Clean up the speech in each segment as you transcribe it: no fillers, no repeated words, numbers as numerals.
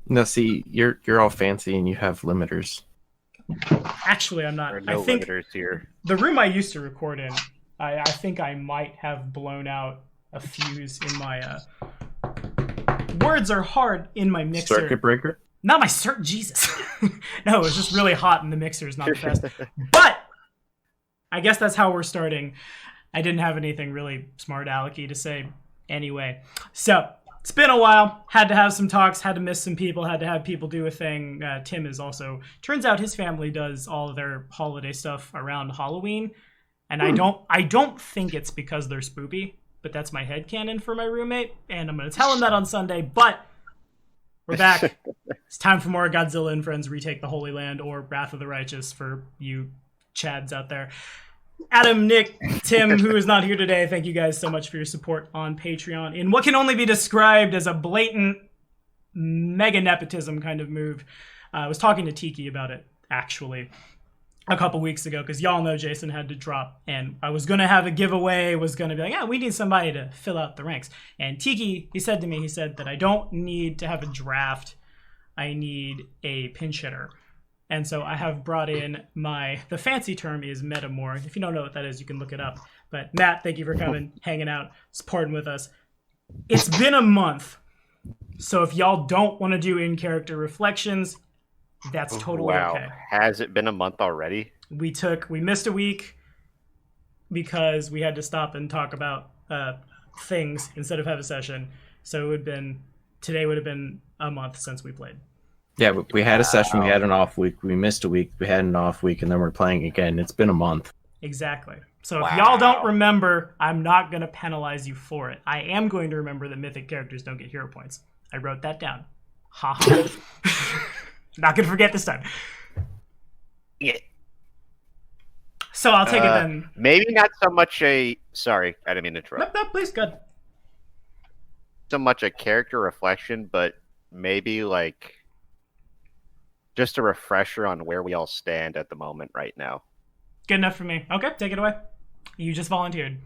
No, see, you're all fancy and you have limiters. Actually, I'm not. There are I no think limiters here. the room I used to record in, I think I might have blown out a fuse in my. Words are hard in my mixer. Circuit breaker. Not my cert. Jesus. No, it was just really hot and the mixer is not the best. But I guess that's how we're starting. I didn't have anything really smart alecky to say anyway. So it's been a while. Had to have some talks. Had to miss some people. Had to have people do a thing. Tim is also. Turns out his family does all of their holiday stuff around Halloween, and I don't think it's because they're spoopy. But that's my headcanon for my roommate, and I'm gonna tell him that on Sunday. But we're back. It's time for more Godzilla and Friends Retake the Holy Land, or Wrath of the Righteous for you Chads out there. Adam, Nick, Tim, who is not here today, thank you guys so much for your support on Patreon in what can only be described as a blatant mega nepotism kind of move. I was talking to Tiki about it, actually, a couple weeks ago, because y'all know Jason had to drop, and I was going to have a giveaway, was going to be like, yeah, we need somebody to fill out the ranks. And Tiki, he said to me, he said that I don't need to have a draft, I need a pinch hitter. And so I have brought in the fancy term is metamorph. If you don't know what that is, you can look it up. But Matt, thank you for coming, hanging out, supporting with us. It's been a month. So if y'all don't want to do in-character reflections, that's totally okay. Has it been a month already? We missed a week because we had to stop and talk about things instead of have a session. So today would have been a month since we played. Yeah, we had a session, we had an off week, we missed a week, we had an off week, and then we're playing again. It's been a month. Exactly. So if y'all don't remember, I'm not going to penalize you for it. I am going to remember that mythic characters don't get hero points. I wrote that down. Ha ha. Not going to forget this time. Yeah. So I'll take it then. Maybe not so much Sorry, I didn't mean to interrupt. No, please, good. So much a character reflection, but maybe like just a refresher on where we all stand at the moment right now. Good enough for me. Okay, take it away. You just volunteered.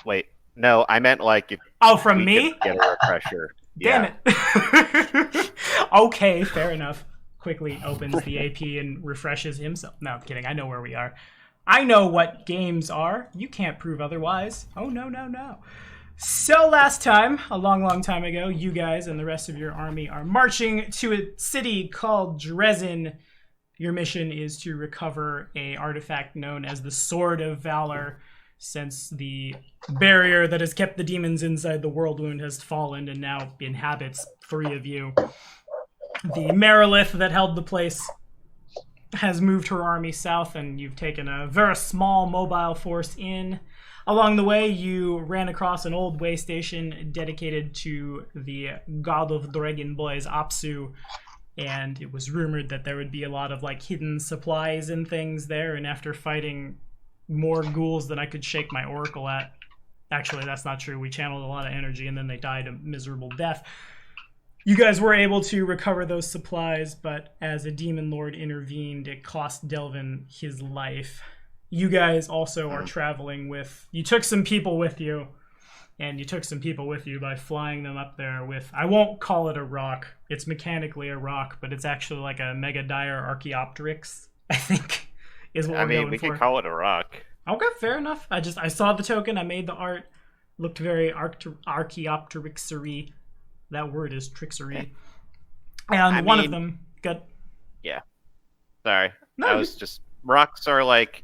Wait, no, I meant like if from me? Get a refresher. Damn it. Okay, fair enough. Quickly opens the AP and refreshes himself. No, I'm kidding. I know where we are. I know what games are. You can't prove otherwise. Oh, no. So last time, a long time ago, you guys and the rest of your army are marching to a city called Dresden. Your mission is to recover a artifact known as the Sword of Valor, since the barrier that has kept the demons inside the world wound has fallen and now inhabits 3 of you. The Merilith that held the place has moved her army south, and you've taken a very small mobile force in. Along the way, you ran across an old way station dedicated to the god of dragon boys, Apsu, and it was rumored that there would be a lot of like hidden supplies and things there, and after fighting more ghouls than I could shake my oracle at. Actually, that's not true. We channeled a lot of energy and then they died a miserable death. You guys were able to recover those supplies, but as a demon lord intervened, it cost Delvin his life. You guys also are traveling with... You took some people with you, and you took some people with you by flying them up there with... I won't call it a rock. It's mechanically a rock, but it's actually like a Mega Dire Archaeopteryx, I think, is what we're going for. We could call it a rock. Okay, fair enough. I saw the token, I made the art. Looked very Archaeopteryx-y. That word is trickery. And one of them... Good. Yeah. Sorry. No, Rocks are like,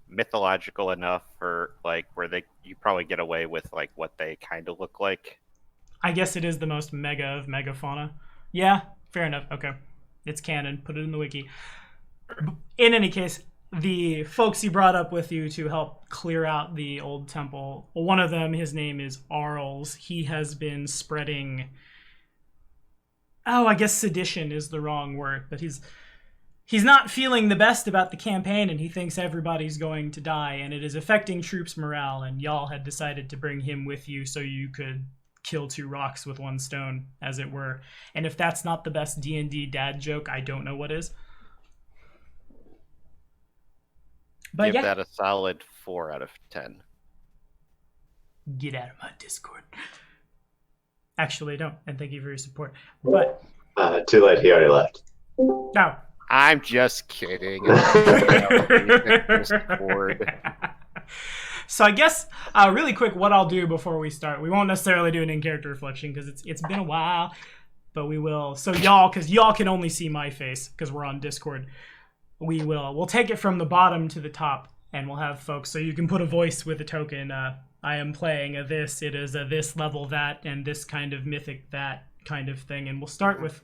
mythological enough for like where you probably get away with like what they kind of look like. I guess it is the most mega of megafauna. Yeah, fair enough. Okay. It's canon. Put it in the wiki. In any case, the folks you brought up with you to help clear out the old temple, one of them, his name is Arles. He has been spreading... I guess sedition is the wrong word, but he's not feeling the best about the campaign, and he thinks everybody's going to die, and it is affecting troops' morale, and y'all had decided to bring him with you so you could kill 2 rocks with 1 stone, as it were. And if that's not the best D&D dad joke, I don't know what is. But Give that a solid 4 out of 10. Get out of my Discord. Actually, don't, and thank you for your support. But Too late. He already left. No. I'm just kidding. Discord. So I guess really quick, what I'll do before we start, we won't necessarily do an in-character reflection because it's been a while, but we will. So because y'all can only see my face because we're on Discord. We'll take it from the bottom to the top, and we'll have folks so you can put a voice with a token. I am playing a this. It is a this level that, and this kind of mythic that kind of thing. And we'll start with.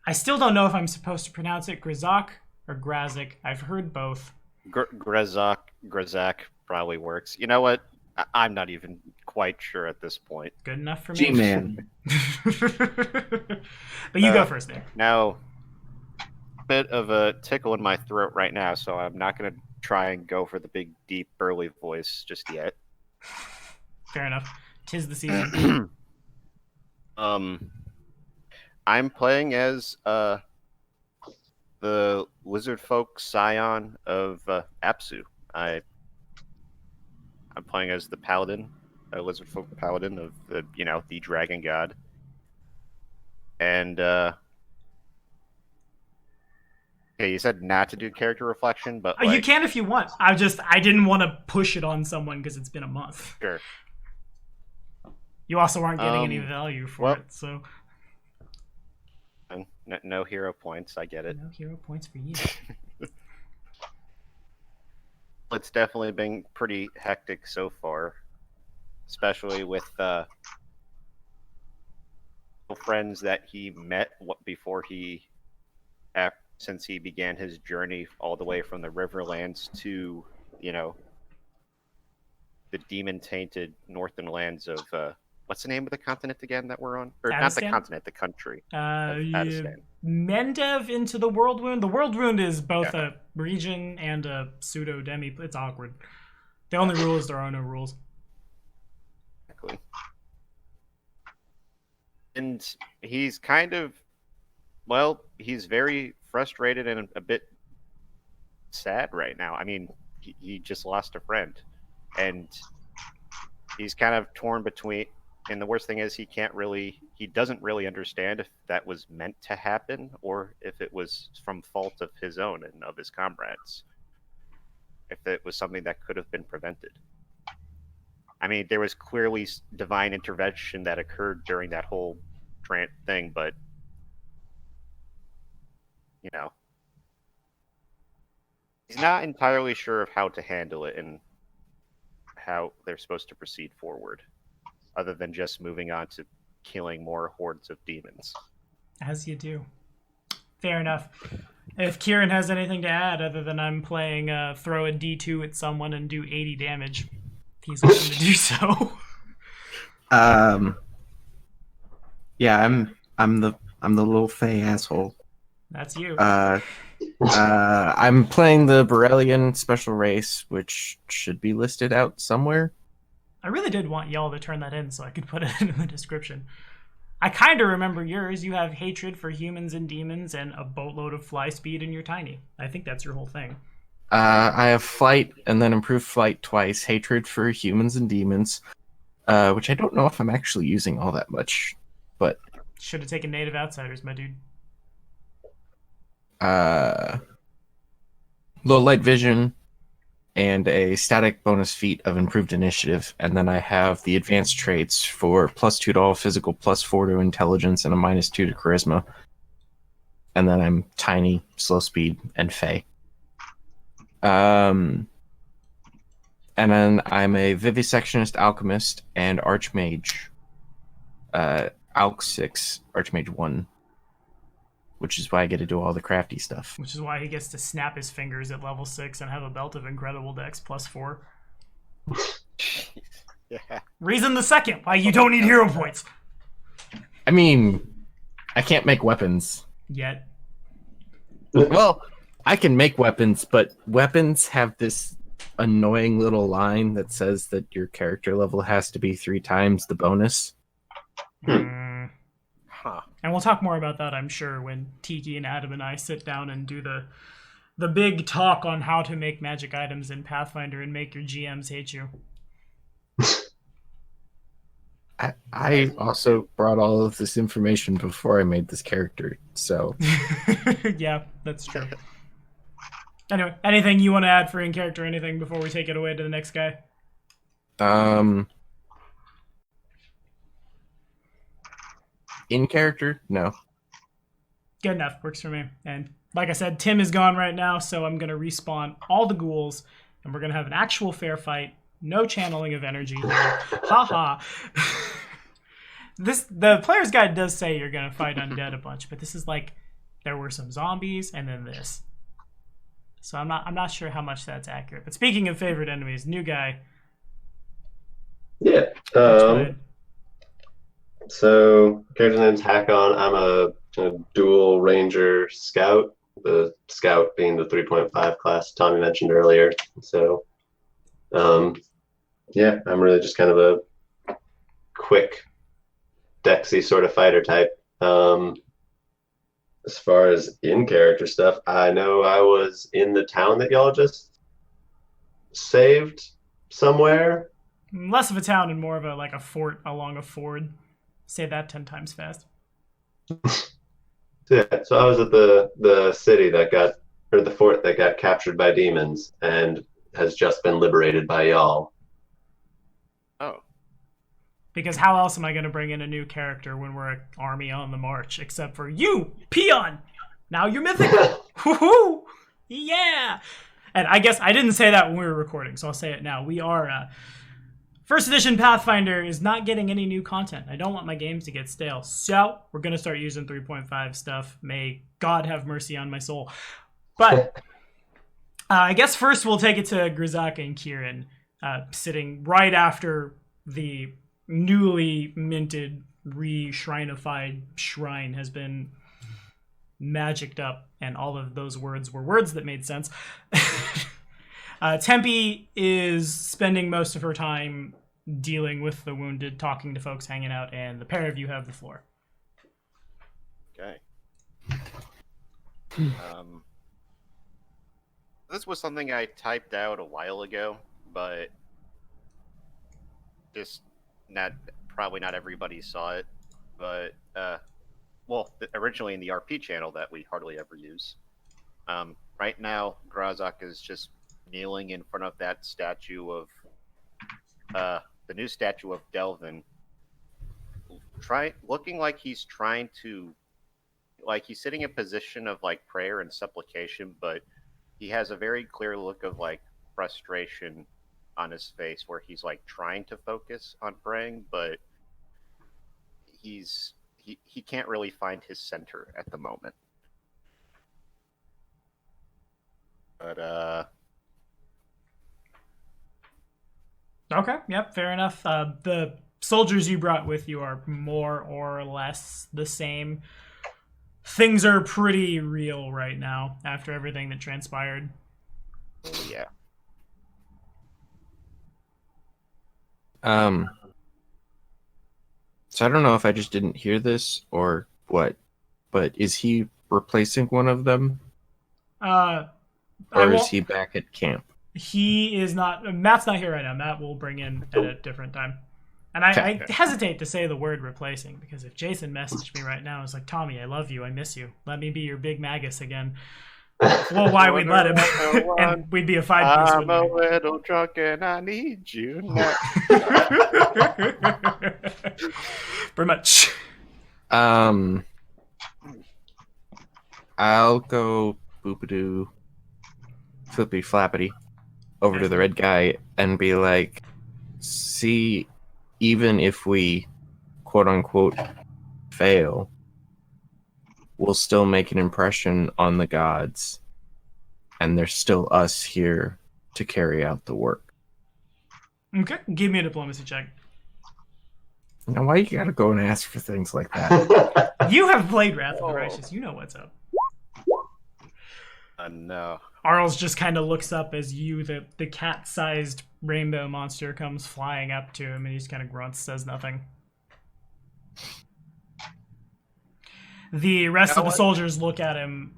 I still don't know if I'm supposed to pronounce it Grazak or Grazik. I've heard both. Grazak probably works. You know what? I'm not even quite sure at this point. Good enough for me. G-Man. But you go first, Nick. Now, bit of a tickle in my throat right now, so I'm not going to try and go for the big, deep, burly voice just yet. Fair enough. 'Tis the season. I'm playing as the lizard folk scion of Apsu. I'm playing as the paladin, a lizard folk paladin of the dragon god. And okay, you said not to do character reflection, but You can if you want. I didn't want to push it on someone because it's been a month. Sure. You also aren't getting any value for it, so no hero points. I get it. no hero points for you. It's definitely been pretty hectic so far, especially with friends that he met before since he began his journey all the way from the Riverlands to the demon-tainted northern lands of what's the name of the continent again that we're on? Or not the continent, the country. Adistan. Mendev into the World Wound. The World Wound is both a region and a pseudo-demi. It's awkward. The only rule is there are no rules. Exactly. And he's kind of, he's very frustrated and a bit sad right now. I mean, he just lost a friend. And he's kind of torn between... And the worst thing is he doesn't really understand if that was meant to happen or if it was from fault of his own and of his comrades. If it was something that could have been prevented. I mean, there was clearly divine intervention that occurred during that whole thing, but he's not entirely sure of how to handle it and how they're supposed to proceed forward. Other than just moving on to killing more hordes of demons. As you do. Fair enough. If Kieran has anything to add other than I'm playing throw a D2 at someone and do 80 damage, he's willing to do so. Yeah, I'm the little fey asshole. That's you. I'm playing the Borrelian special race, which should be listed out somewhere. I really did want y'all to turn that in so I could put it in the description. I kind of remember yours. You have hatred for humans and demons and a boatload of fly speed and you're tiny. I think that's your whole thing. I have flight and then improved flight twice, hatred for humans and demons, which I don't know if I'm actually using all that much, but... Should have taken native outsiders, my dude. Low light vision, and a static bonus feat of improved initiative, and then I have the advanced traits for +2 to all physical, +4 to intelligence, and a -2 to charisma. And then I'm tiny, slow speed, and fey. And then I'm a vivisectionist alchemist and archmage. Alch 6, archmage 1. Which is why I get to do all the crafty stuff. Which is why he gets to snap his fingers at level 6 and have a belt of incredible dex +4. Yeah. Reason the second why you don't need hero points. I mean, I can't make weapons. Yet. Well, I can make weapons, but weapons have this annoying little line that says that your character level has to be 3 times the bonus. Huh. And we'll talk more about that, I'm sure, when Tiki and Adam and I sit down and do the big talk on how to make magic items in Pathfinder and make your GMs hate you. I also brought all of this information before I made this character, so Yeah, that's true. Anyway, anything you want to add for in character? Anything before we take it away to the next guy? um, in character, no. Good enough. Works for me. And like I said, Tim is gone right now, so I'm going to respawn all the ghouls, and we're going to have an actual fair fight. No channeling of energy here. Haha. The player's guide does say you're going to fight undead a bunch, but this is like there were some zombies and then this. So I'm not sure how much that's accurate. But speaking of favorite enemies, new guy. Yeah. So character name's Hakon. I'm a dual ranger scout. The scout being the 3.5 class Tommy mentioned earlier. So, yeah, I'm really just kind of a quick, Dexy sort of fighter type. As far as in character stuff, I know I was in the town that y'all just saved somewhere. Less of a town and more of a fort along a ford. Say that 10 times fast. Yeah, so I was at the city that got, or the fort that got captured by demons and has just been liberated by y'all. Oh, Because how else am I going to bring in a new character when we're an army on the march, except for you, Peon? Now you're mythical. Woohoo! Yeah! And I guess I didn't say that when we were recording, so I'll say it now. We are First edition Pathfinder is not getting any new content. I don't want my games to get stale. So we're going to start using 3.5 stuff. May God have mercy on my soul. But I guess first we'll take it to Grizaka and Kieran, sitting right after the newly minted, re-shrinified shrine has been magicked up, and all of those words were words that made sense. Tempe is spending most of her time dealing with the wounded, talking to folks, hanging out, and the pair of you have the floor. okay. This was something I typed out a while ago, but just probably not everybody saw it. But well, originally in the RP channel that we hardly ever use. Right now, Grazak is just kneeling in front of that statue of the new statue of Delvin, looking like he's trying to, like he's sitting in a position of like prayer and supplication, but he has a very clear look of like frustration on his face, where he's like trying to focus on praying, but he can't really find his center at the moment. But Okay, yep, fair enough. The soldiers you brought with you are more or less the same. Things are pretty real right now after everything that transpired. yeah. So I don't know if I just didn't hear this or what, but is he replacing one of them? Or is he back at camp? He is not. Matt's not here right now. Matt will bring in at a different time. And I hesitate to say the word replacing, because if Jason messaged me right now, it's like, Tommy, I love you. I miss you. Let me be your big magus again. Well, why we'd let him. And we'd be a 5-piece. I'm a little drunk and I need you now. Pretty much. I'll go boopadoo, flippy flappity over to the red guy and be like, see, even if we quote unquote fail, we'll still make an impression on the gods, and there's still us here to carry out the work. Okay, give me a diplomacy check. Now, why you gotta go and ask for things like that? You have played Wrath of the Righteous. You know what's up. No. Arls just kind of looks up as the cat-sized rainbow monster comes flying up to him, and he just kind of grunts, says nothing. The rest of the soldiers look at him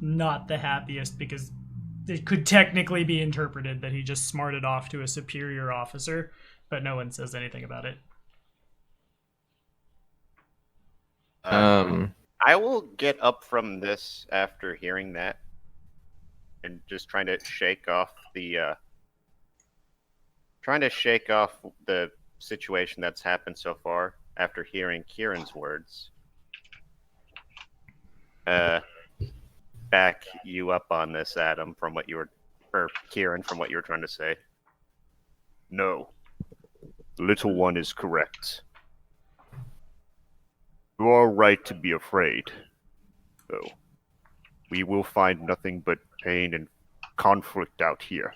not the happiest, because it could technically be interpreted that he just smarted off to a superior officer, but no one says anything about it. Um, I will get up from this after hearing that, and just trying to shake off the situation that's happened so far after hearing Kieran's words. Back you up on this, Adam, or Kieran, from what you were trying to say. No, the little one is correct. You are right to be afraid, though. We will find nothing but pain and conflict out here.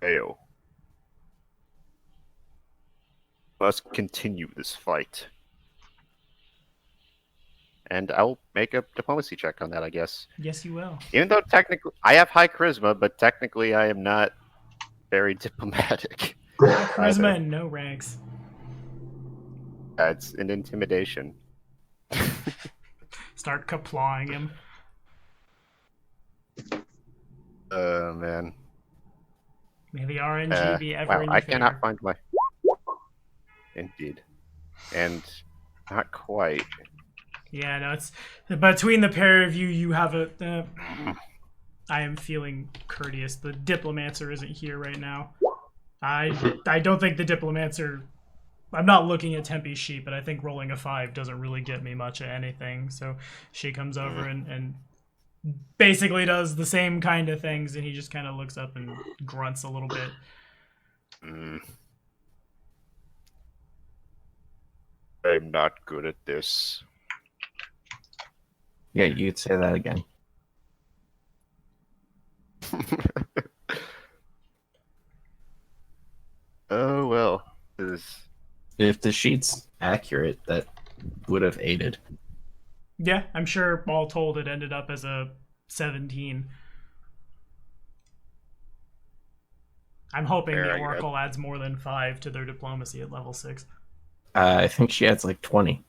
Ayo. Let's continue this fight. And I'll make a diplomacy check on that, I guess. Yes, you will. Even though technically I have high charisma, but technically I am not very diplomatic. Charisma and no ranks. That's an intimidation. Start clawing him. Man. May the RNG be ever wow, in your I favor. cannot find my... Indeed. And not quite. Yeah, no, it's between the pair of you. You have a. I am feeling courteous. The diplomancer isn't here right now. I don't think the diplomancer. I'm not looking at Tempe's sheet, but I think rolling a 5 doesn't really get me much of anything. So she comes over and basically does the same kind of things, and he just kind of looks up and grunts a little bit. I'm not good at this. yeah, you'd say that again. Oh, well. If the sheet's accurate, that would have aided. Yeah, I'm sure all told it ended up as a 17. I'm hoping the Very Oracle adds more than 5 to their diplomacy at level 6. I think she adds like 20.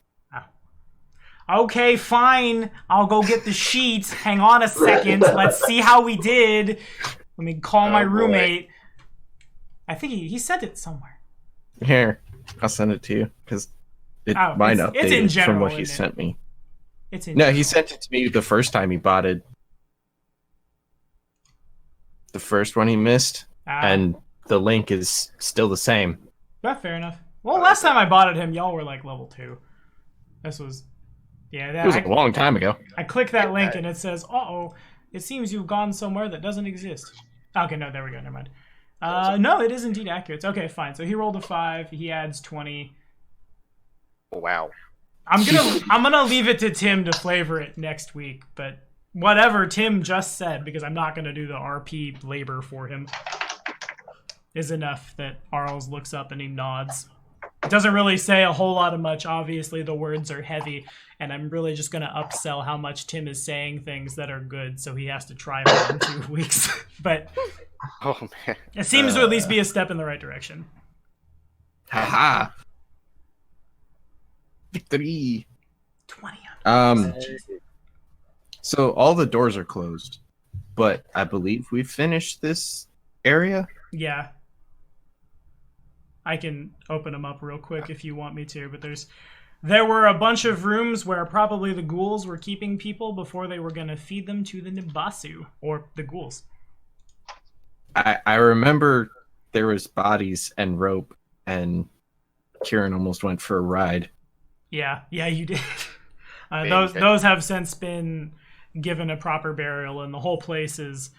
Okay, fine. I'll go get the sheets. Hang on a second. Let's see how we did. Let me call my roommate. I think he sent it somewhere. Here, I'll send it to you because mine updated it's in general, from what he isn't it? sent me. It's in No, general. he sent it to me the first time he botted. The first one he missed, and the link is still the same. Yeah, fair enough. Well, last time I botted him, y'all were like level 2. This was... Yeah, It was a long time ago. I click that link and it says, "Uh-oh, it seems you've gone somewhere that doesn't exist." Okay, no, there we go. Never mind. No, it is indeed accurate. Okay, fine. So he rolled a 5. He adds 20. Wow. I'm gonna leave it to Tim to flavor it next week. But whatever Tim just said, because I'm not gonna do the RP labor for him, is enough that Arls looks up and he nods. It doesn't really say a whole lot of much. Obviously, the words are heavy, and I'm really just going to upsell how much Tim is saying things that are good, so he has to try more in 2 weeks. But Oh, man. it seems to at least be a step in the right direction. Haha. Victory. 20. So all the doors are closed, but I believe we've finished this area. Yeah. I can open them up real quick if you want me to, but there were a bunch of rooms where probably the ghouls were keeping people before they were going to feed them to the Nibasu, or the ghouls. I remember there was bodies and rope, and Kieran almost went for a ride. Yeah, you did. Those have since been given a proper burial, and the whole place is...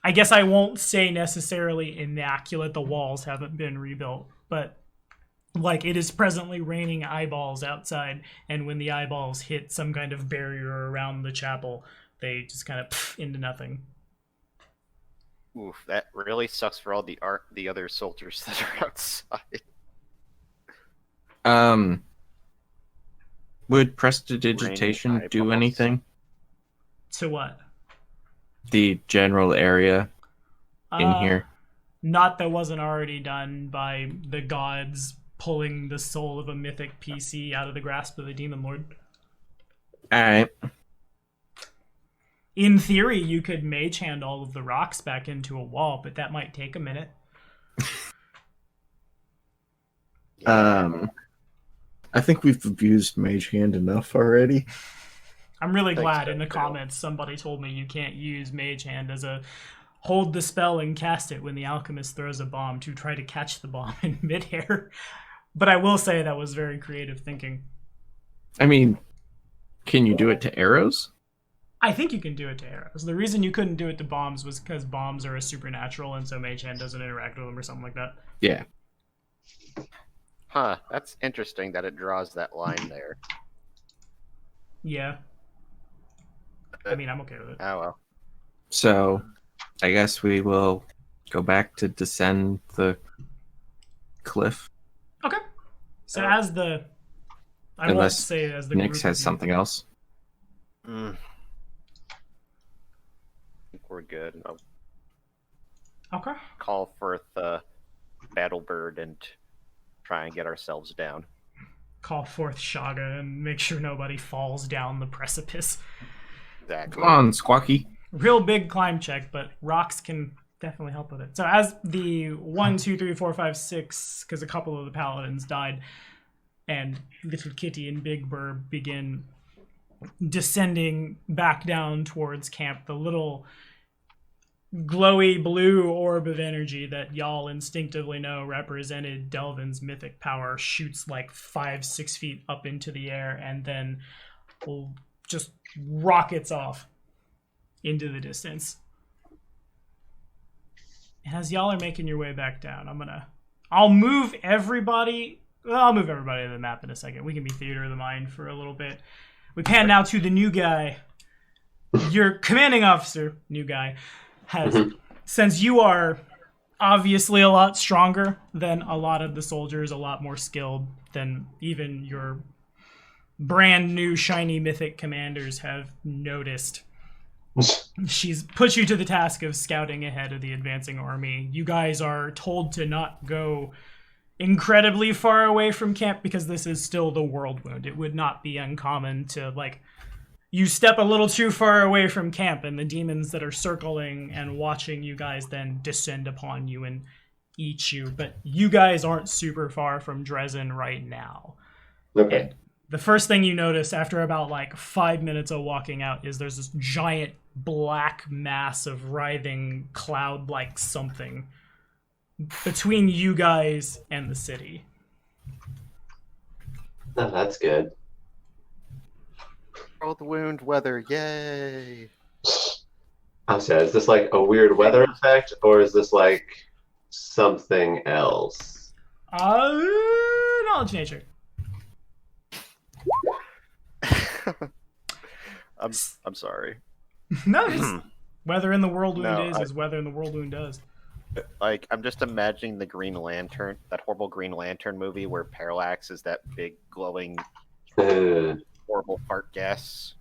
I guess I won't say necessarily immaculate. The walls haven't been rebuilt, but like it is presently raining eyeballs outside, and when the eyeballs hit some kind of barrier around the chapel, they just kind of into nothing. Oof, that really sucks for all the other soldiers that are outside. Would prestidigitation do anything? To what? The general area in here. Not that wasn't already done by the gods pulling the soul of a mythic PC out of the grasp of the demon lord. Alright. In theory, you could mage hand all of the rocks back into a wall, but that might take a minute. I think we've abused Mage Hand enough already. I'm really Thanks, glad in the Phil. comments somebody told me you can't use Mage Hand as a hold the spell and cast it when the alchemist throws a bomb to try to catch the bomb in midair. But I will say that was very creative thinking. I mean, can you do it to arrows? I think you can do it to arrows. The reason you couldn't do it to bombs was because bombs are a supernatural, and so Mage Hand doesn't interact with them or something like that. Yeah. Huh, that's interesting that it draws that line there. Yeah. I mean, I'm okay with it. Oh well. So, I guess we will go back to descend the cliff. Okay. So as the... I won't Unless say as the Nyx group has of you- something else. I think we're good. I'll Okay. call forth Battle Bird and try and get ourselves down. Call forth Shaga and make sure nobody falls down the precipice. Exactly. Come on, Squawky. Real big climb check, but rocks can definitely help with it. So as the 1, 2, 3, 4, 5, 6, because a couple of the paladins died, and Little Kitty and Big Burb begin descending back down towards camp, the little glowy blue orb of energy that y'all instinctively know represented Delvin's mythic power shoots like 5-6 feet up into the air and then just rockets off into the distance. And as y'all are making your way back down, I'll move everybody to the map in a second. We can be theater of the mind for a little bit. We pan now to the new guy. Your commanding officer, new guy, has, since you are obviously a lot stronger than a lot of the soldiers, a lot more skilled than even your brand new shiny mythic commanders have noticed. She's put you to the task of scouting ahead of the advancing army. You guys are told to not go incredibly far away from camp because this is still the World Wound. It would not be uncommon to, like, you step a little too far away from camp and the demons that are circling and watching you guys then descend upon you and eat you. But you guys aren't super far from Dresden right now. Okay. And the first thing you notice after about like 5 minutes of walking out is there's this giant black mass of writhing cloud-like something between you guys and the city. Oh, that's good. World Wound weather, yay! I'm sad. Is this like a weird weather effect, or is this like something else? Knowledge nature. I'm sorry. No, just weather in the World Wound No, is weather in the World Wound does. Like, I'm just imagining the Green Lantern, that horrible Green Lantern movie where Parallax is that big glowing horrible fart gas.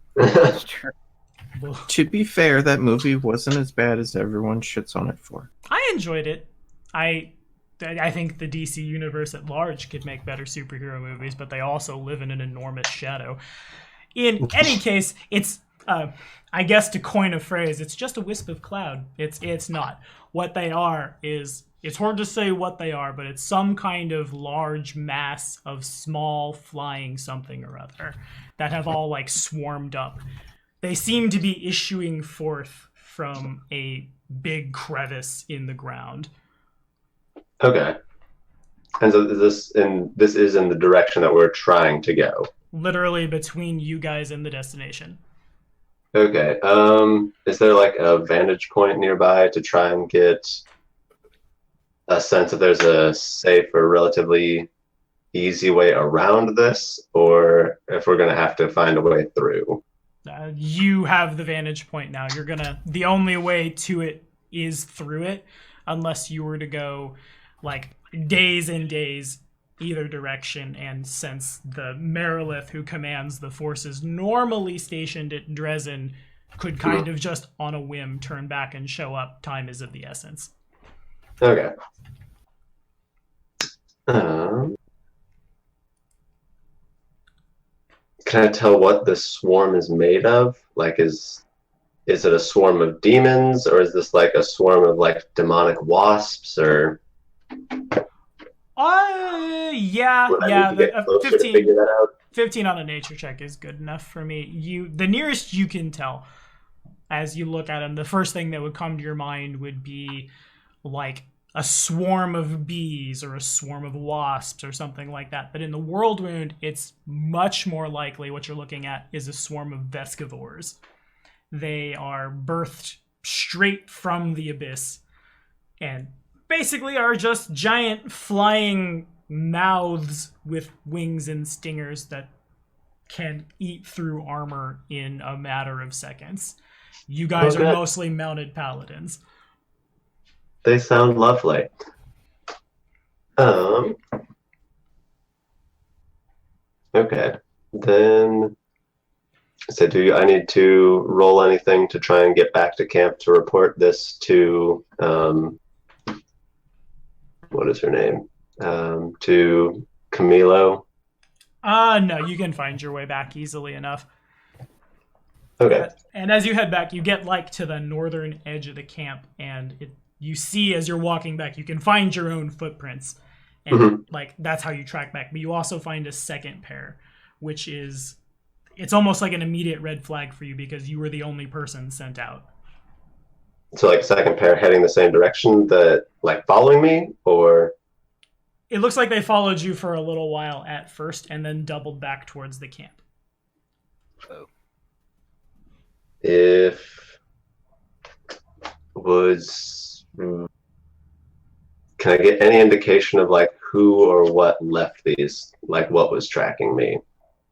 To be fair, that movie wasn't as bad as everyone shits on it for. I enjoyed it. I think the DC universe at large could make better superhero movies, but they also live in an enormous shadow. In any case, it's I guess to coin a phrase, it's just a wisp of cloud. It's not. What they are is, it's hard to say what they are, but it's some kind of large mass of small flying something or other that have all like swarmed up. They seem to be issuing forth from a big crevice in the ground. Okay. And so this is in the direction that we're trying to go. Literally between you guys and the destination. Okay. Is there like a vantage point nearby to try and get a sense if there's a safe or relatively easy way around this, or if we're gonna have to find a way through? You have the vantage point now. The only way to it is through it, unless you were to go like days and days either direction, and since the Merilith who commands the forces normally stationed at Dresden could kind of just on a whim turn back and show up, time is of the essence. Okay. Can I tell what this swarm is made of? Like, is it a swarm of demons, or is this like a swarm of like demonic wasps, or? Yeah, Would I yeah. need to get closer to 15, figure that out? 15 on a nature check is good enough for me. The nearest you can tell as you look at him, the first thing that would come to your mind would be like a swarm of bees or a swarm of wasps or something like that. But in the world wound, it's much more likely what you're looking at is a swarm of vescivores. They are birthed straight from the abyss and basically are just giant flying mouths with wings and stingers that can eat through armor in a matter of seconds. You guys are mostly mounted paladins. They sound lovely. Okay. Then, so I need to roll anything to try and get back to camp to report this to, what is her name? To Camilo? No, you can find your way back easily enough. Okay. And as you head back, you get like to the northern edge of the camp, and you see as you're walking back, you can find your own footprints, and like that's how you track back. But you also find a second pair, which is it's almost like an immediate red flag for you because you were the only person sent out. So like second pair heading the same direction that like following me, or it looks like they followed you for a little while at first and then doubled back towards the camp. Oh. If can I get any indication of like who or what left these, like what was tracking me?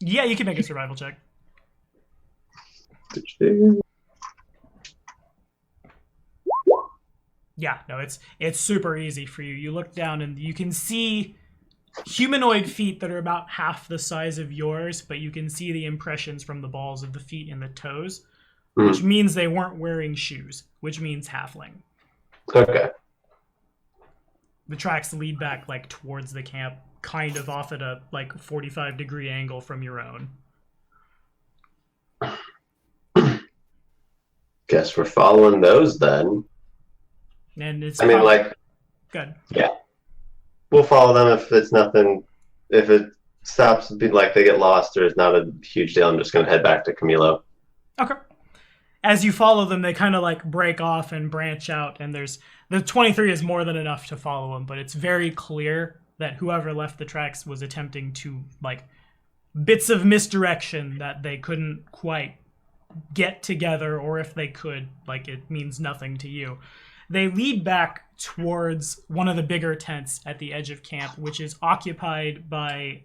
Yeah, you can make a survival check. Yeah, no, it's super easy for you. You look down and you can see humanoid feet that are about half the size of yours, but you can see the impressions from the balls of the feet and the toes, which means they weren't wearing shoes, which means halfling. Okay. The tracks lead back like towards the camp, kind of off at a like 45-degree angle from your own. Guess we're following those then. And it's good. Yeah. We'll follow them if it's nothing. If it stops, like they get lost or it's not a huge deal, I'm just going to head back to Camilo. Okay. As you follow them, they kind of like break off and branch out, and the 23 is more than enough to follow them, but it's very clear that whoever left the tracks was attempting to like bits of misdirection that they couldn't quite get together, or if they could, like it means nothing to you. They lead back towards one of the bigger tents at the edge of camp, which is occupied by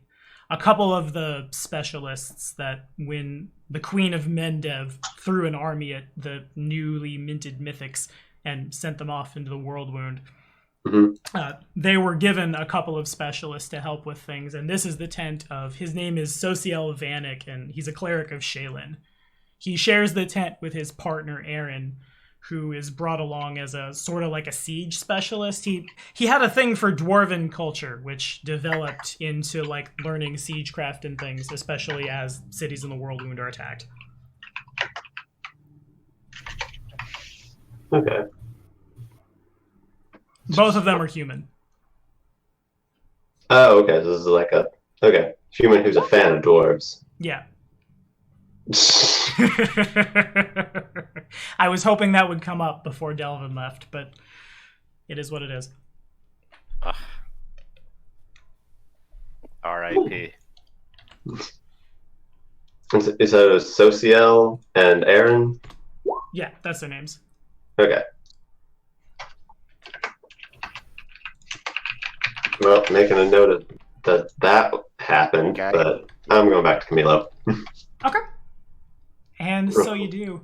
a couple of the specialists that when the Queen of Mendev threw an army at the newly minted mythics and sent them off into the world wound. They were given a couple of specialists to help with things, and this is the tent of, his name is Sociel Vanek, and he's a cleric of Shaylin. He shares the tent with his partner Aaron, who is brought along as a sort of like a siege specialist. He had a thing for dwarven culture, which developed into like learning siegecraft and things, especially as cities in the world wound are attacked. Okay. Both of them are human. Oh, okay. So this is like a human who's a fan of dwarves. Yeah. I was hoping that would come up before Delvin left, but it is what it is. R.I.P. Is it Sociel and Aaron? Yeah, that's their names. Okay. Well, making a note of that happened, Okay. but I'm going back to Camilo. Okay. And so you do.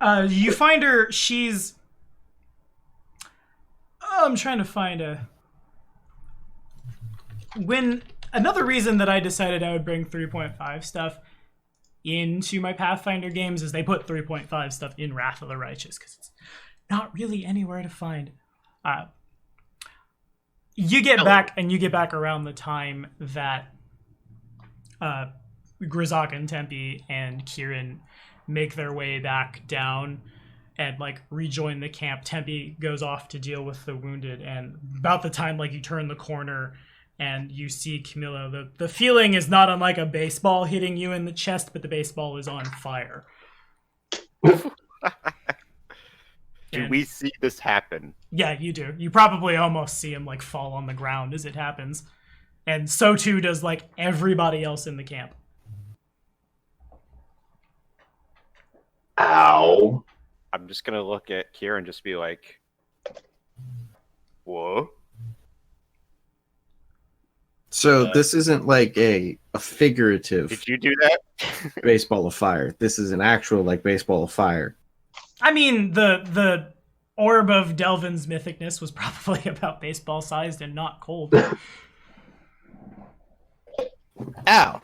You find her, she's... I'm trying to find a... Another reason that I decided I would bring 3.5 stuff into my Pathfinder games is they put 3.5 stuff in Wrath of the Righteous, because it's not really anywhere to find. You get back, and you get back around the time that Grizak and Tempe and Kieran make their way back down and like rejoin the camp. Tempe goes off to deal with the wounded, and about the time like you turn the corner and you see Camilo, the feeling is not unlike a baseball hitting you in the chest, but the baseball is on fire. Do we see this happen? Yeah, you do. You probably almost see him like fall on the ground as it happens. And so too does like everybody else in the camp. Ow. I'm just gonna look at Kira and just be like, whoa. So this isn't like a figurative Did you do that? baseball of fire. This is an actual like baseball of fire. I mean, the orb of Delvin's mythicness was probably about baseball sized and not cold. Ow.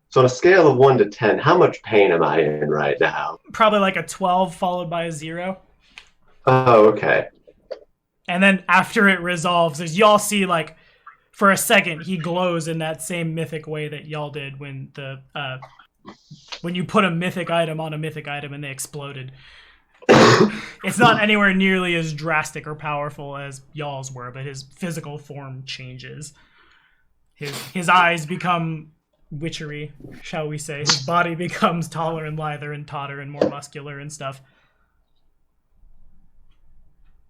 So on a scale of 1 to 10, how much pain am I in right now? Probably like a 12 followed by a 0. Oh, okay. And then after it resolves, as y'all see, like, for a second, he glows in that same mythic way that y'all did when when you put a mythic item on a mythic item and they exploded. It's not anywhere nearly as drastic or powerful as y'all's were, but his physical form changes. His eyes become witchery, shall we say. His body becomes taller and lither and tatter and more muscular and stuff.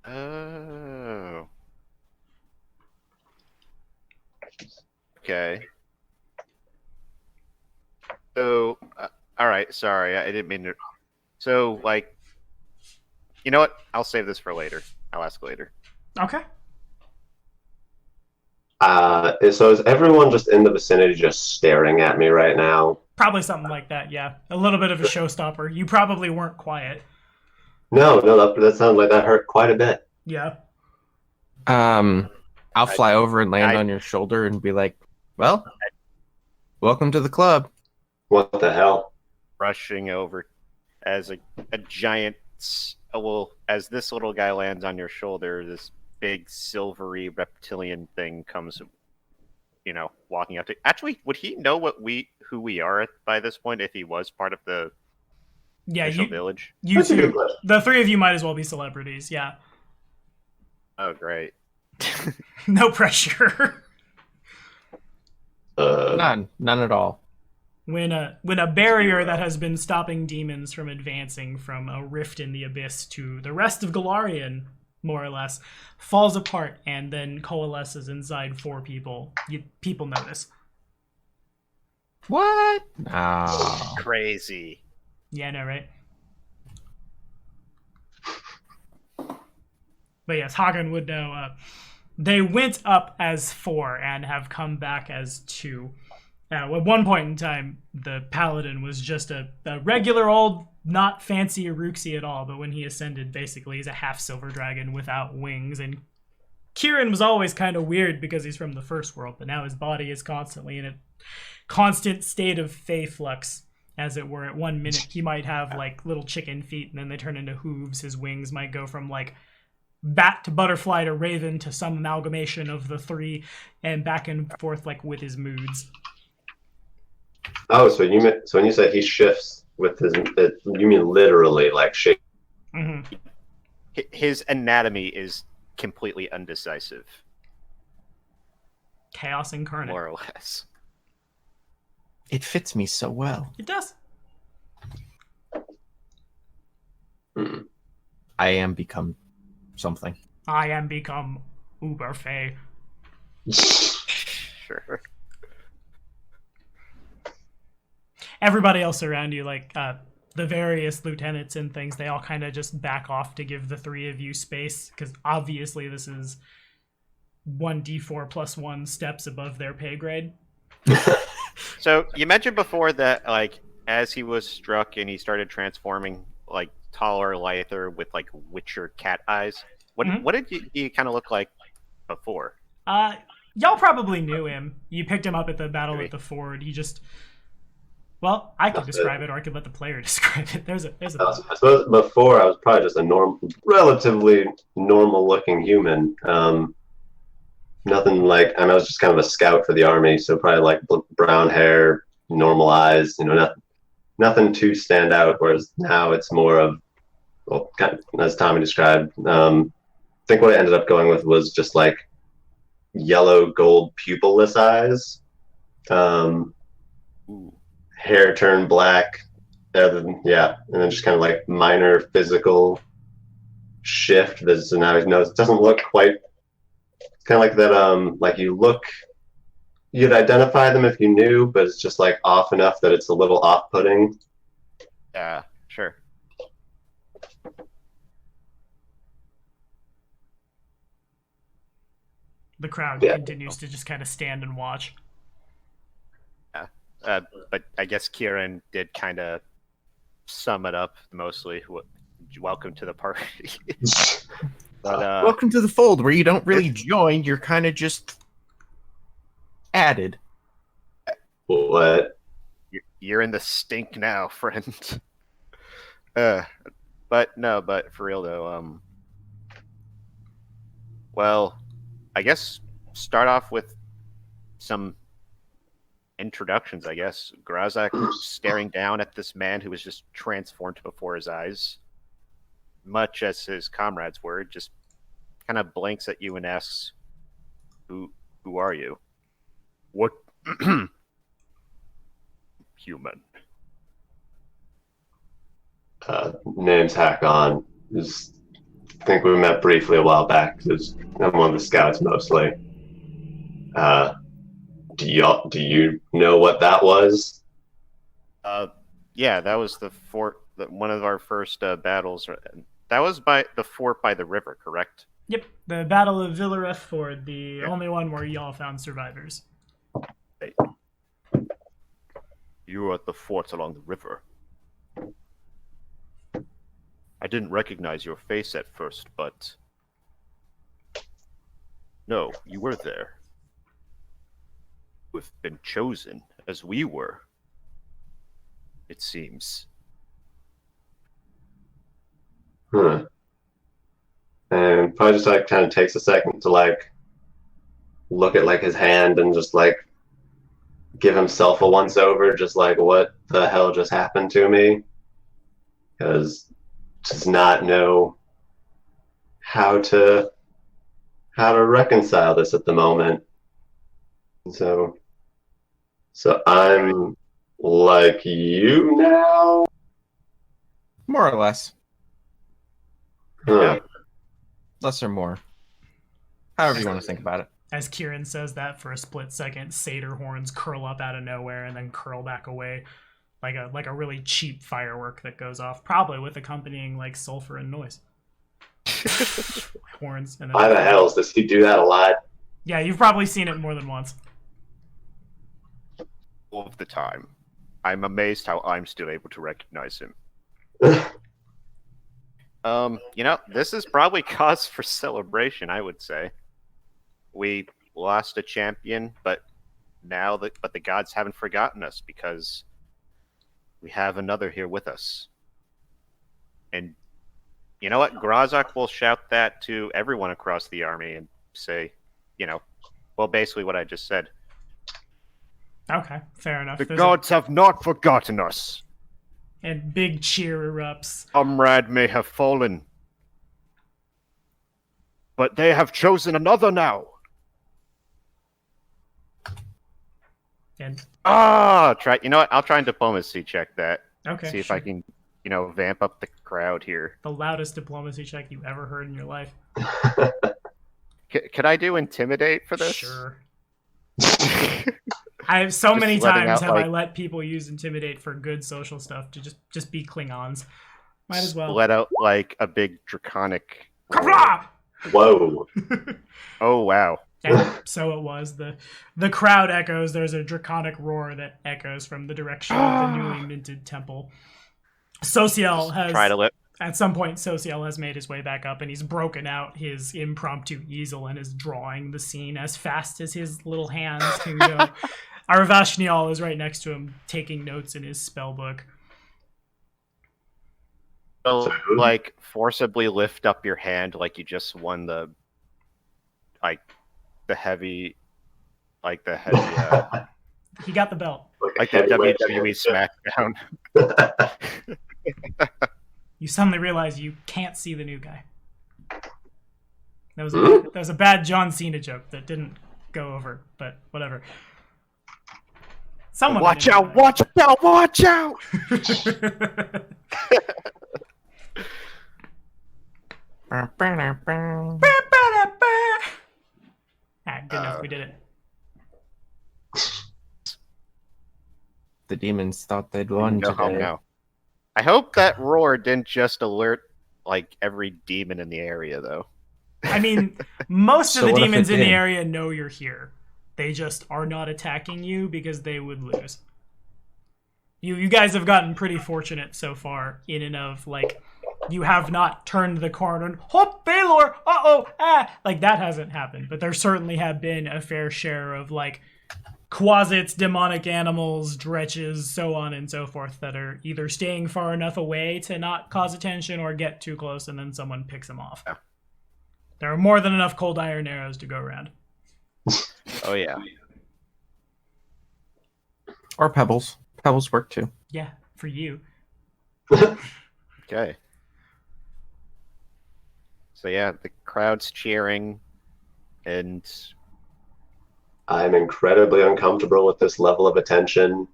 Oh. Okay. So, all right. Sorry, I didn't mean to. So, like, you know what? I'll save this for later. I'll ask later. Okay. So is everyone just in the vicinity just staring at me right now? Probably something like that, yeah. A little bit of a showstopper. You probably weren't quiet. No, that sounds like that hurt quite a bit. Yeah. I'll fly over and land on your shoulder and be like, well, welcome to the club. What the hell? Rushing over as a giant. Well, as this little guy lands on your shoulder, this big silvery reptilian thing comes, walking up to. Actually, would he know who we are by this point if he was part of the initial village? You two, the three of you might as well be celebrities. Yeah. Oh, great. No pressure. None at all. When a barrier that has been stopping demons from advancing from a rift in the abyss to the rest of Galarian, more or less, falls apart and then coalesces inside 4 people, people notice. What? Oh. Crazy. Yeah, I know, right? But yes, Hagen would know. They went up as 4 and have come back as 2. At one point in time, the paladin was just a regular old, not fancy Uruxi at all, but when he ascended, basically, he's a half silver dragon without wings. And Kieran was always kind of weird because he's from the first world, but now his body is constantly in a constant state of fey flux, as it were. At 1 minute, he might have, like, little chicken feet, and then they turn into hooves. His wings might go from, like, bat to butterfly to raven to some amalgamation of the 3, and back and forth, like, with his moods. Oh, so when you say he shifts with you mean literally like shape? Mm-hmm. His anatomy is completely undecisive. Chaos incarnate. More or less. It fits me so well. It does. I am become something. I am become uber fey. Sure. Everybody else around you, like the various lieutenants and things, they all kind of just back off to give the 3 of you space, because obviously this is 1d4 plus 1 steps above their pay grade. So you mentioned before that, like, as he was struck and he started transforming, like, taller, lither with like witcher cat eyes. What did he kind of look like before? Y'all probably knew him. You picked him up at the battle at the ford. He just. Well, I could describe it, or I could let the player describe it. There's a. I suppose before I was probably just a relatively normal-looking human. Nothing like I was just kind of a scout for the army, so probably like brown hair, normal eyes. Nothing too stand out. Whereas now it's more of well, kind of, as Tommy described. I think what I ended up going with was just like yellow gold pupilless eyes, Ooh. hair turned black, and then just kind of like minor physical shift. There's now it doesn't look quite. It's kind of like that. Like you'd identify them if you knew, but it's just like off enough that it's a little off-putting. Yeah, sure. The crowd Yeah. continues to just kind of stand and watch. But I guess Kieran did kind of sum it up mostly. Welcome to the party. But Welcome to the fold, where you don't really join; you're kind of just added. What? you're in the stink now, friend. But for real though, well, I guess start off with some introductions, I guess. Grazak staring down at this man who was just transformed before his eyes, much as his comrades were, just kind of blinks at you and asks, Who are you? What human? Name's Hakon. I think we met briefly a while back. I'm one of the scouts mostly. Do you know what that was? Yeah, that was one of our first battles. That was by the fort by the river, correct? Yep, the Battle of Villareth Ford, the only one where y'all found survivors. You were at the fort along the river. I didn't recognize your face at first, but no, you were there. You've been chosen, as we were, it seems. Huh. And probably just like kind of takes a second to like look at like his hand and just like give himself a once over, just like what the hell just happened to me, because does not know how to reconcile this at the moment. So I'm like you now? More or less. Huh. Less or more. However you want to think about it. As Kieran says that, for a split second, satyr horns curl up out of nowhere and then curl back away, like a really cheap firework that goes off, probably with accompanying like sulfur and noise. Horns and then Why the hell does he do that a lot? Yeah, you've probably seen it more than once. All of the time. I'm amazed how I'm still able to recognize him. This is probably cause for celebration, I would say. We lost a champion, but the gods haven't forgotten us because we have another here with us. And you know what? Grazak will shout that to everyone across the army and say, basically what I just said. Okay, fair enough. The There's gods have not forgotten us. and big cheer erupts. Comrade may have fallen, but they have chosen another now. And Try. You know what? I'll try and diplomacy check that. okay, See if sure. I can, vamp up the crowd here. The loudest diplomacy check you ever heard in your life. Could I do intimidate for this? Sure. I have so Just many letting times out, have I like- let people use intimidate for good social stuff to just be Klingons. Might as well. Let out like a big draconic. Kapla! Whoa. Oh wow! And so it was. The crowd echoes. There's a draconic roar that echoes from the direction of the newly minted temple. Sociel has Try to let. at some point Sociel has made his way back up and he's broken out his impromptu easel and is drawing the scene as fast as his little hands can go. Aravashnial is right next to him taking notes in his spell book. So, like, forcibly lift up your hand like you just won the heavy. He got the belt. Like the WWE SmackDown. you suddenly realize you can't see the new guy. That was a bad John Cena joke that didn't go over, but whatever. Someone Watch out! Watch out! Watch out! Good enough. We did it. The demons thought they'd won Go home today. now. I hope that roar didn't just alert like every demon in the area, though. I mean, most of So the what if demons it in the did? area know you're here. They just are not attacking you because they would lose. You guys have gotten pretty fortunate so far in and of, like, you have not turned the corner and, hop, Baylor, like, that hasn't happened. But there certainly have been a fair share of, like, quasits, demonic animals, dretches, so on and so forth, that are either staying far enough away to not cause attention or get too close and then someone picks them off. There are more than enough cold iron arrows to go around. Oh yeah. Or pebbles. Pebbles work too. Yeah, for you. Okay. So yeah, the crowd's cheering, and I'm incredibly uncomfortable with this level of attention.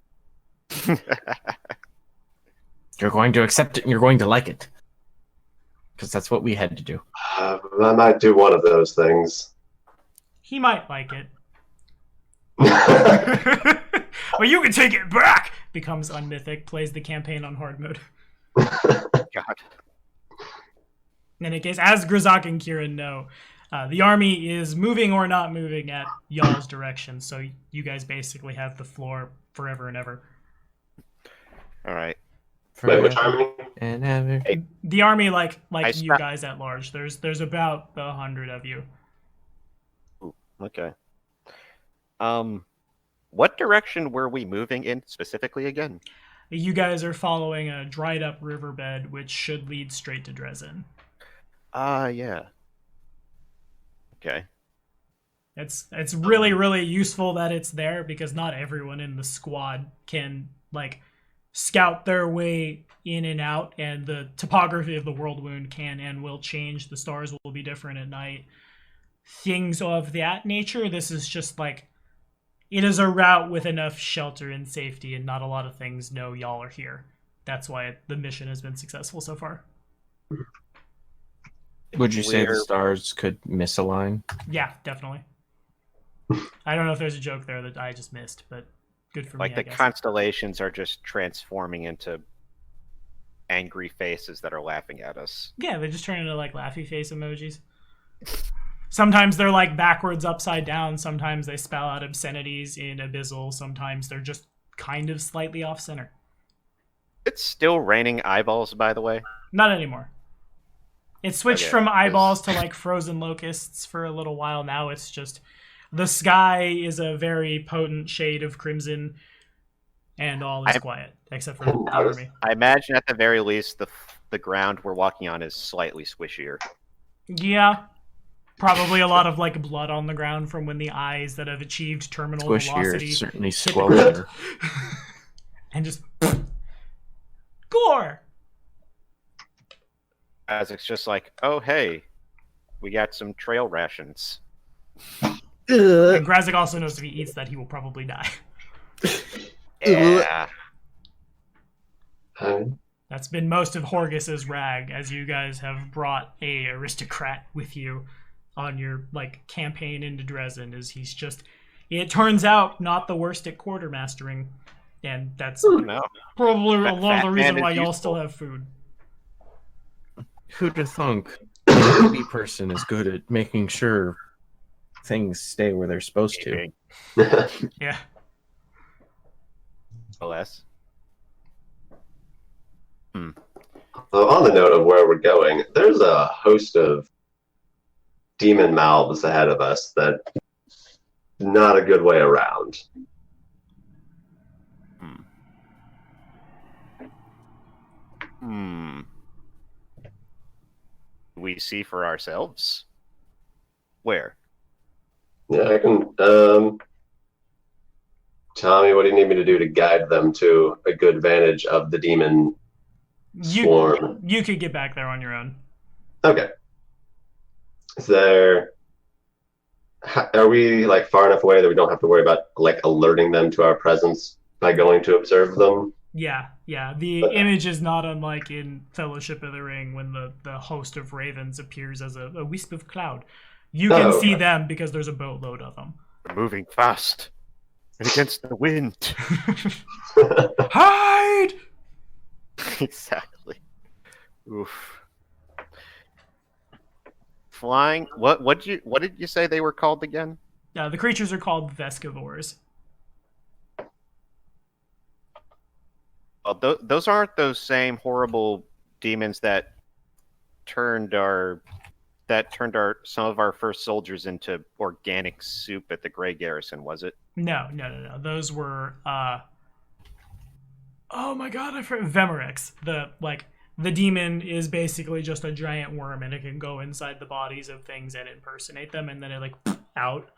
You're going to accept it and you're going to like it. Because that's what we had to do. I might do one of those things. He might like it. But you can take it back! Becomes unmythic, plays the campaign on hard mode. God. In any case, as Grzak and Kieran know, the army is moving or not moving at y'all's direction, so you guys basically have the floor forever and ever. All right. Wait, which army? And ever. The army, like I you guys at large, there's about 100 of you. Ooh, okay. What direction were we moving in specifically again? You guys are following a dried up riverbed, which should lead straight to Dresden. Yeah. Okay. It's really, really useful that it's there because not everyone in the squad can, like, scout their way in and out, and the topography of the world wound can and will change. The stars will be different at night. Things of that nature. This is just, like, it is a route with enough shelter and safety, and not a lot of things know y'all are here. That's why the mission has been successful so far. Would you say the We're- stars could misalign? Yeah, definitely. I don't know if there's a joke there that I just missed, but good for Like me, the I guess. constellations are just transforming into angry faces that are laughing at us. Yeah, they just turn into, like, laughy face emojis. Sometimes they're, like, backwards, upside down. Sometimes they spell out obscenities in abyssal. Sometimes they're just kind of slightly off center. It's still raining eyeballs, by the way. Not anymore. It switched Okay, from 'cause- eyeballs to, like, frozen locusts for a little while. Now it's just the sky is a very potent shade of crimson, and all is quiet except for the army. I imagine at the very least the ground we're walking on is slightly squishier. Yeah. Probably a lot of, like, blood on the ground from when the eyes that have achieved terminal Squishier, velocity certainly hit the ground. squelchier. And just gore. As it's just like, oh hey, we got some trail rations. And Grazik also knows if he eats that, he will probably die. Yeah. That's been most of Horgus's rag, as you guys have brought a aristocrat with you on your, like, campaign into Dresden. Is he's just, it turns out, not the worst at quartermastering, and that's No. probably a lot of Fat the reason man why is y'all useful. still have food. Who'd have thunk a baby person is good at making sure things stay where they're supposed to? Yeah. Alas. So on the note of where we're going, there's a host of demon mouths ahead of us that not a good way around. We see for ourselves? Where? Yeah, I can. Tommy, what do you need me to do to guide them to a good vantage of the demon swarm. You could get back there on your own. Okay. Is there? Are we like far enough away that we don't have to worry about like alerting them to our presence by going to observe them? Yeah. The image is not unlike in Fellowship of the Ring when the host of ravens appears as a wisp of cloud. You can see them because there's a boatload of them. They're moving fast and against the wind. Hide! Exactly. Oof. Flying. What did you say they were called again? The creatures are called Vescivores. Well, those aren't those same horrible demons that turned some of our first soldiers into organic soup at the Grey Garrison, was it? No. Those were oh my god, I forgot Vemorex. The demon is basically just a giant worm, and it can go inside the bodies of things and impersonate them, and then it like out,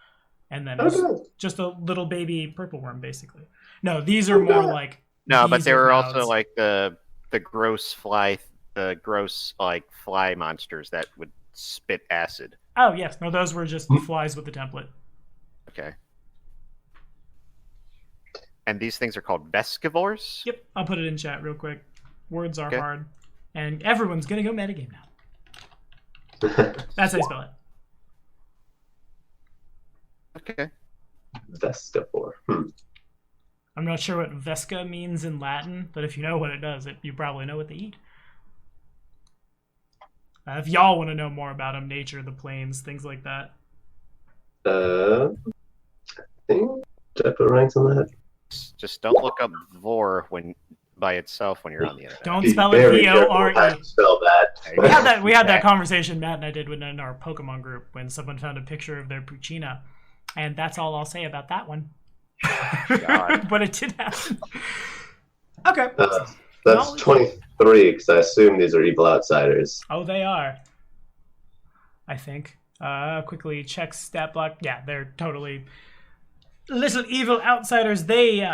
and then it's just a little baby purple worm, basically. No, these are more like but they were clouds. also like the gross fly monsters that would spit acid. Oh yes, no, those were just flies with the template. Okay. And these things are called Vescivores? Yep, I'll put it in chat real quick. Words are hard, and everyone's gonna go metagame now. That's how you spell it. Okay. Vescivore. I'm not sure what Vesca means in Latin, but if you know what it does, you probably know what they eat. If y'all want to know more about them, nature, the plains, things like that. I think did I put ranks on that? Just don't look up vor by itself when you're on the internet. Don't spell it V-O-R-E. Spell that. We had that conversation Matt and I did in our Pokemon group when someone found a picture of their Puccina, and that's all I'll say about that one. God. But it did happen. Okay. That's 23 because I assume these are evil outsiders. Oh, they are. I think. Quickly check stat block. Yeah, they're totally little evil outsiders. They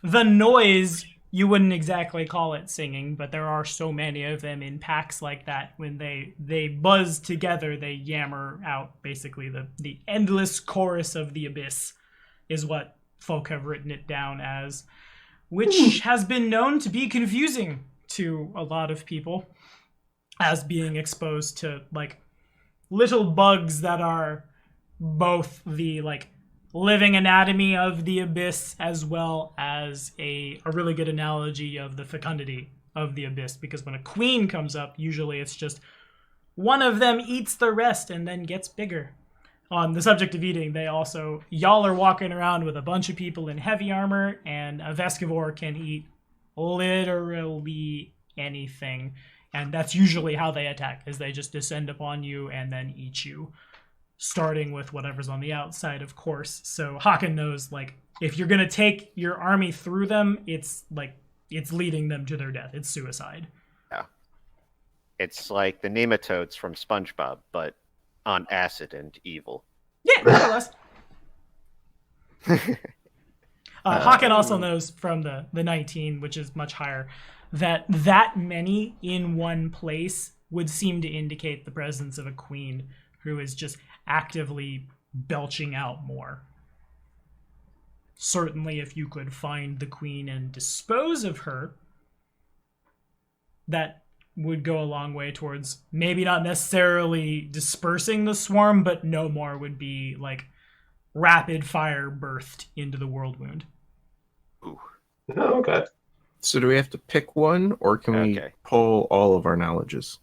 the noise, you wouldn't exactly call it singing, but there are so many of them in packs like that. When they buzz together, they yammer out basically the endless chorus of the abyss is what folk have written it down as, which has been known to be confusing to a lot of people as being exposed to like little bugs that are both the like living anatomy of the abyss as well as a really good analogy of the fecundity of the abyss, because when a queen comes up, usually it's just one of them eats the rest and then gets bigger. On the subject of eating, y'all are walking around with a bunch of people in heavy armor, and a Vescivore can eat literally anything. And that's usually how they attack, is they just descend upon you and then eat you. Starting with whatever's on the outside, of course. So Hakan knows, like, if you're going to take your army through them, it's leading them to their death. It's suicide. Yeah. It's like the nematodes from SpongeBob, but on acid and evil. Yeah, more or less. Hakan also knows from the 19, which is much higher, that many in one place would seem to indicate the presence of a queen who is just actively belching out more. Certainly, if you could find the queen and dispose of her, that would go a long way towards maybe not necessarily dispersing the swarm, but no more would be like rapid fire birthed into the world wound. Ooh. Oh, okay. So do we have to pick one, or can we pull all of our knowledges?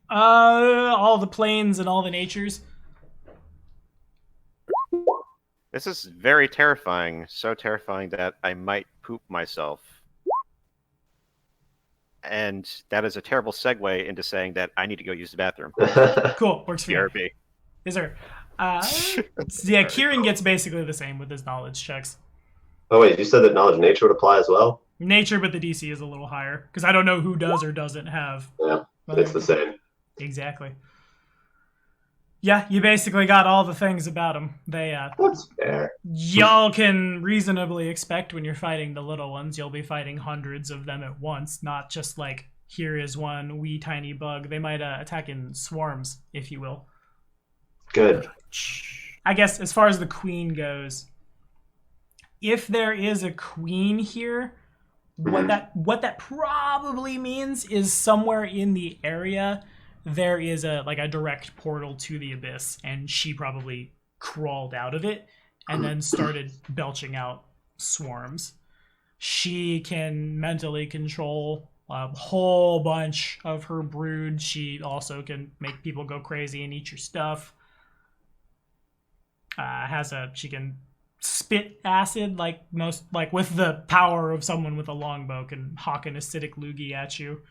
All the planes and all the natures. This is very terrifying. So terrifying that I might poop myself. And that is a terrible segue into saying that I need to go use the bathroom. Cool, works for you. BRB. Yes, sir. Yeah, Kieran gets basically the same with his knowledge checks. Oh wait, you said that knowledge nature would apply as well? Nature, but the DC is a little higher because I don't know who does or doesn't have. Yeah, it's the same. Exactly. Yeah, you basically got all the things about them. That's fair. Y'all can reasonably expect when you're fighting the little ones, you'll be fighting hundreds of them at once, not just like, here is one wee tiny bug. They might attack in swarms, if you will. Good. I guess as far as the queen goes, if there is a queen here, what that probably means is somewhere in the area there is a direct portal to the abyss, and she probably crawled out of it and then started belching out swarms. She can mentally control a whole bunch of her brood. She also can make people go crazy and eat your stuff. She can spit acid with the power of someone with a longbow can hawk an acidic loogie at you.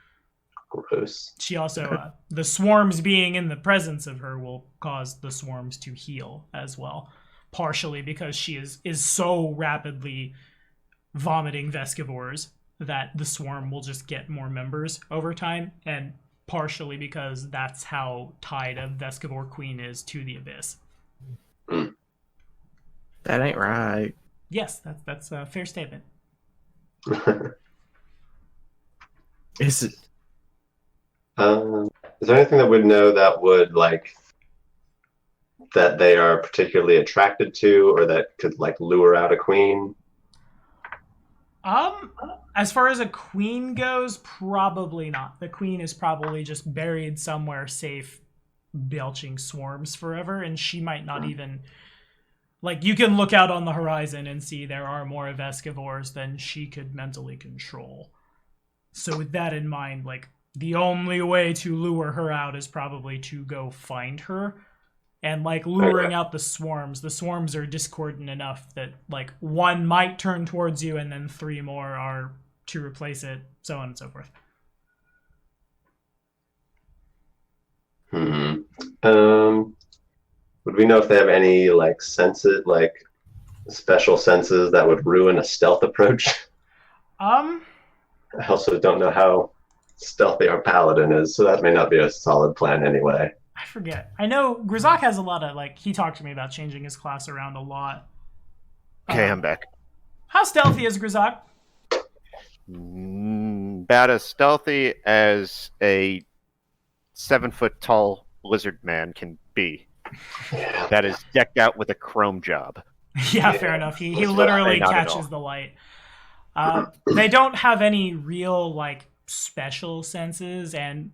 Gross. She also, the swarms being in the presence of her will cause the swarms to heal as well. Partially because she is so rapidly vomiting Vescivores that the swarm will just get more members over time, and partially because that's how tied a Vescivore queen is to the abyss. That ain't right. Yes, that's a fair statement. Is it? Is there anything that would know that would that they are particularly attracted to, or that could lure out a queen? As far as a queen goes, probably not. The queen is probably just buried somewhere safe, belching swarms forever, and she might not even... you can look out on the horizon and see there are more Vescivores than she could mentally control. So with that in mind, the only way to lure her out is probably to go find her. And luring out the swarms are discordant enough that one might turn towards you and then 3 more are to replace it, so on and so forth. Would we know if they have any senses, special senses that would ruin a stealth approach? I also don't know how stealthy our paladin is, so that may not be a solid plan anyway. I forget. I know Grizak has a lot of he talked to me about changing his class around a lot. Okay, I'm back. How stealthy is Grizak? About as stealthy as a 7-foot-tall lizard man can be. Yeah. That is decked out with a chrome job. Yeah, fair enough. He literally catches the light. They don't have any real special senses, and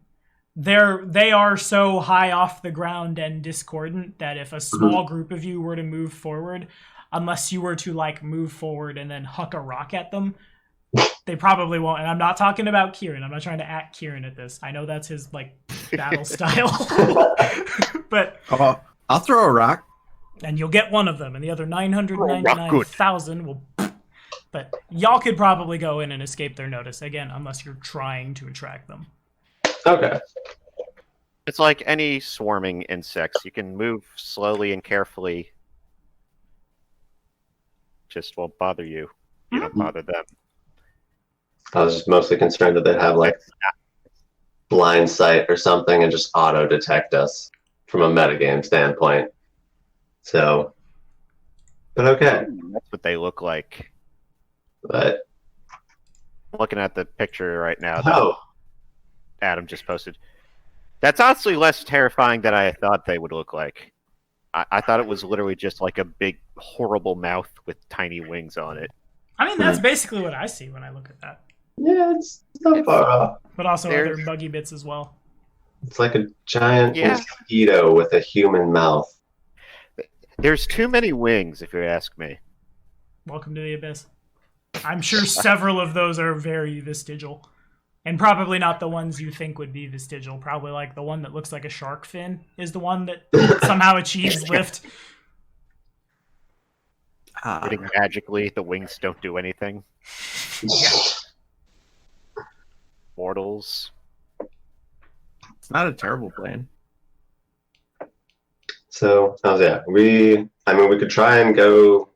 they are so high off the ground and discordant that if a small group of you were to move forward, unless you were to move forward and then huck a rock at them, they probably won't. And I'm not talking about Kieran. I'm not trying to act Kieran at this. I know that's his battle style. But I'll throw a rock. And you'll get one of them, and the other 999,000 will... But y'all could probably go in and escape their notice, again, unless you're trying to attract them. Okay. It's like any swarming insects. You can move slowly and carefully. Just won't bother you. You don't bother them. I was just mostly concerned that they'd have blind sight or something and just auto detect us from a metagame standpoint. So, but okay. That's what they look like. But Looking at the picture right now that Adam just posted. That's honestly less terrifying than I thought they would look like. I thought it was literally just like a big, horrible mouth with tiny wings on it. I mean, that's basically what I see when I look at that. Yeah, it's not far off. But also other buggy bits as well. It's like a giant mosquito with a human mouth. There's too many wings, if you ask me. Welcome to the Abyss. I'm sure several of those are very vestigial. And probably not the ones you think would be vestigial. Probably like the one that looks like a shark fin is the one that somehow achieves lift. Hitting magically, the wings don't do anything. Mortals. It's not a terrible plan. So, we could try and go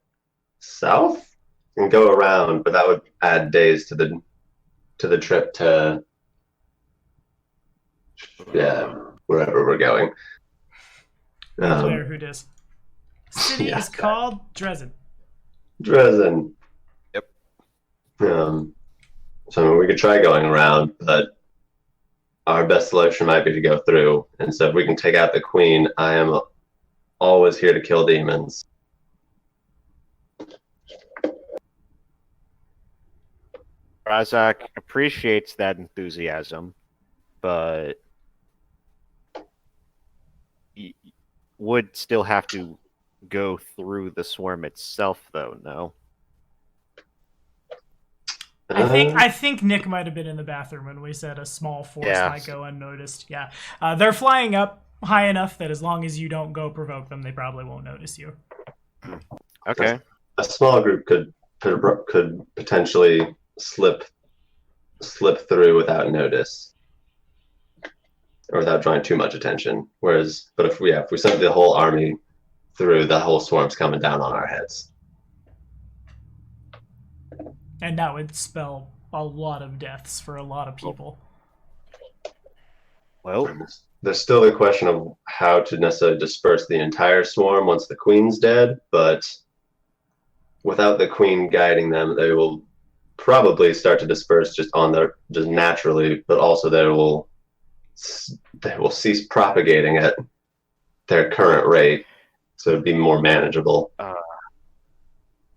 south and go around, but that would add days to the trip to wherever we're going. New player, who dis? City Yeah. is called Dresden. Dresden. Yep. So I mean, we could try going around, but our best selection might be to go through. And so if we can take out the queen, I am always here to kill demons. Razak appreciates that enthusiasm, but would still have to go through the swarm itself, though. No. I think Nick might have been in the bathroom when we said a small force might go unnoticed. Yeah, they're flying up high enough that as long as you don't go provoke them, they probably won't notice you. Okay. A small group could potentially slip through without notice, or without drawing too much attention. But if we sent the whole army through, the whole swarm's coming down on our heads. And that would spell a lot of deaths for a lot of people. Well, there's still the question of how to necessarily disperse the entire swarm once the queen's dead, but without the queen guiding them, they will probably start to disperse just naturally, but also they will cease propagating at their current rate, so it'd be more manageable.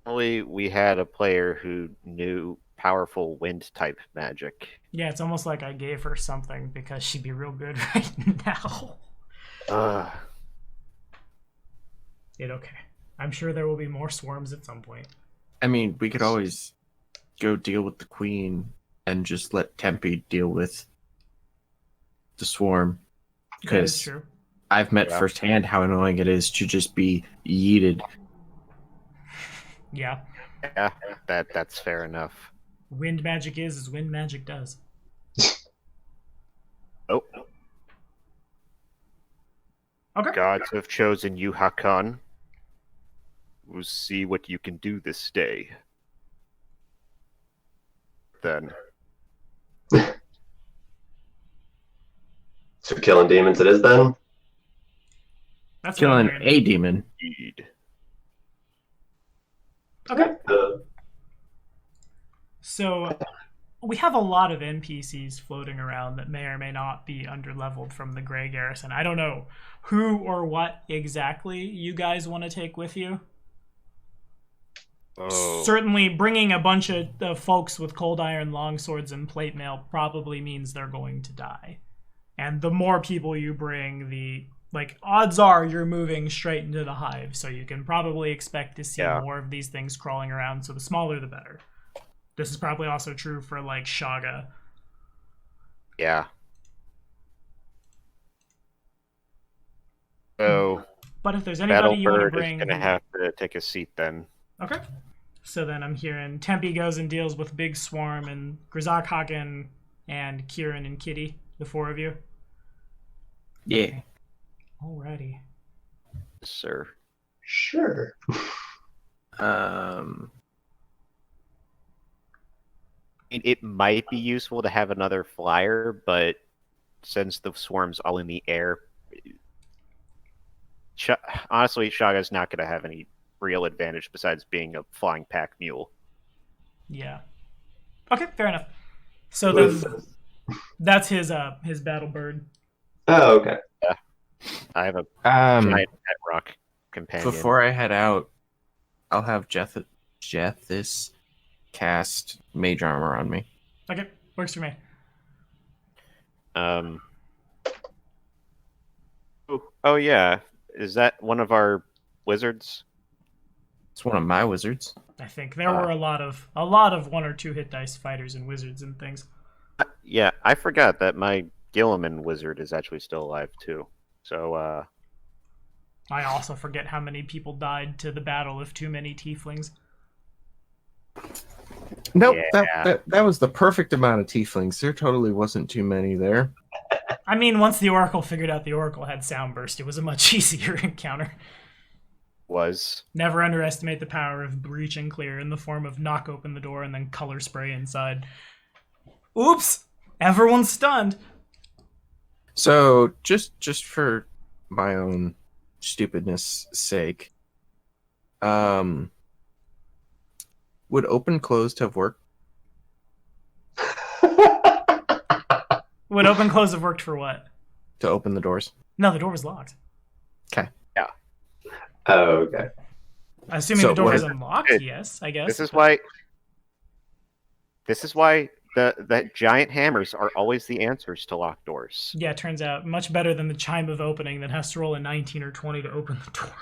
we had a player who knew powerful wind type magic. Yeah, it's almost like I gave her something because she'd be real good right now. Okay. I'm sure there will be more swarms at some point. I mean, we could always go deal with the queen and just let Tempe deal with the swarm. That is Because true. I've met firsthand how annoying it is to just be yeeted. Yeah. Yeah, that's fair enough. Wind magic is as wind magic does. Oh. Okay. Gods have chosen you, Hakan. We'll see what you can do this day. Then. So killing demons it is then? That's what I'm Killing hearing. a demon. Indeed. Okay. Uh, So we have a lot of NPCs floating around that may or may not be underleveled from the Grey Garrison. I don't know who or what exactly you guys want to take with you. Oh. Certainly bringing a bunch of folks with cold iron longswords and plate mail probably means they're going to die. And the more people you bring, the odds are you're moving straight into the hive, so you can probably expect to see more of these things crawling around, so the smaller the better. This is probably also true for Shaga. Yeah. So But if there's anybody you want to Battlebird bring, is gonna have to take a seat then. Okay. So then I'm hearing Tempe goes and deals with Big Swarm, and Grizak, Hagen, and Kieran and Kitty, the four of you. Yeah. Alrighty. Sir. sure. It might be useful to have another flyer, but since the swarm's all in the air, honestly, Shaga's not going to have any real advantage besides being a flying pack mule. Yeah. Okay, fair enough. So then that's his battle bird. Oh, okay. I have a giant pet rock companion. Before I head out, I'll have Jethis cast Mage Armor on me. Okay, works for me. Oh yeah, is that one of our wizards? It's one of my wizards. I think there were a lot of 1 or 2 hit dice fighters and wizards and things. Yeah, I forgot that my Gilliman wizard is actually still alive too. So I also forget how many people died to the battle of too many tieflings. Nope, Yeah. that was the perfect amount of tieflings. There totally wasn't too many there. I mean, once the Oracle figured out the Oracle had sound burst, it was a much easier encounter. Never underestimate the power of breach and clear in the form of knock open the door and then color spray inside. Oops! Everyone's stunned. So just for my own stupidness sake, would open closed have worked? Would open close have worked for what? To open the doors? No, the door was locked. Okay. Oh, okay. Assuming So the door what was is- unlocked, It- yes, I guess. This is why the giant hammers are always the answers to locked doors. Yeah, it turns out much better than the chime of opening that has to roll a 19 or 20 to open the door.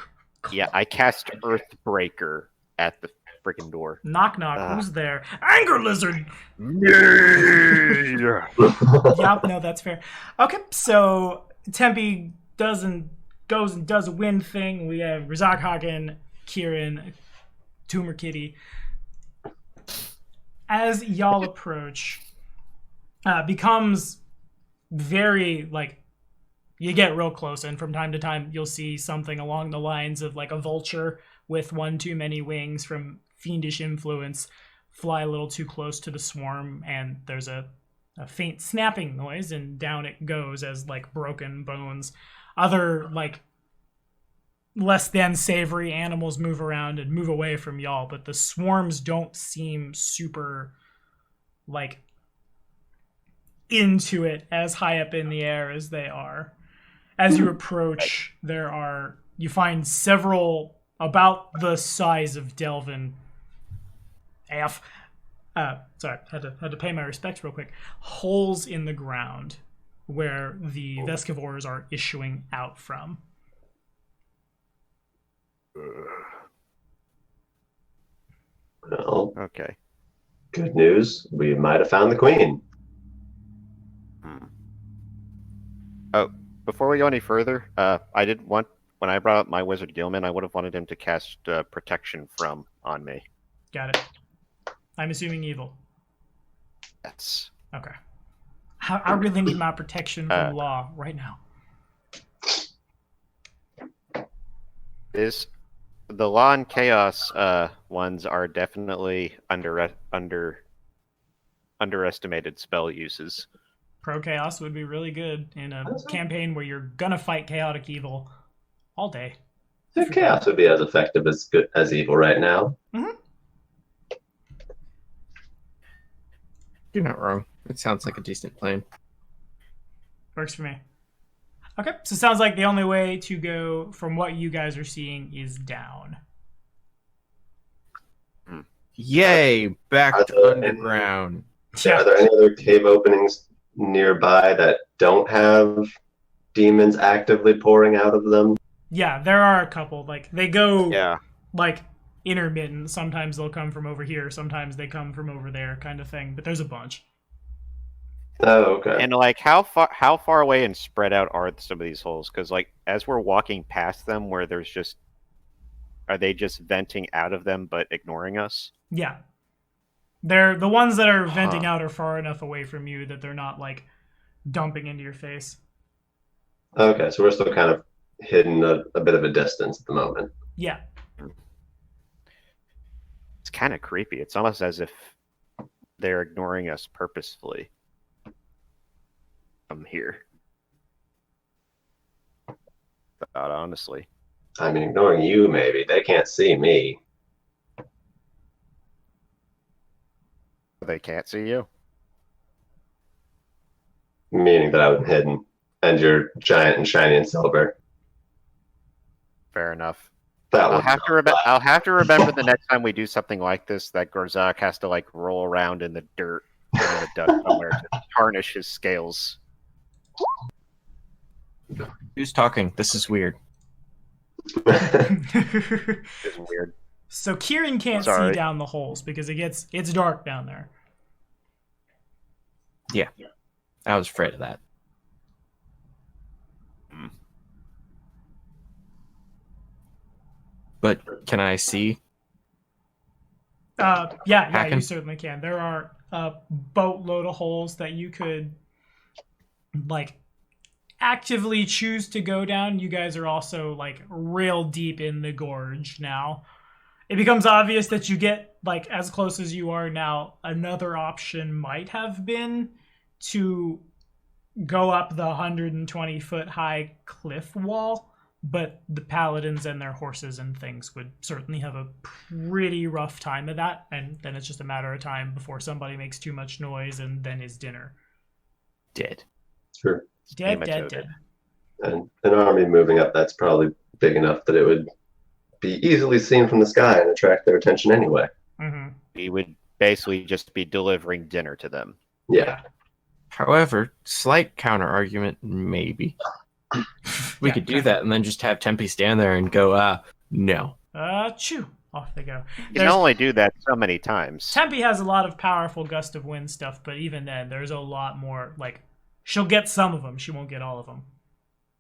Yeah, I cast Earthbreaker at the freaking door. Knock knock, who's there? Anger lizard. Yeah. Yep, no, that's fair. Okay, so Tempe goes and does a wind thing. We have Razak Hagen, Kieran, Tumor Kitty. As y'all approach, becomes very like you get real close, and from time to time you'll see something along the lines of like a vulture with one too many wings from fiendish influence fly a little too close to the swarm, and there's a faint snapping noise, and down it goes as like broken bones. Other like less than savory animals move around and move away from y'all, but the swarms don't seem super like into it as high up in the air as they are. As you approach, you find several about the size of Delvin. Sorry, had to pay my respects real quick. Holes in the ground where the Vescivores are issuing out from. Well, Okay. good news. We might have found the queen. Oh, before we go any further, I did want when I brought up my wizard Gilman, I would have wanted him to cast protection from on me. Got it. I'm assuming evil. Yes. Okay. I really need my protection from law right now. Is the law and chaos ones are definitely underestimated spell uses. Pro Chaos would be really good in a campaign where you're gonna fight chaotic evil all day. The chaos would be as effective as good as evil right now. You're not wrong. It sounds like a decent plan. Works for me. Okay, so it sounds like the only way to go from what you guys are seeing is down. Yay! Back Are to there underground. Are there any other cave openings nearby that don't have demons actively pouring out of them? Yeah, there are a couple. Like they go Yeah. like intermittent. Sometimes they'll come from over here, sometimes they come from over there, kind of thing. But there's a bunch. Oh, okay. And like how far away and spread out are some of these holes? Because like as we're walking past them, where there's just are they just venting out of them but ignoring us? Yeah. They're the ones that are venting out are far enough away from you that they're not like dumping into your face. Okay, so we're still kind of hidden a bit of a distance at the moment. Yeah. It's kind of creepy. It's almost as if they're ignoring us purposefully. I'm here. But honestly. I mean, ignoring you, maybe. They can't see me. They can't see you. Meaning that I'm hidden. And you're giant and shiny and silver. Fair enough. That I'll would have to remember the next time we do something like this that Gorzak has to like roll around in the dirt or in the dust somewhere to tarnish his scales. Who's talking? This is weird. It's weird. So Kieran can't Sorry. see down the holes because it's dark down there. Yeah. I was afraid of that. But can I see? Yeah, you Hacking? certainly can. There are a boatload of holes that you could like actively choose to go down. You guys are also like real deep in the gorge now. It becomes obvious that you get like as close as you are now. Another option might have been to go up the 120-foot high cliff wall but the paladins and their horses and things would certainly have a pretty rough time of that, and then it's just a matter of time before somebody makes too much noise, and then is dinner. Dead. Sure. Dead, Nematoted. dead. And an army moving up, that's probably big enough that it would be easily seen from the sky and attract their attention anyway. Mm-hmm. We would basically just be delivering dinner to them. Yeah. However, slight counter argument, maybe. We Yeah, could do that and then just have Tempe stand there and go, no. Chew. Off they go. You can only do that so many times. Tempe has a lot of powerful gust of wind stuff, but even then, there's a lot more, like, she'll get some of them, she won't get all of them.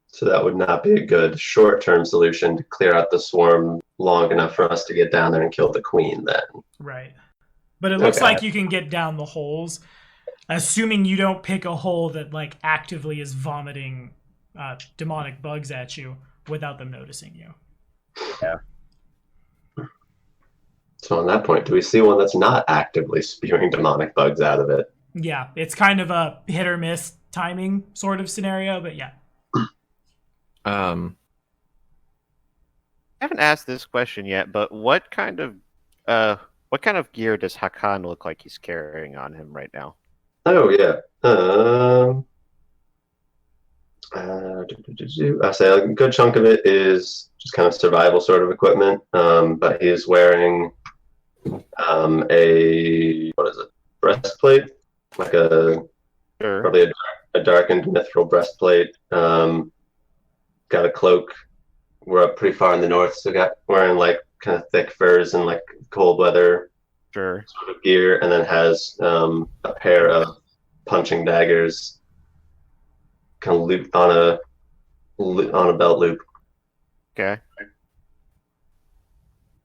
So that would not be a good short-term solution to clear out the swarm long enough for us to get down there and kill the queen then. Right. But it looks Okay. like you can get down the holes, assuming you don't pick a hole that, like, actively is vomiting demonic bugs at you without them noticing you. So on that point, do we see one that's not actively spewing demonic bugs out of it? Yeah, it's kind of a hit or miss timing sort of scenario, but yeah. I haven't asked this question yet, but what kind of gear does Hakan look like he's carrying on him right now? Oh, yeah. I say a good chunk of it is just kind of survival sort of equipment, but he's wearing breastplate, like Sure. probably a darkened mithril breastplate. Got a cloak. We're up pretty far in the north, so got wearing like kind of thick furs and like cold weather Sure. sort of gear, and then has a pair of punching daggers kind of looped on a belt loop. Okay.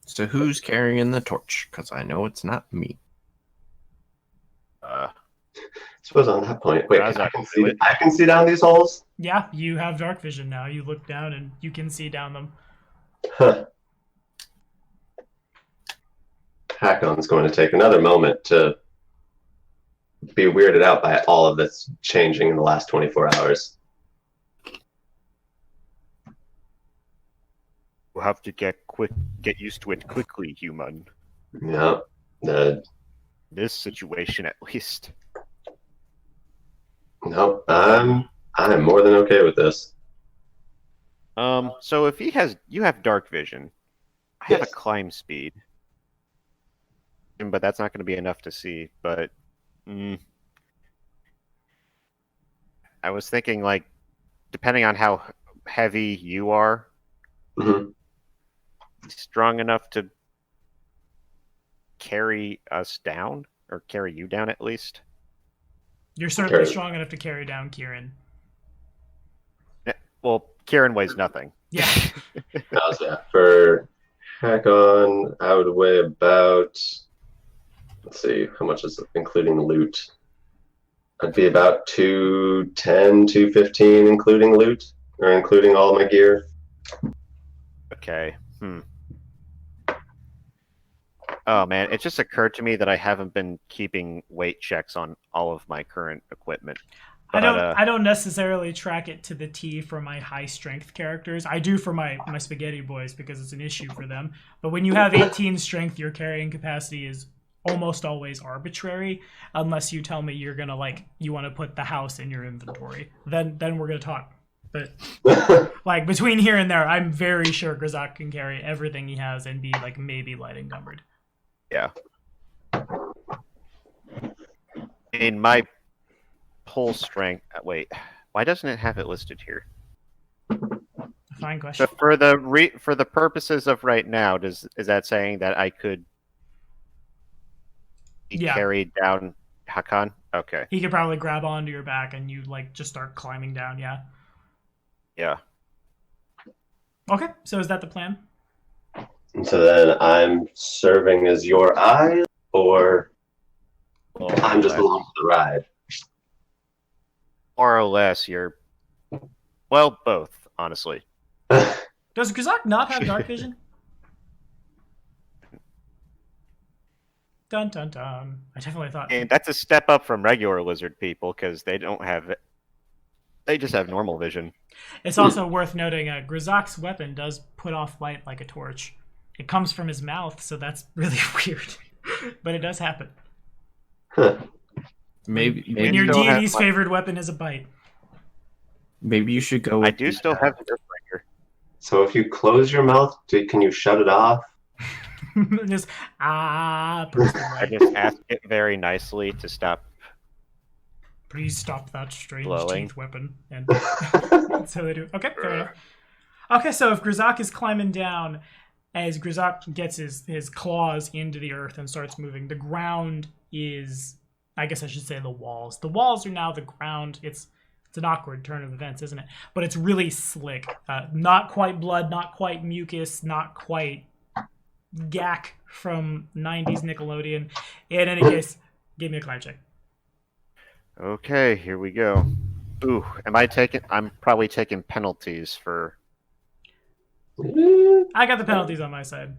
So who's carrying the torch? Because I know it's not me. I suppose on that point, wait, How's I that can do see. it? I can see down these holes. Yeah, you have dark vision now. You look down and you can see down them. Huh. Hakon's going to take another moment to be weirded out by all of this changing in the last 24 hours. We'll have to get used to it quickly, human. Yeah. This situation, at least. No, I'm more than okay with this. So if you have dark vision. I have a Yes. climb speed, but that's not going to be enough to see. But I was thinking, like, depending on how heavy you are, Mhm. strong enough to carry us down, or carry you down at least. You're certainly Okay. strong enough to carry down Kieran. Well, Kieran weighs nothing. Yeah. How's that? For Hakon, I would weigh about, let's see, how much is it, including loot? I'd be about 210, 215, including loot, or including all my gear. Okay. Oh man, it just occurred to me that I haven't been keeping weight checks on all of my current equipment. I don't But, I don't necessarily track it to the T for my high strength characters. I do for my spaghetti boys because it's an issue for them. But when you have 18 strength, your carrying capacity is almost always arbitrary unless you tell me you're going to you want to put the house in your inventory. Then we're going to talk. But like between here and there, I'm very sure Grazak can carry everything he has and be like maybe light encumbered. yeah. In my pull strength. Wait, why doesn't it have it listed here? Fine question. So for the purposes of right now, is that saying that I could be Yeah. carried down Hakan? Okay. He could probably grab onto your back and you just start climbing down, yeah. Yeah. Okay, so is that the plan? So then I'm serving as your eye, or I'm just along for the ride? More or less, you're. Well, both, honestly. Does Grazak not have dark vision? Dun dun dun. I definitely thought. And that's a step up from regular lizard people because they don't have They just have normal vision. It's also worth noting Grzak's weapon does put off light like a torch. It comes from his mouth, so that's really weird. But it does happen. Huh. Maybe When your still have deity's my- favorite weapon is a bite. maybe you should go. I With do still have Earthbringer. So if you close your mouth, can you shut it off? Just I personally. just asked it very nicely to stop. Please stop that strange Glowing. teeth weapon. And so they do. Okay, fair enough. Okay, so if Grzak is climbing down, as Grzak gets his claws into the earth and starts moving, the ground is, I guess I should say the walls. The walls are now the ground. It's an awkward turn of events, isn't it? But it's really slick. Not quite blood, not quite mucus, not quite gack from 90s Nickelodeon. In any case, give me a climb check. Okay, here we go. Ooh, I'm probably taking penalties for. I got the penalties on my side.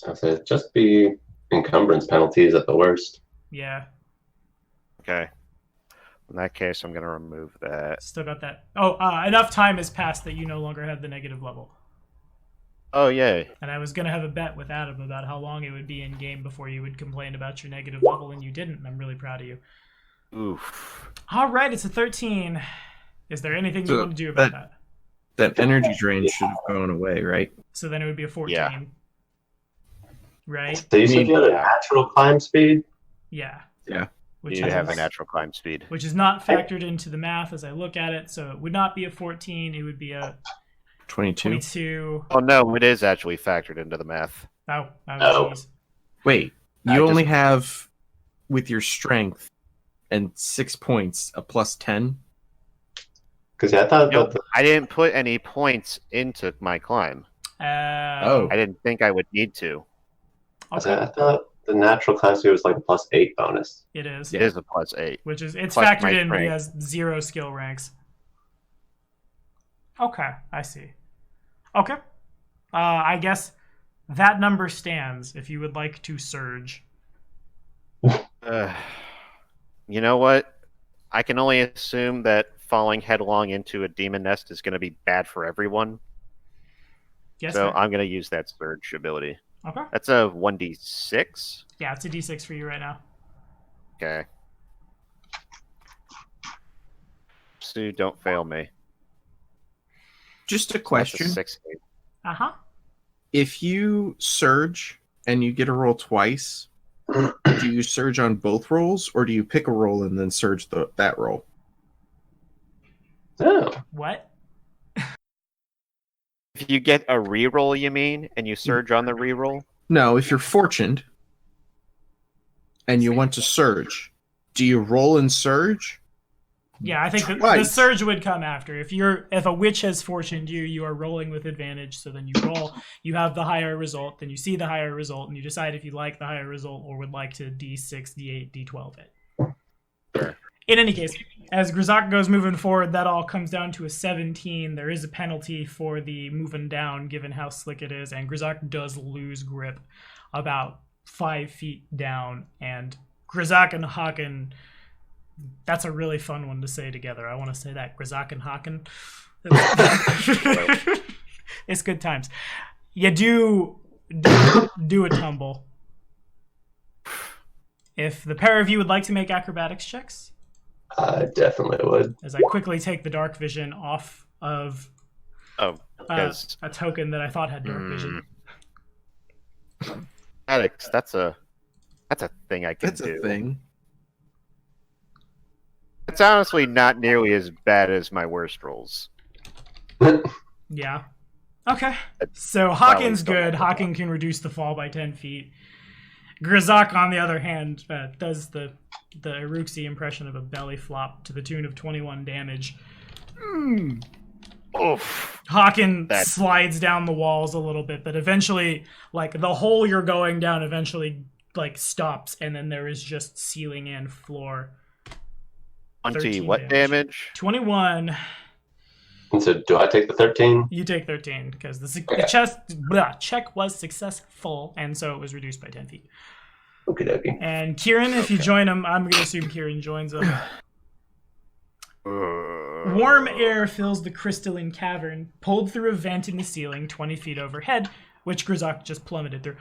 I said just be encumbrance penalties at the worst. Yeah, Okay. In that case, I'm gonna remove that. still got that. Oh, enough time has passed that you no longer have the negative level. Oh yay! And I was going to have a bet with Adam about how long it would be in game before you would complain about your negative level, and you didn't. And I'm really proud of you. Oof. All right, it's a 13. Is there anything you So want to do about that? That energy drain should have gone away, right? So then it would be a 14. Yeah. Right? So you said you had a Yeah. natural climb speed? Yeah. Yeah. Which You is, have a natural climb speed. which is not factored into the math as I look at it. So it would not be a 14. It would be a 22. 22. Oh no, it is actually factored into the math. Oh, Oh. jeez. Wait, I you just- only have, with your strength and 6 points, a plus 10? Because I thought Nope, that I didn't put any points into my climb. Oh. I didn't think I would need to. Okay. I thought the natural climb speed was like a +8 bonus. It is. It is a +8. Which is, it's Plus factored my in, but he strength. has 0 skill ranks. Okay, I see. Okay. I guess that number stands if you would like to surge. You know what? I can only assume that falling headlong into a demon nest is going to be bad for everyone. Yes, So fair. I'm going to use that surge ability. Okay. That's a 1d6. Yeah, it's a d6 for you right now. Okay. Sue, don't fail me. Just a That's a question. 6. Uh-huh. If you surge and you get a roll twice, do you surge on both rolls, or do you pick a roll and then surge that roll? Oh, What? If you get a reroll, you mean, and you surge on the reroll? No, if you're fortuned and you want to surge, do you roll and surge? Yeah, I think the Twice. surge would come after. If a witch has fortuned you, you are rolling with advantage. So then you roll, you have the higher result, then you see the higher result, and you decide if you like the higher result or would like to d6, d8, d12 it. Sure. In any case, as Grzak goes moving forward, that all comes down to a 17. There is a penalty for the moving down, given how slick it is, and Grzak does lose grip about 5 feet down. And Grzak and Haken, that's a really fun one to say together. I want to say that. Grzak and Haken. It's good times. You do a tumble. If the pair of you would like to make acrobatics checks, I definitely would. as I quickly take the dark vision off of Oh, because a token that I thought had dark vision. Alex, that's a thing I can That's do. a thing. It's honestly not nearly as bad as my worst rolls. Yeah. Okay. It's So probably Hawken's still good. not Haken can reduce the fall by 10 feet. Grzak, on the other hand, does the Iruxi impression of a belly flop to the tune of 21 damage. Oof. Haken That- slides down the walls a little bit, but eventually, like, the hole you're going down eventually, like, stops, and then there is just ceiling and floor. 20 13 what damage. damage? 21. And so, do I take the 13? You take 13, because the Okay. check was successful, and so it was reduced by 10 feet. Okie dokie. And Kieran, if you join him, I'm going to assume Kieran joins him. Warm air fills the crystalline cavern, pulled through a vent in the ceiling 20 feet overhead, which Grzok just plummeted through.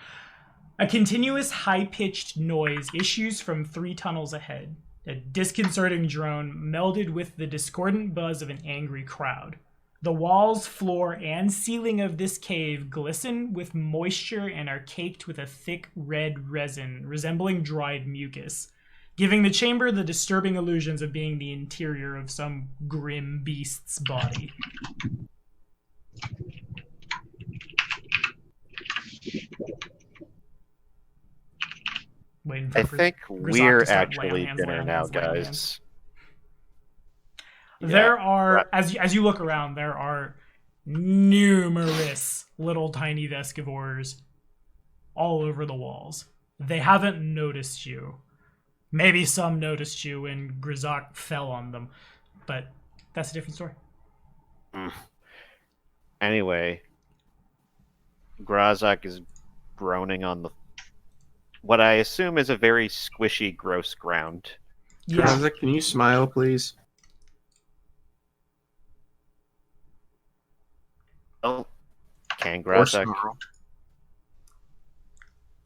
A continuous high-pitched noise issues from 3 tunnels ahead. A disconcerting drone melded with the discordant buzz of an angry crowd. The walls, floor, and ceiling of this cave glisten with moisture and are caked with a thick red resin resembling dried mucus, giving the chamber the disturbing illusions of being the interior of some grim beast's body. I think we're actually dinner now, guys. There are, as you look around, there are numerous little tiny Vescivores all over the walls. They haven't noticed you. Maybe some noticed you when Grzok fell on them, but that's a different story. Anyway, Grzok is groaning on the what I assume is a very squishy, gross ground. Yeah. Grzok, can you smile, please? Oh, can Or Grzok? snarl.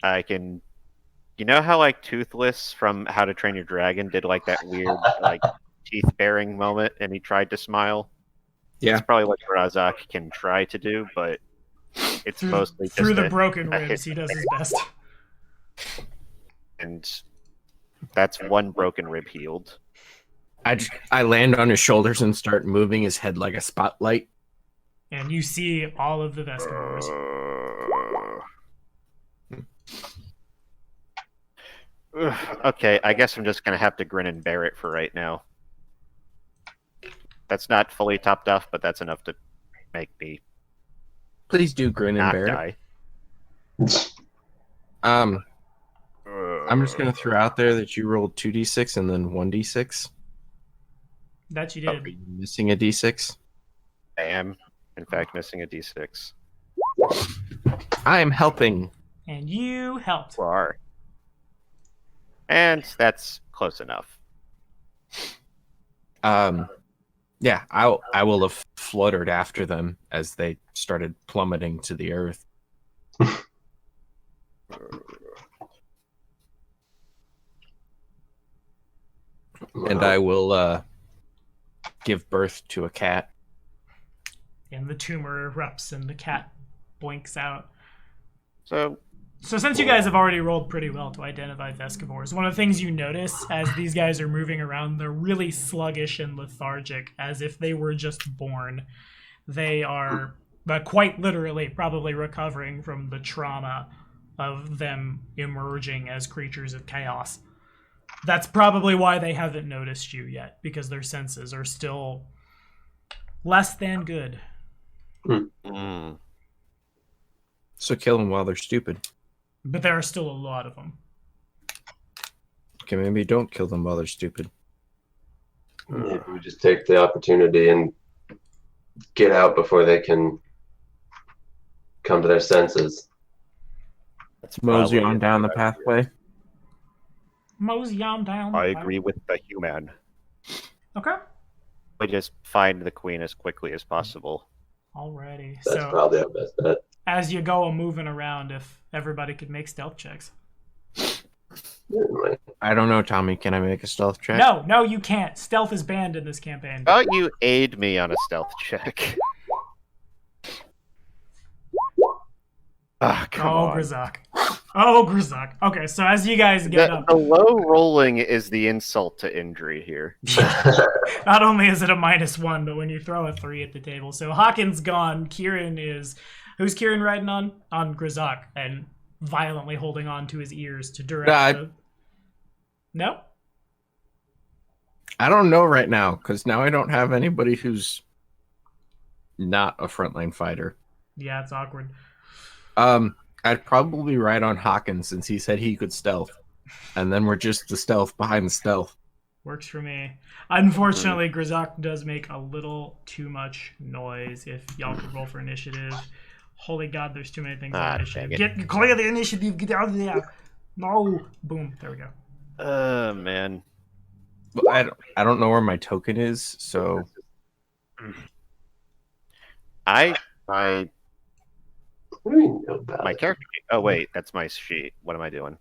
I can. You know how like Toothless from How to Train Your Dragon did like that weird like teeth baring moment, and he tried to smile. Yeah. That's probably what Grzok can try to do, but it's mostly just through the a broken hit. ribs. He does his best. And that's one broken rib healed. I land on his shoulders and start moving his head like a spotlight. And you see all of the Vescivores. Okay, I guess I'm just gonna have to grin and bear it for right now. That's not fully topped off, but that's enough to make me Please do grin and not bear die. it. I'm just gonna throw out there that you rolled 2d6 and then 1d6. That you Are did. you missing a d6? I am, in fact, missing a d6. I am helping. And you helped. You are. And that's close enough. Yeah, I will have fluttered after them as they started plummeting to the earth. And I will give birth to a cat. And the tumor erupts and the cat boinks out. So since you guys have already rolled pretty well to identify Vescivores, one of the things you notice as these guys are moving around, they're really sluggish and lethargic, as if they were just born. They are quite literally probably recovering from the trauma of them emerging as creatures of chaos. That's probably why they haven't noticed you yet, because their senses are still less than good. So kill them while they're stupid. But there are still a lot of them. Okay, maybe don't kill them while they're stupid. Maybe we just take the opportunity and get out before they can come to their senses. that's Mosey probably on a down the good idea. pathway. Mosey on down. I agree with the human. Okay. We just find the queen as quickly as possible. Alrighty. That's So probably our best bet. as you go moving around, if everybody could make stealth checks. Anyway, I don't know, Tommy. Can I make a stealth check? No, you can't. Stealth is banned in this campaign. How about you aid me on a stealth check? Ah, come on. Grzok. Oh, Grzok. Okay, so as you guys get up, The low rolling is the insult to injury here. not only is it a -1, but when you throw a 3 at the table. So Hawken's gone. Kieran is... Who's Kieran riding on? On Grzok, and violently holding on to his ears to direct the... No? I don't know right now, because now I don't have anybody who's not a frontline fighter. Yeah, it's awkward. I'd probably ride on Hawkins since he said he could stealth. And then we're just the stealth behind the stealth. Works for me. Unfortunately, Grzok does make a little too much noise. If y'all could roll for initiative. Holy God, there's too many things on initiative. dang it. Clear the initiative. Get out of there. No. Boom. There we go. Man. But I don't know where my token is, so my What do you know about my it? character sheet. Oh wait, that's my sheet. What am I doing?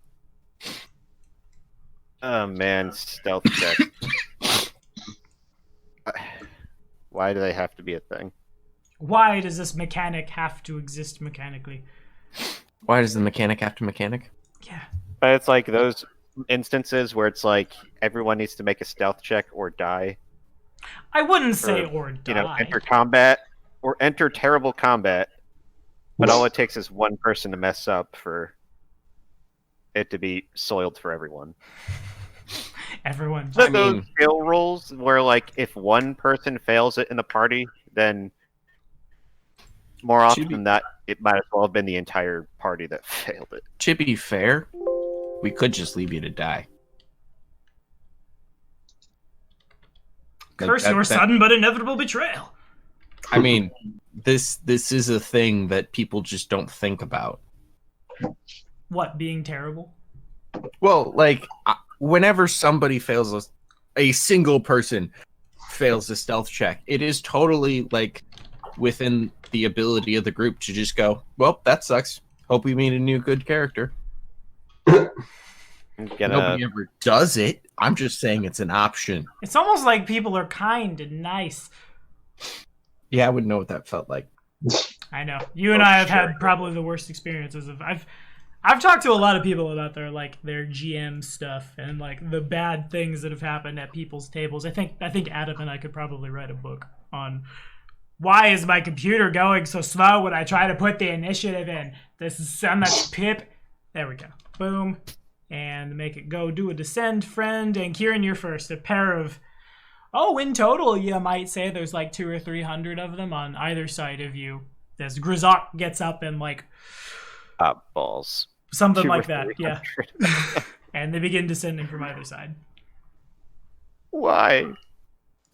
Oh man, stealth check. Why do they have to be a thing? Why does this mechanic have to exist mechanically? Why does the mechanic have to mechanic? Yeah. But it's like those instances where it's like everyone needs to make a stealth check or die. I wouldn't say Or, or die. you know, enter combat or enter terrible combat. But all it takes is one person to mess up for it to be soiled for everyone. Everyone. So I those mean- skill rolls where, like, if one person fails it in the party, then more often than not, it might as well have been the entire party that failed it. To be fair, we could just leave you to die. Like, Curse your sudden but inevitable betrayal. I mean, this is a thing that people just don't think about. What, being terrible? Well, like whenever somebody fails a single person fails a stealth check, it is totally like within the ability of the group to just go, well, that sucks. Hope we meet a new good character. Nobody ever does it. I'm just saying it's an option. It's almost like people are kind and nice. Yeah, I wouldn't know what that felt like. I know. You and I have had probably the worst experiences of I've talked to a lot of people about their GM stuff and like the bad things that have happened at people's tables. I think Adam and I could probably write a book on why is my computer going so slow when I try to put the initiative in. This is so much pip. There we go. Boom. And make it go. Do a descend, friend. And Kieran, you're first. A pair of... Oh, in total, you might say there's like 200 or 300 of them on either side of you. As Grizok gets up and like... balls. Something 200 like or that, yeah. And they begin descending from either side. Why?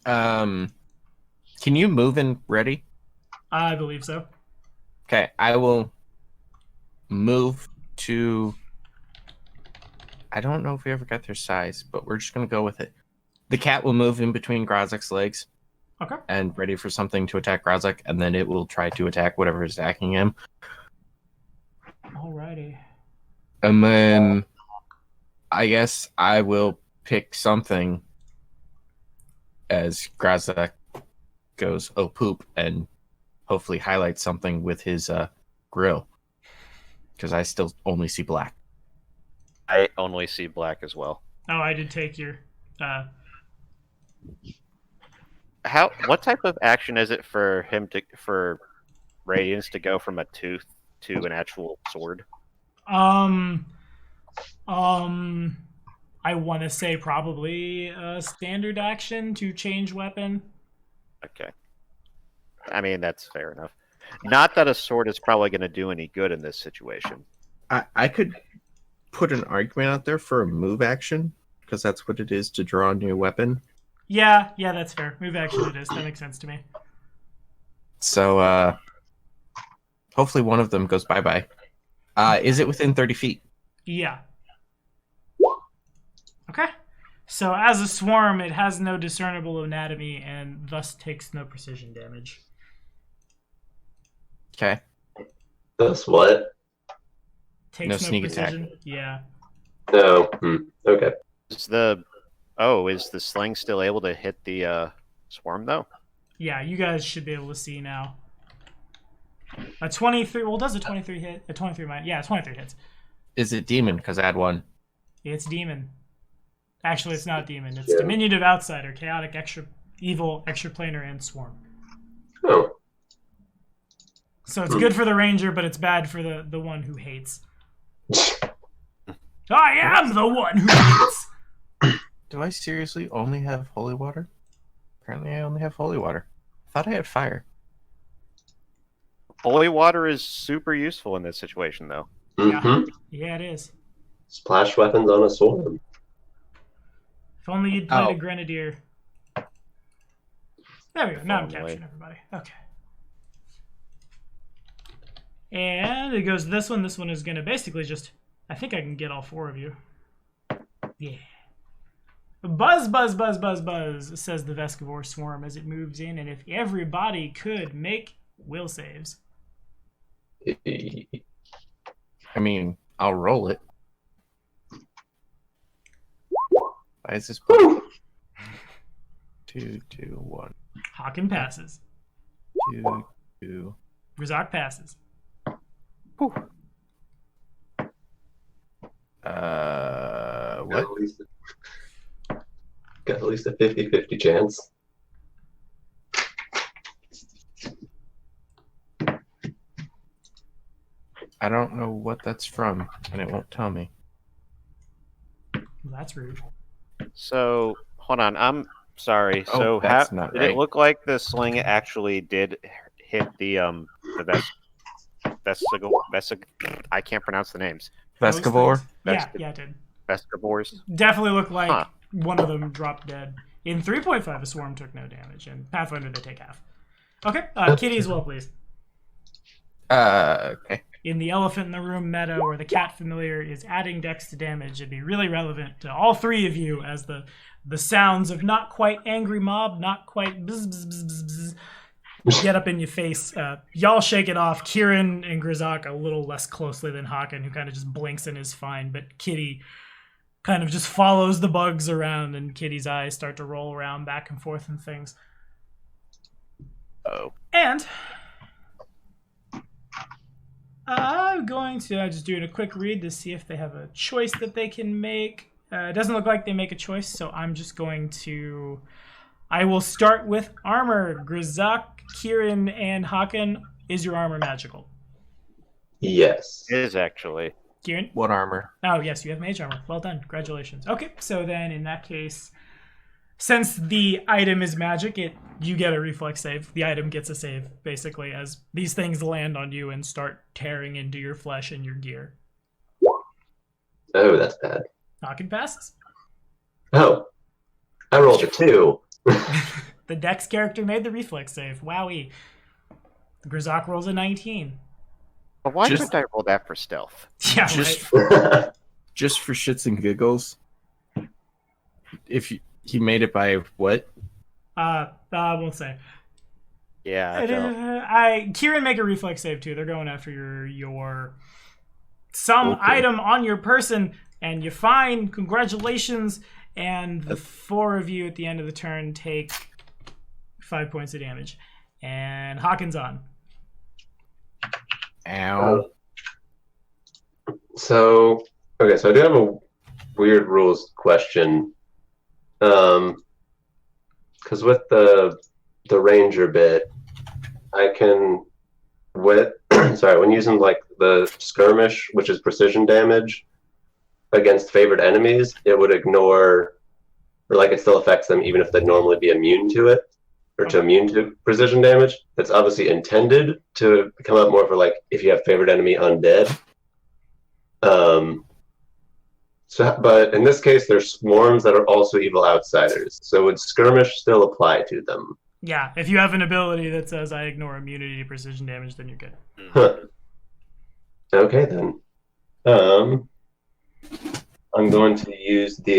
Can you move in ready? I believe so. Okay, I will move to... I don't know if we ever got their size, but we're just going to go with it. The cat will move in between Grozek's legs. Okay. And ready for something to attack Grozek, and then it will try to attack whatever is attacking him. Alrighty. And then I guess I will pick something as Grozek goes, oh poop, and hopefully highlight something with his grill. Because I still only see black. I only see black as well. Oh, I did take your... What type of action is it for Radiance to go from a tooth to an actual sword? I want to say probably a standard action to change weapon. Okay. I mean, that's fair enough. Not that a sword is probably going to do any good in this situation. I could put an argument out there for a move action, because that's what it is to draw a new weapon. Yeah, that's fair. Move action it is. That makes sense to me. So, hopefully one of them goes bye-bye. Is it within 30 feet? Yeah. Okay. So as a swarm, it has no discernible anatomy and thus takes no precision damage. Okay. Thus what? Takes No sneak attack. precision. Yeah. No. Okay. Is the sling still able to hit the swarm though? Yeah, you guys should be able to see now. A 23. Well, does a 23 hit? A 23 might. Yeah, 23 hits. Is it demon? Because I had one. It's demon. Actually, it's not demon. It's diminutive outsider, chaotic, extra evil, extraplanar, and swarm. Oh. So it's good for the ranger, but it's bad for the one who hates. I am the one who hates. Do I seriously only have holy water? Apparently I only have holy water. I thought I had fire. Holy water is super useful in this situation, though. Mm-hmm. Yeah, it is. Splash weapons on a sword. If only you'd played Oh. a grenadier. There we go. Now I'm Only. capturing everybody. Okay. And it goes this one. This one is going to basically just... I think I can get all four of you. Yeah. Buzz, buzz, buzz, buzz, buzz, says the Vescivore swarm as it moves in, and if everybody could make will saves. I mean, I'll roll it. Why is this? 2, 2, 1. Haken passes. 2, 2. Grzak passes. What? Got at least a 50-50 chance. I don't know what that's from, and it won't tell me. Well, that's rude. So hold on, I'm sorry. Oh, So that's not did right. it look like the sling actually did hit the I can't pronounce the names. Those Vescivore? things? Yeah, it did. Vescivores. Definitely looked like Huh. one of them dropped dead. In 3.5, a swarm took no damage, and Pathfinder, they take half. Okay, Kitty as well, please. Okay. In the elephant in the room meta, where the cat familiar is adding dex to damage, it'd be really relevant to all three of you as the sounds of not quite angry mob, not quite bzz, bzz, bzz, bzz, bzz, get up in your face. Y'all shake it off. Kieran and Grzak a little less closely than Haken, who kind of just blinks and is fine, but Kitty kind of just follows the bugs around, and Kitty's eyes start to roll around back and forth and things. Oh. And I'm going to just doing a quick read to see if they have a choice that they can make. It doesn't look like they make a choice, so I'm just going to... I will start with armor. Grzak, Kieran, and Haken, is your armor magical? Yes. It is actually. Kieran? What armor? Oh, yes, you have mage armor. Well done. Congratulations. Okay, so then in that case, since the item is magic, you get a reflex save. The item gets a save, basically, as these things land on you and start tearing into your flesh and your gear. Oh, that's bad. Haken passes. Oh, I rolled a 2. The Dex character made the reflex save. Wowie. The Grzak rolls a 19. But why Just- couldn't I roll that for stealth? Yeah, Just, right. just for shits and giggles. If he made it by what? I won't say. Yeah, I don't. Kieran make a reflex save too. They're going after your some Okay. item on your person, and you find congratulations. And the four of you at the end of the turn take 5 points of damage. And Haken's on. Ow. So I do have a weird rules question. Because with the ranger bit, I can when using like the skirmish, which is precision damage against favored enemies, it would ignore, or like it still affects them even if they'd normally be immune to it, or to immune to precision damage. It's obviously intended to come up more for like if you have favored enemy undead. But in this case, there's swarms that are also evil outsiders. So would skirmish still apply to them? Yeah, if you have an ability that says I ignore immunity to precision damage, then you're good. Huh. Okay then. I'm going to use the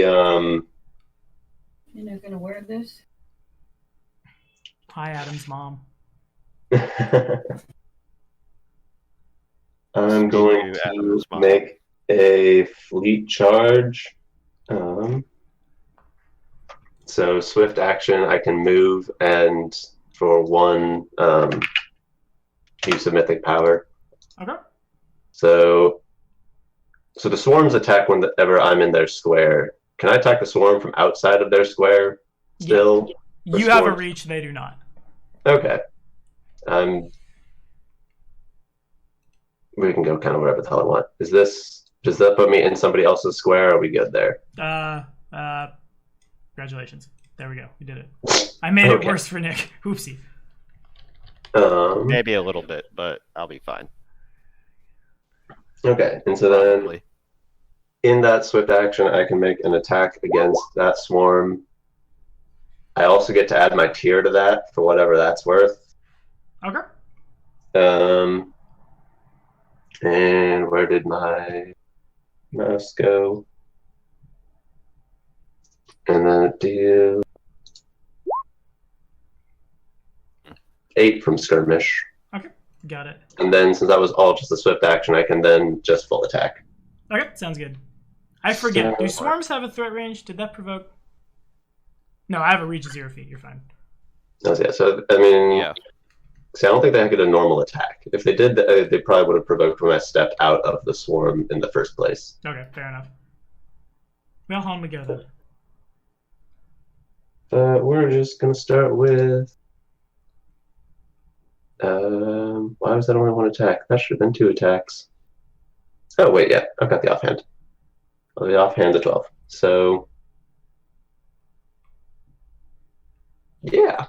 You're not gonna wear this? Hi, Adam's mom. I'm going to to Adam's mom. make a fleet charge. So swift action, I can move, and for one, use of mythic power. Okay. So the swarms attack whenever I'm in their square. Can I attack the swarm from outside of their square still? Or You have a swarms? reach, they do not. Okay. We can go kind of wherever the hell I want. Does that put me in somebody else's square? Or are we good there? Congratulations. There we go. We did it. I made it Okay. worse for Nick. Oopsie. Maybe a little bit, but I'll be fine. Okay, and so then Probably. in that swift action, I can make an attack against that swarm. I also get to add my tier to that for whatever that's worth. Okay. And where did my mouse go? And then do 8 from skirmish. Okay, got it. And then since that was all just a swift action, I can then just full attack. Okay, sounds good. I forget. So- Do swarms have a threat range? Did that provoke? No, I have a reach of 0 feet. You're fine. Yeah, so I mean, Yeah. see, I don't think they get a normal attack. If they did, they probably would have provoked when I stepped out of the swarm in the first place. Okay, fair enough. Well, on we go then. But we're just gonna start with. Why was that only 1 attack? That should have been 2 attacks. Oh wait, yeah, I've got the offhand. Well, the offhand to 12. So yeah,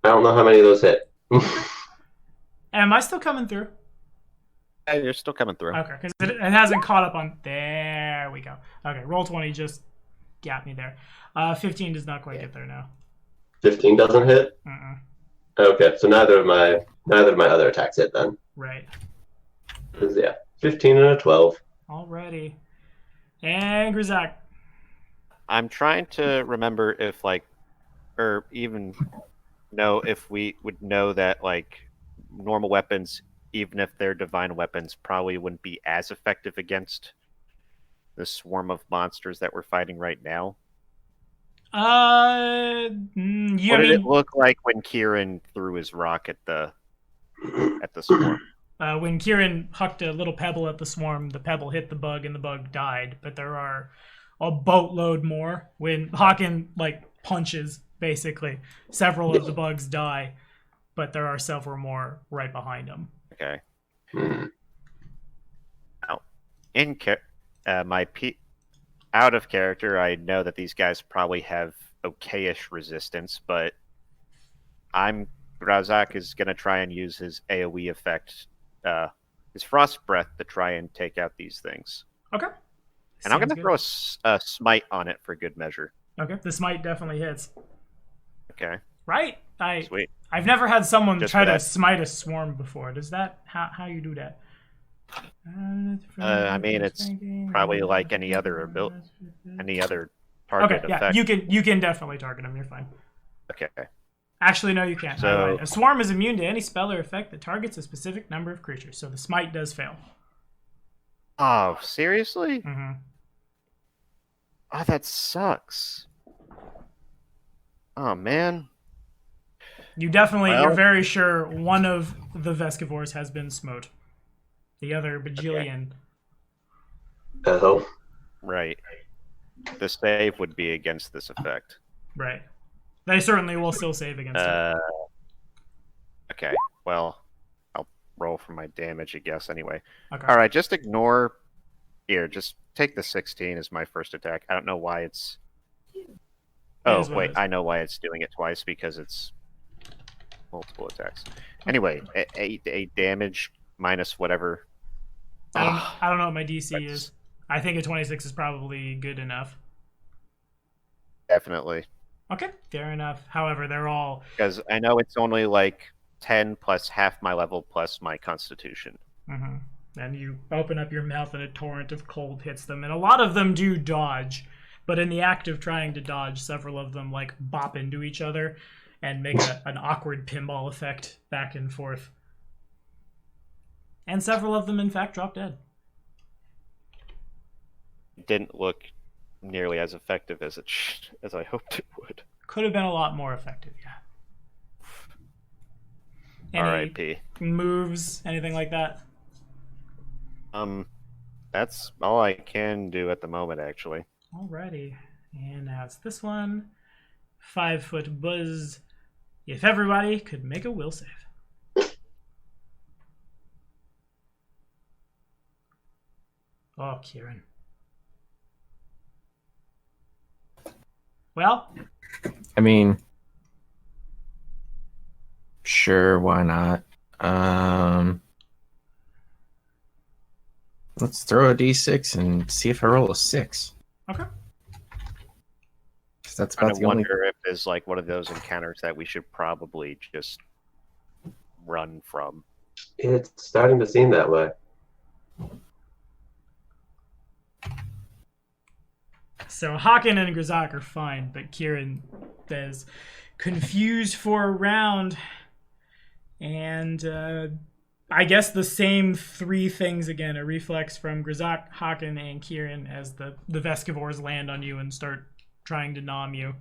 I don't know how many of those hit. Am I still coming through? Yeah, you're still coming through. Okay, because it hasn't caught up on. There we go. Okay, roll 20 just got me there. 15 does not quite get there now. 15 doesn't hit. Mm-mm. Okay, so neither of my other attacks hit then. Right. 'Cause, yeah, 15 and a 12. Alrighty. And Grizak. I'm trying to remember if or even know if we would know that normal weapons, even if they're divine weapons, probably wouldn't be as effective against the swarm of monsters that we're fighting right now. What What did it look like when Kieran threw his rock at the swarm? When Kieran hucked a little pebble at the swarm, the pebble hit the bug and the bug died. But there are a boatload more. When Hawken punches, basically, several of the bugs die, but there are several more right behind him. Okay. Hmm. Now, out of character, I know that these guys probably have okayish resistance, but Razak is going to try and use his AoE effect, his Frost Breath, to try and take out these things. Okay. And I'm going to Sounds throw a smite on it for good measure. good. Okay, the smite definitely hits. Okay. Right? Sweet. I've never had someone Just try for to that. smite a swarm before. Does that how you do that? I mean, it's probably like any other target Okay, yeah, effect. you can definitely target them. You're fine. Okay. Actually, no, you can't. I So- lied. A swarm is immune to any spell or effect that targets a specific number of creatures, so the smite does fail. Oh, seriously? Mm-hmm. Oh, that sucks. Oh, man. You're Well- very sure one of the Vescivores has been smote. The other bajillion. Oh, Right. The save would be against this effect. Right. They certainly will still save against it. Okay. Well, I'll roll for my damage, I guess, anyway. Okay. All right, just ignore... Here, just take the 16 as my first attack. I don't know why it's... Oh, is what it wait, is. I know why it's doing it twice, because it's multiple attacks. Anyway, 8 damage minus whatever. I don't know what my DC That's- is. I think a 26 is probably good enough. Definitely. Okay, fair enough. However, they're all Because I know it's only 10 plus half my level plus my constitution. Mm-hmm. And you open up your mouth and a torrent of cold hits them. And a lot of them do dodge. But in the act of trying to dodge, several of them bop into each other and make an awkward pinball effect back and forth. And several of them, in fact, drop dead. It didn't look nearly as effective as as I hoped it would. Could have been a lot more effective, yeah. Any R.I.P. moves, anything like that? That's all I can do at the moment, actually. Alrighty. And now it's this one. 5-foot buzz. If everybody could make a will save. Oh, Kieran. Well, I mean, sure, why not? Let's throw a d6 and see if I roll a 6. okay. 'Cause that's I about the only. wonder if there's one of those encounters that we should probably just run from. it's starting to seem that way. So Haken and Grzak are fine, but Kieran is confused for a round. And I guess the same three things again. A reflex from Grzak, Haken, and Kieran as the Vescivores land on you and start trying to nom you.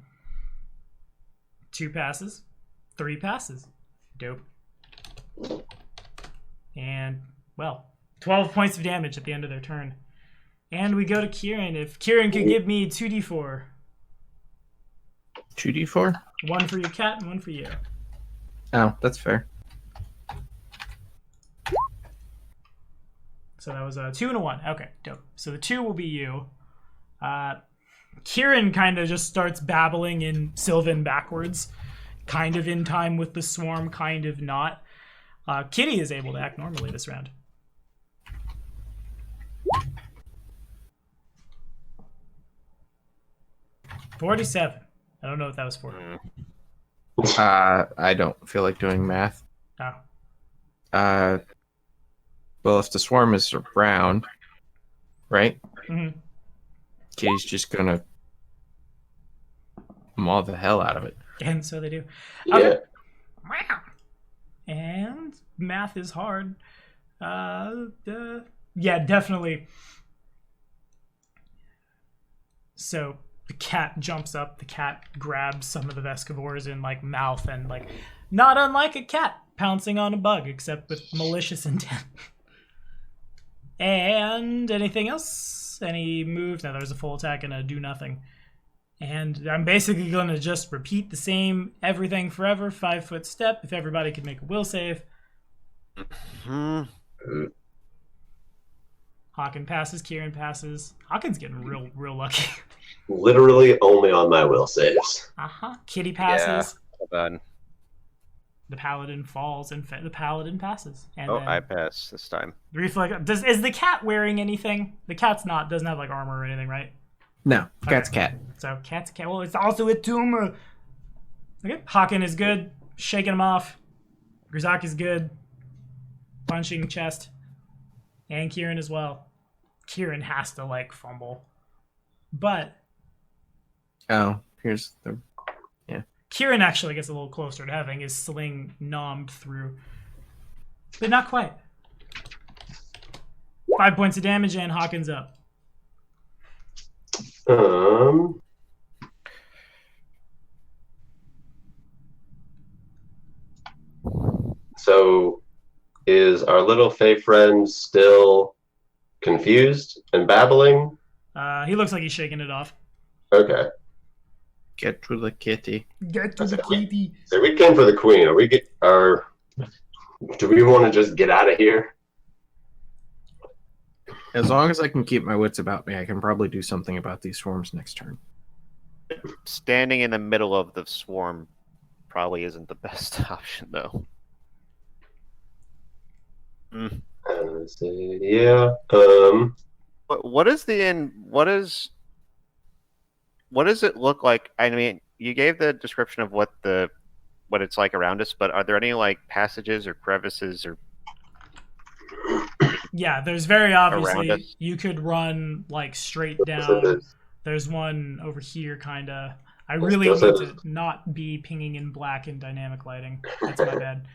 2 passes. 3 passes. Dope. And, well, 12 points of damage at the end of their turn. And we go to Kieran. If Kieran could give me 2d4. 2d4? 1 for your cat and 1 for you. Oh, that's fair. So that was a 2 and a 1. Okay, dope. So the 2 will be you. Kieran kind of just starts babbling in Sylvan backwards. Kind of in time with the swarm, kind of not. Kitty is able to act normally this round. $47. I don't know what that was for. I don't feel like doing math. Oh. Well, if the swarm is around, right? Mm-hmm. Kitty's just gonna maul the hell out of it. And so they do. Yeah. Okay. And math is hard. Yeah, definitely. So the cat jumps up. The cat grabs some of the Vescivores in like mouth and like, not unlike a cat pouncing on a bug, except with malicious intent. And anything else? Any moves? No, there's a full attack and a do nothing. And I'm basically going to just repeat the same everything forever. 5-foot step. If everybody could make a will save. Haken passes. Kieran passes. Haken's getting real lucky. Literally only on my will saves. Kitty passes. Hold on. The paladin falls and the paladin passes. And Oh, then I pass this time. reflex. Is the cat wearing anything? The cat's doesn't have like armor or anything, right? No, cat's Okay. cat. So cat's cat. Well, it's also a tumor. Okay. Haken is good. Shaking him off. Grzak is good. Punching chest. And Kieran as well. Kieran has to like fumble. But Oh, here's the... Kieran actually gets a little closer to having his sling nommed through. But not quite. 5 points of damage and Haken's up. So is our little Fey friend still confused and babbling? He looks like he's shaking it off. Okay. Get to the kitty. Get to the kitty. So we came for the queen. Do we want to just get out of here? As long as I can keep my wits about me, I can probably do something about these swarms next turn. Standing in the middle of the swarm probably isn't the best option, though. Yeah. What is the end? What does it look like? I mean, you gave the description of what it's like around us, but are there any like passages or crevices or? Yeah, there's very Around obviously us. you could run like straight So down. There's one over here, kind of. I really need to not be pinging in black in dynamic lighting. That's my bad.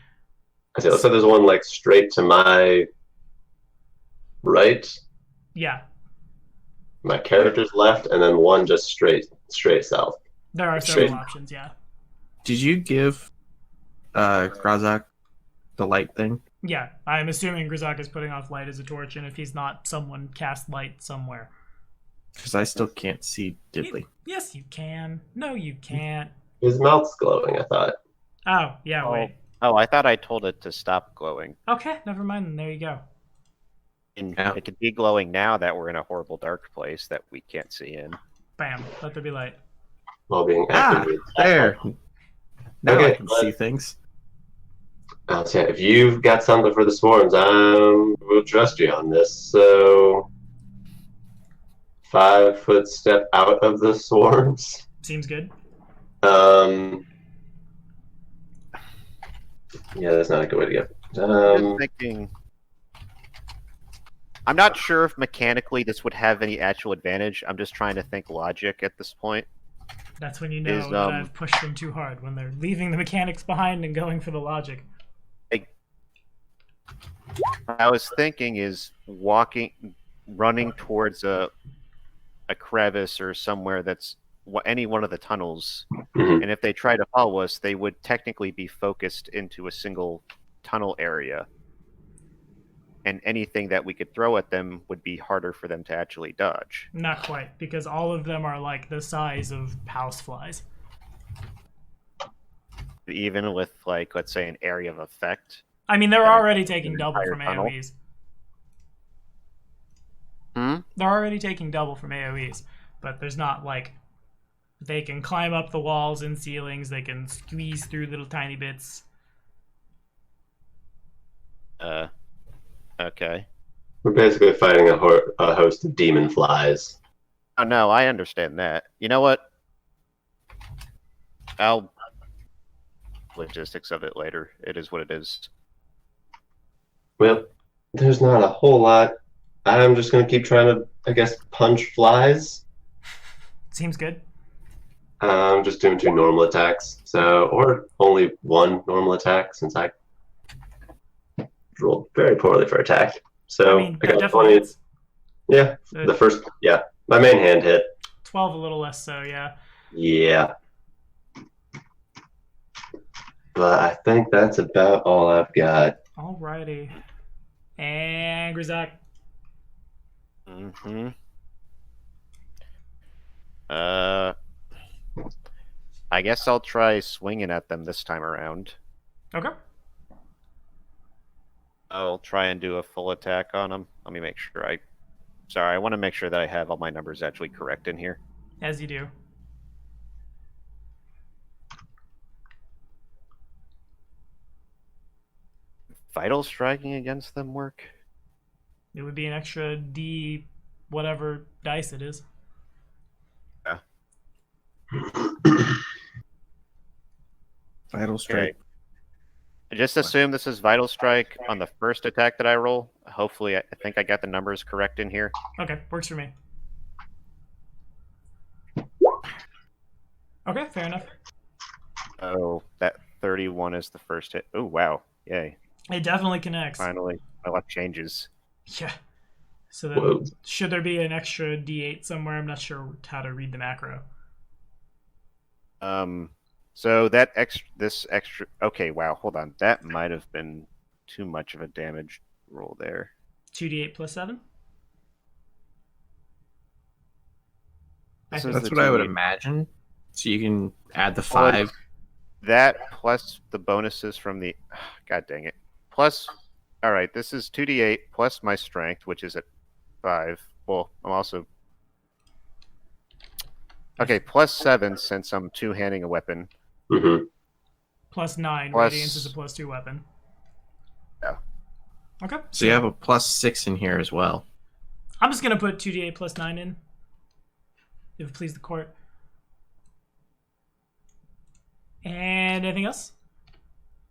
So there's one like straight to my right, Yeah, my character's left, and then one just straight south. there are several Straight. options. Yeah, Did you give Grazak the light thing? yeah. I'm assuming Grzak is putting off light as a torch, and if he's not, someone cast light somewhere. Because I still can't see diddly. Yes, you can. No, you can't. His mouth's glowing, I thought. Oh, yeah. Wait. Oh, I thought I told it to stop glowing. Okay, never mind. Then there you go. And Yeah. it could be glowing now that we're in a horrible dark place that we can't see in. Bam. Let there be light. While being actively There. Now Okay, I can see things. I'll say, if you've got something for the swarms, we'll trust you on this. So 5-foot step out of the swarms. Seems good. Yeah, that's not a good way to go. Just thinking. I'm not sure if mechanically this would have any actual advantage. I'm just trying to think logic at this point. That's when you know Is, that I've pushed them too hard, when they're leaving the mechanics behind and going for the logic. I was thinking is running towards a crevice or somewhere that's any one of the tunnels, Mhm. and if they try to follow us, they would technically be focused into a single tunnel area, and anything that we could throw at them would be harder for them to actually dodge. Not quite, because all of them are like the size of houseflies. Even with, like, let's say an area of effect. I mean, they're Yeah, already taking an double entire from tunnel. AoEs. Hmm? They're already taking double from AoEs, but there's not like they can climb up the walls and ceilings, they can squeeze through little tiny bits. Okay. We're basically fighting a host of demon flies. Oh no, I understand that. You know what? I'll logistics of it later. It is what it is. Well, there's not a whole lot. I'm just going to keep trying to, I guess, punch flies. Seems good. I'm just doing 2 normal attacks. So, or only 1 normal attack since I rolled very poorly for attack. So, I mean, I that got definitely 20. hits. Yeah, the first, yeah. My main hand hit. 12 a little less so, yeah. Yeah. But I think that's about all I've got. Alrighty. And Grizak. Mm-hmm. I guess I'll try swinging at them this time around. Okay. I'll try and do a full attack on them. Let me make sure Sorry, I want to make sure that I have all my numbers actually correct in here. As you do. Vital striking against them work? It would be an extra D whatever dice it is. Yeah. Vital strike. Okay. Just assume this is Vital Strike on the first attack that I roll. Hopefully, I think I got the numbers correct in here. Okay, works for me. Okay, fair enough. Oh, that 31 is the first hit. Oh, wow. Yay. It definitely connects. Finally, my luck changes. Yeah. So Whoa. then, should there be an extra D8 somewhere? I'm not sure how to read the macro. So this extra. Okay, wow. Hold on. That might have been too much of a damage roll there. 2D8 plus 7? This is That's the what I would 2d8. imagine. So you can add the Well, 5. That plus the bonuses from the. God dang it. Plus. All right. This is 2d8 plus my strength, which is at 5. Well, I'm also. Okay, plus 7 since I'm two-handing a weapon. Mm-hmm. Plus 9. Plus- Radiance is a plus 2 weapon. Yeah. Okay. So you have a plus 6 in here as well. I'm just going to put 2D8 plus 9 in. If it please the court. And anything else?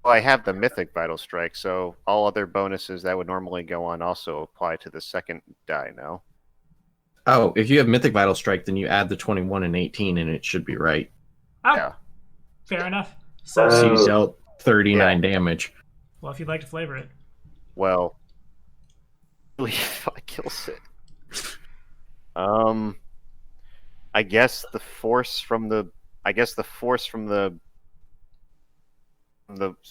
Well, I have the Mythic Vital Strike, so all other bonuses that would normally go on also apply to the second die now. Oh, if you have Mythic Vital Strike, then you add the 21 and 18, and it should be right. Oh, Yeah. fair enough. So, So you Oh. dealt 39 damage. well, if you'd like to flavor it. Well, if I kills it. I guess the force from the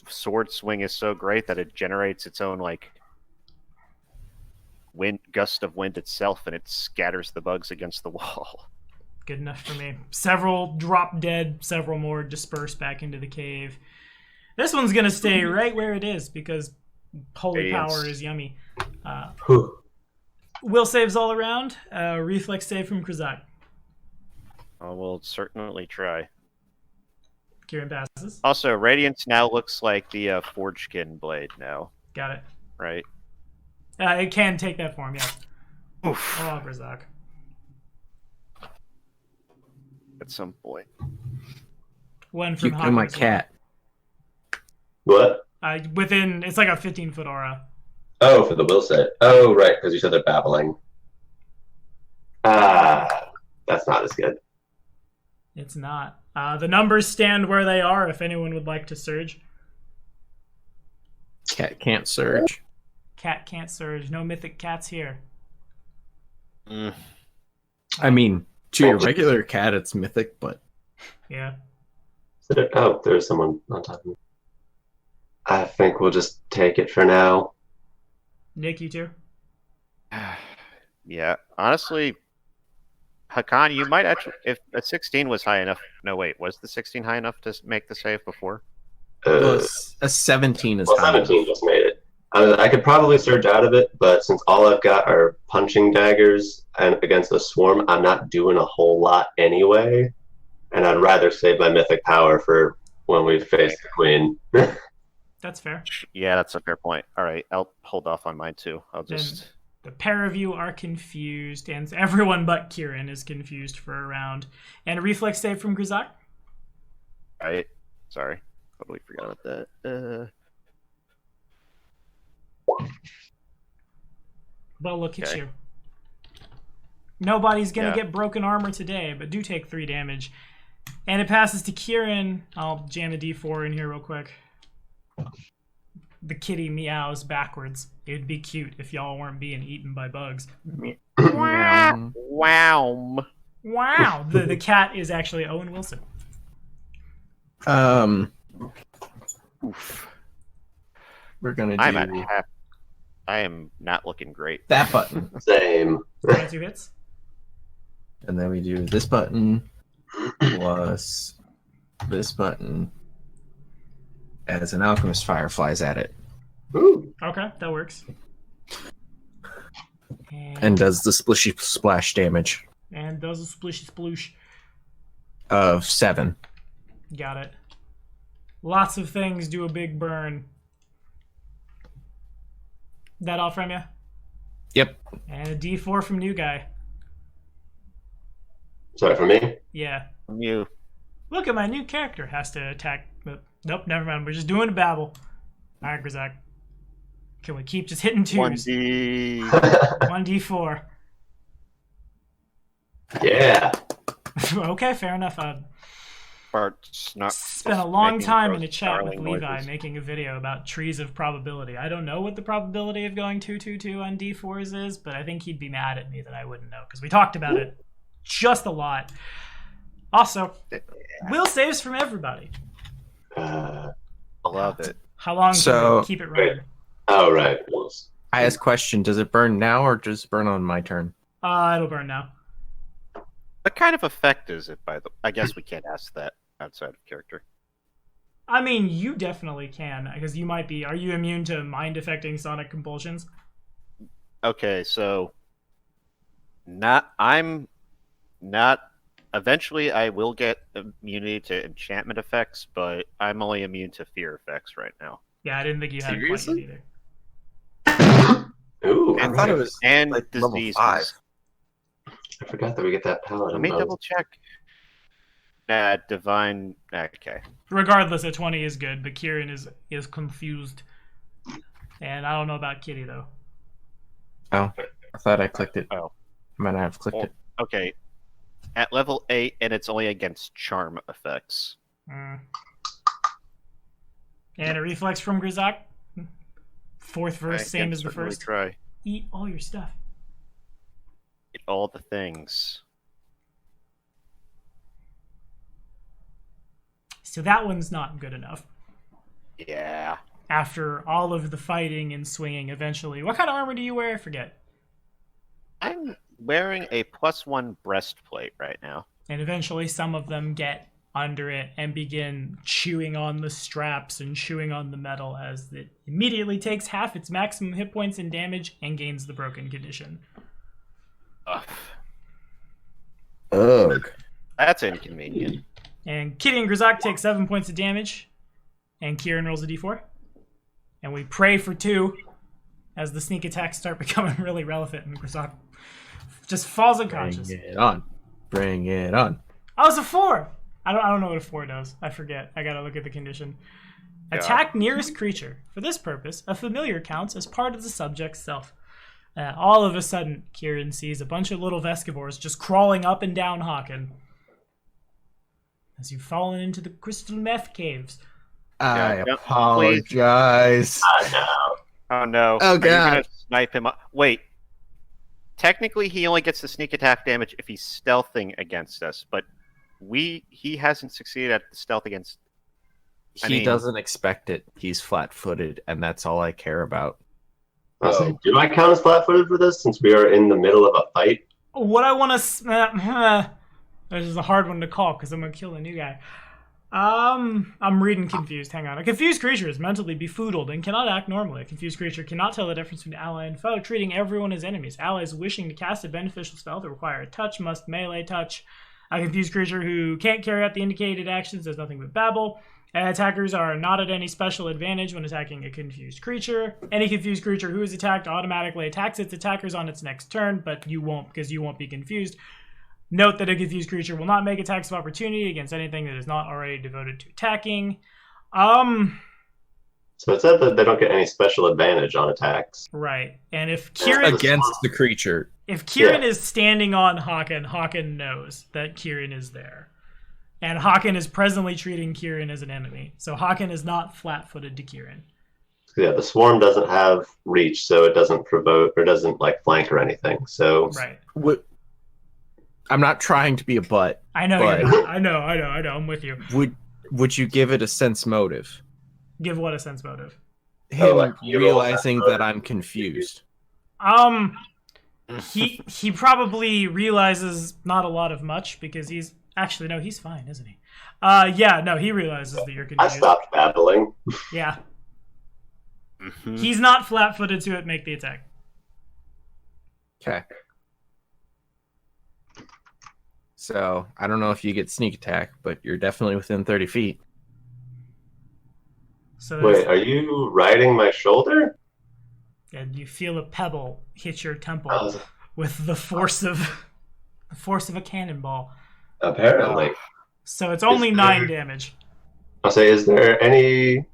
sword swing is so great that it generates its own like gust of wind itself, and it scatters the bugs against the wall. Good enough for me. Several drop dead, several more disperse back into the cave. This one's going to stay right where it is because holy Radiance. power is yummy. Whew. Will saves all around. Reflex save from Krizak. I will certainly try. Kieran passes. Also, Radiance now looks like the Forgeskin blade now, Got it. right? It can take that form, yes. Oof. Oh, Krizak. At some point. One You from kill my Hawkins. cat. What? Within, it's like a 15-foot aura. Oh, for the will save. Oh, right, because you said they're babbling. That's not as good. It's not. The numbers stand where they are if anyone would like to surge. Cat can't surge. Cat can't surge. No mythic cats here. Mm. I mean, to your regular cat, it's mythic, but Yeah. Oh, there's someone on top of me. I think we'll just take it for now. Nick, you too? Yeah, honestly, Hakan, you might actually, if a 16 was high enough. No, wait, was the 16 high enough to make the save before? well, a 17 is Well, high 17 enough. just made it. I could probably surge out of it, but since all I've got are punching daggers and against the swarm, I'm not doing a whole lot anyway. And I'd rather save my mythic power for when we face the queen. That's fair. Yeah, that's a fair point. All right, I'll hold off on mine too. I'll just. The pair of you are confused, and everyone but Kieran is confused for a round. And a reflex save from Grizak? Right. Sorry. Totally forgot about that. Well, look at Okay. you. Nobody's going to Yeah. get broken armor today, but do take 3 damage. And it passes to Kieran. I'll jam a d4 in here real quick. The kitty meows backwards. It'd be cute if y'all weren't being eaten by bugs. Meow. Wow. Wow! The cat is actually Owen Wilson. Oof. We're gonna do I'm at half. I am not looking great. that button, Same. 22 hits. and then we do this button plus this button as an alchemist fire flies at it Ooh. Okay, that works. and does the splishy splash damage And does a splishy sploosh. of 7. Got it. Lots of things do a big burn. That all from you? Yep. And a d4 from new guy. Sorry, for me? Yeah. You. Look at my new character. Has to attack. But nope, never mind. We're just doing a babble. Alright, Grizak. Can we keep just hitting 2s? 1D. 1d4. Yeah. Okay, fair enough. Bart's not. Spent a long making time in gross a chat with snarling Levi noises. making a video about trees of probability. I don't know what the probability of going 2-2-2 on d4s is, but I think he'd be mad at me that I wouldn't know because we talked about it just a lot. Also, will saves from everybody. I love it. How long can So- we keep it running? Oh, right. I ask question: does it burn now or does it burn on my turn? It'll burn now. What kind of effect is it, by the I guess we can't ask that outside of character. I mean, you definitely can because you might be. Are you immune to mind affecting sonic compulsions? Okay, so I'm not. Eventually, I will get immunity to enchantment effects, but I'm only immune to fear effects right now. Yeah, I didn't think you had Seriously? quite yet either. Ooh. I thought it was And like level diseases. 5. I forgot that we get that paladin Let me bonus. double check. Divine. Okay. Regardless, a 20 is good, but Kieran is confused. And I don't know about Kitty, though. Oh, I thought I clicked it. Oh. I might not have clicked Well, it. okay. At level 8, and it's only against charm effects. Mm. And a reflex from Grizak. Fourth verse, I same can as the certainly first. Try. Eat all your stuff. Eat all the things. So that one's not good enough. Yeah. After all of the fighting and swinging, eventually. What kind of armor do you wear? I forget. I'm wearing a +1 breastplate right now. And eventually some of them get under it and begin chewing on the straps and chewing on the metal as it immediately takes half its maximum hit points and damage and gains the broken condition. Ugh. Ugh. That's inconvenient. And Kitty and Grizak take 7 points of damage. And Kieran rolls a d4. And we pray for 2 as the sneak attacks start becoming really relevant and Grizak just falls unconscious. Bring it on. Bring it on. Oh, it's a 4! I don't know what a 4 does. I forget. I gotta look at the condition. Attack nearest creature. For this purpose, a familiar counts as part of the subject's self. All of a sudden, Kieran sees a bunch of little Vescivores just crawling up and down Haken. As you've fallen into the crystal meth caves. I Yeah, apologize. Oh no! Oh, Are you God. gonna snipe him up? Wait. Technically, he only gets the sneak attack damage if he's stealthing against us, but he hasn't succeeded at the stealth against. He doesn't expect it. He's flat-footed, and that's all I care about. I'll say, do I count as flat-footed for this since we are in the middle of a fight? What I want to... this is a hard one to call because I'm going to kill a new guy. I'm reading confused. Hang on. A confused creature is mentally befoodled and cannot act normally. A confused creature cannot tell the difference between ally and foe, treating everyone as enemies. Allies wishing to cast a beneficial spell that require a touch must melee touch. A confused creature who can't carry out the indicated actions does nothing but babble. Attackers are not at any special advantage when attacking a confused creature. Any confused creature who is attacked automatically attacks its attackers on its next turn, but you won't because you won't be confused. Note that a confused creature will not make attacks of opportunity against anything that is not already devoted to attacking. So it said that they don't get any special advantage on attacks. Right. And if Kieran Against the creature. If Kieran is standing on Haken, Haken knows that Kieran is there. And Haken is presently treating Kieran as an enemy. So Haken is not flat-footed to Kieran. Yeah, the swarm doesn't have reach, so it doesn't provoke or doesn't like flank or anything. So Right. I'm not trying to be a butt. I know, But- you're not. I know, I'm with you. Would you give it a sense motive? Give what a sense motive? Him like, you realizing roll that I'm confused. He probably realizes not a lot of much because he's actually no, he's fine, isn't he? He realizes that you're I confused. stopped babbling. Yeah. Mhm. He's not flat-footed to it, make the attack. Okay. So, I don't know if you get sneak attack, but you're definitely within 30 feet. So Wait, are you riding my shoulder? and you feel a pebble hit your temple Oh, with the force of a cannonball. apparently. So it's only Is 9 there- damage. I'll say, is there any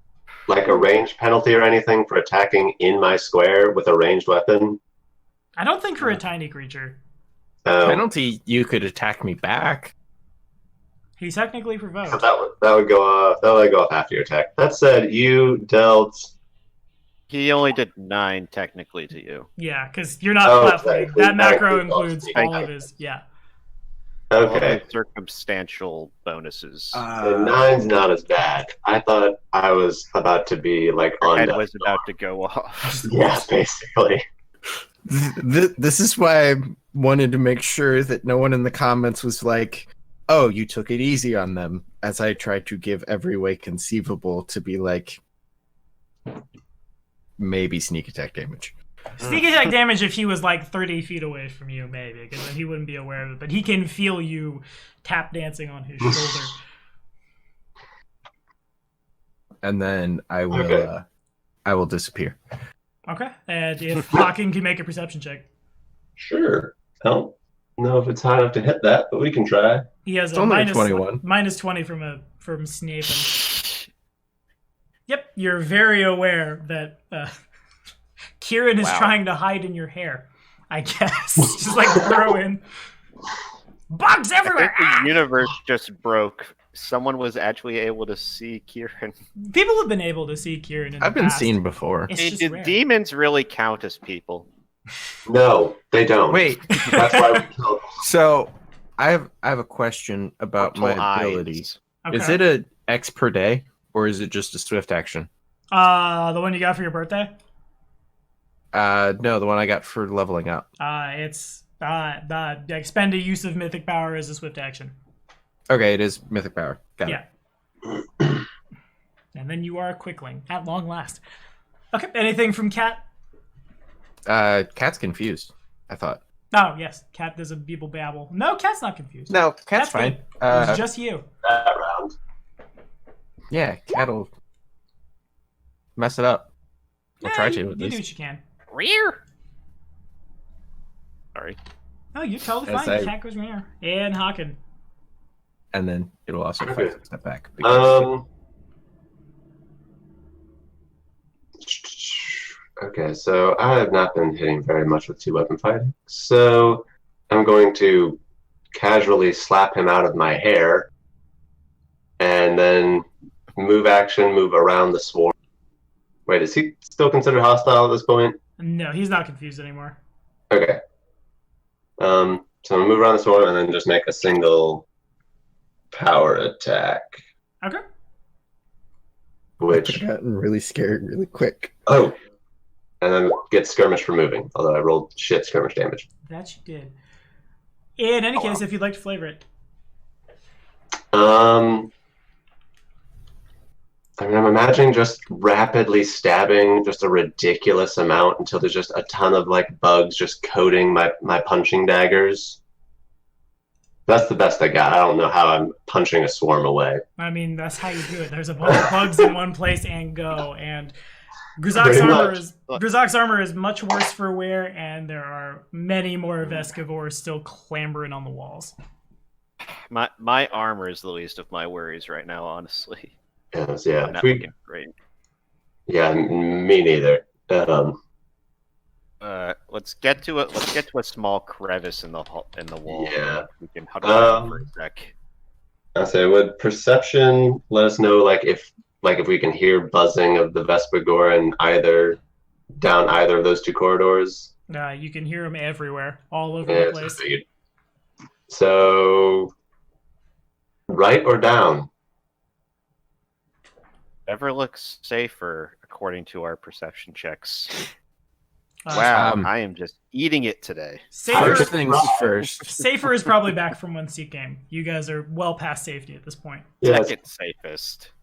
like a range penalty or anything for attacking in my square with a ranged weapon? I don't think for a tiny creature. Penalty, you could attack me back. He's technically provoked. That would go off after your attack. That said, you dealt. He only did 9 technically to you. Yeah, because you're not Oh, flat-footed. exactly. That macro Exactly. includes Thank all you. of his. Yeah. Okay, Circumstantial bonuses. and 9's not as bad. I thought I was about to be like on. Head was about to go off. Yeah, basically. This is why I wanted to make sure that no one in the comments was like, oh, you took it easy on them, as I tried to give every way conceivable to be like, maybe sneak attack damage. Sneak attack damage if he was like 30 feet away from you, maybe, because then he wouldn't be aware of it. But he can feel you tap dancing on his shoulder. And then I will Okay. I will disappear. Okay. And if Hawking can make a perception check, Sure. I don't know if it's high enough to hit that, but we can try. he has It's a only a minus 21. minus 20 from snaping. Yep, you're very aware that Kieran is Wow. trying to hide in your hair. I guess just like burrow in. Bugs I everywhere. think Ah! the universe just broke. Someone was actually able to see Kieran. People have been able to see Kieran in the I've been past. seen before. It's Hey, just did rare. demons really count as people? No, they don't. Wait, That's why we killed. so I have a question about my Mortal ability. eyes. Okay. Is it a X per day, or is it just a swift action? The one you got for your birthday? No, the one I got for leveling up. It's the expend a use of mythic power as a swift action. Okay, it is mythic power. Got it. Yeah. And then you are a quickling at long last. Okay. Anything from Cat? Cat's confused, I thought. Oh yes, Cat does a beeble babble. No, Cat's not confused. No, Cat's That's fine. good. It was just you. That round. Yeah, Cat'll mess it up. I'll try to, You at do least. what you can. Rear. Sorry. Oh, you're totally As fine. I- Cat goes from here. And Hawken. And then it'll also Okay. step back. because- Okay, so I have not been hitting very much with two-weapon fighting. So I'm going to casually slap him out of my hair and then move around the swarm. Wait, is he still considered hostile at this point? No, he's not confused anymore. Okay. So I'm gonna move around the swarm and then just make a single power attack. Okay. Which I've gotten really scared really quick. and then get skirmish for moving. Although I rolled shit skirmish damage. That you did. In any case, if you'd like to flavor it. I mean, I'm imagining just rapidly stabbing just a ridiculous amount until there's just a ton of like bugs just coating my punching daggers. That's the best I got. I don't know how I'm punching a swarm away. I mean, that's how you do it. There's a bunch of bugs in one place and go. And Pretty Grzok's armor is much worse for wear, and there are many more Vescivores still clambering on the walls. My armor is the least of my worries right now, honestly. Yes, yeah. I'm not looking great. Yeah, me neither. Let's get to a small crevice in the wall. Yeah. We can huddle down for a sec. I say, would perception let us know if we can hear buzzing of the Vespagor down either of those two corridors? You can hear them everywhere, all over the place. So, right or down? Whatever looks safer according to our perception checks. Wow, I am just eating it today. First things first. Safer is probably back from when Seek came. You guys are well past safety at this point. Yes. Second safest.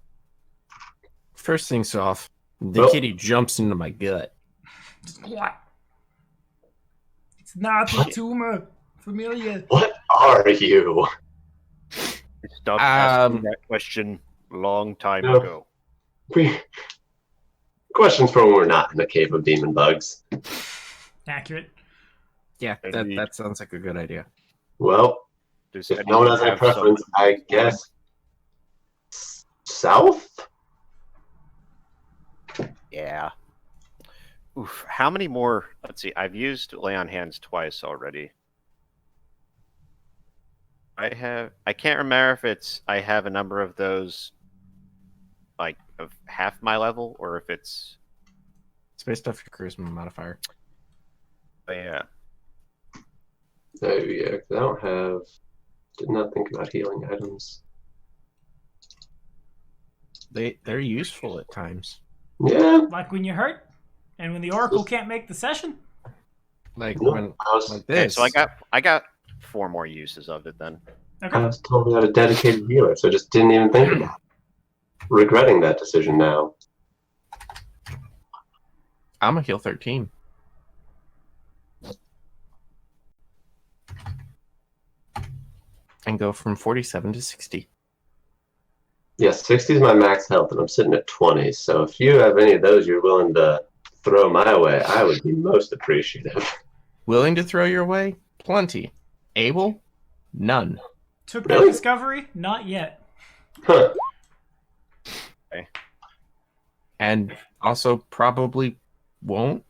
First things off, the kitty jumps into my gut. What? It's not a tumor. Familiar. What are you? Stopped asking that question a long time ago. Questions for when we're not in the cave of demon bugs. Accurate. Yeah, that sounds like a good idea. Well, if no one has any preference, I guess south? Yeah. Oof. How many more? Let's see. I've used Lay on Hands twice already. I can't remember if I have a number of those like of half my level or if it's based off your charisma modifier. But yeah. Oh yeah, I did not think about healing items. They're useful at times. Yeah. Like when you're hurt and when the Oracle can't make the session. Like this. Okay, so I got 4 more uses of it then. Okay. I was told we had a dedicated healer, so I just didn't even think about it. Regretting that decision now. I'm a heal 13. And go from 47 to 60. Yes, 60 is my max health, and I'm sitting at 20. So if you have any of those you're willing to throw my way, I would be most appreciative. Willing to throw your way? Plenty. Able? None. Took that discovery? Not yet. Huh. Okay. And also probably won't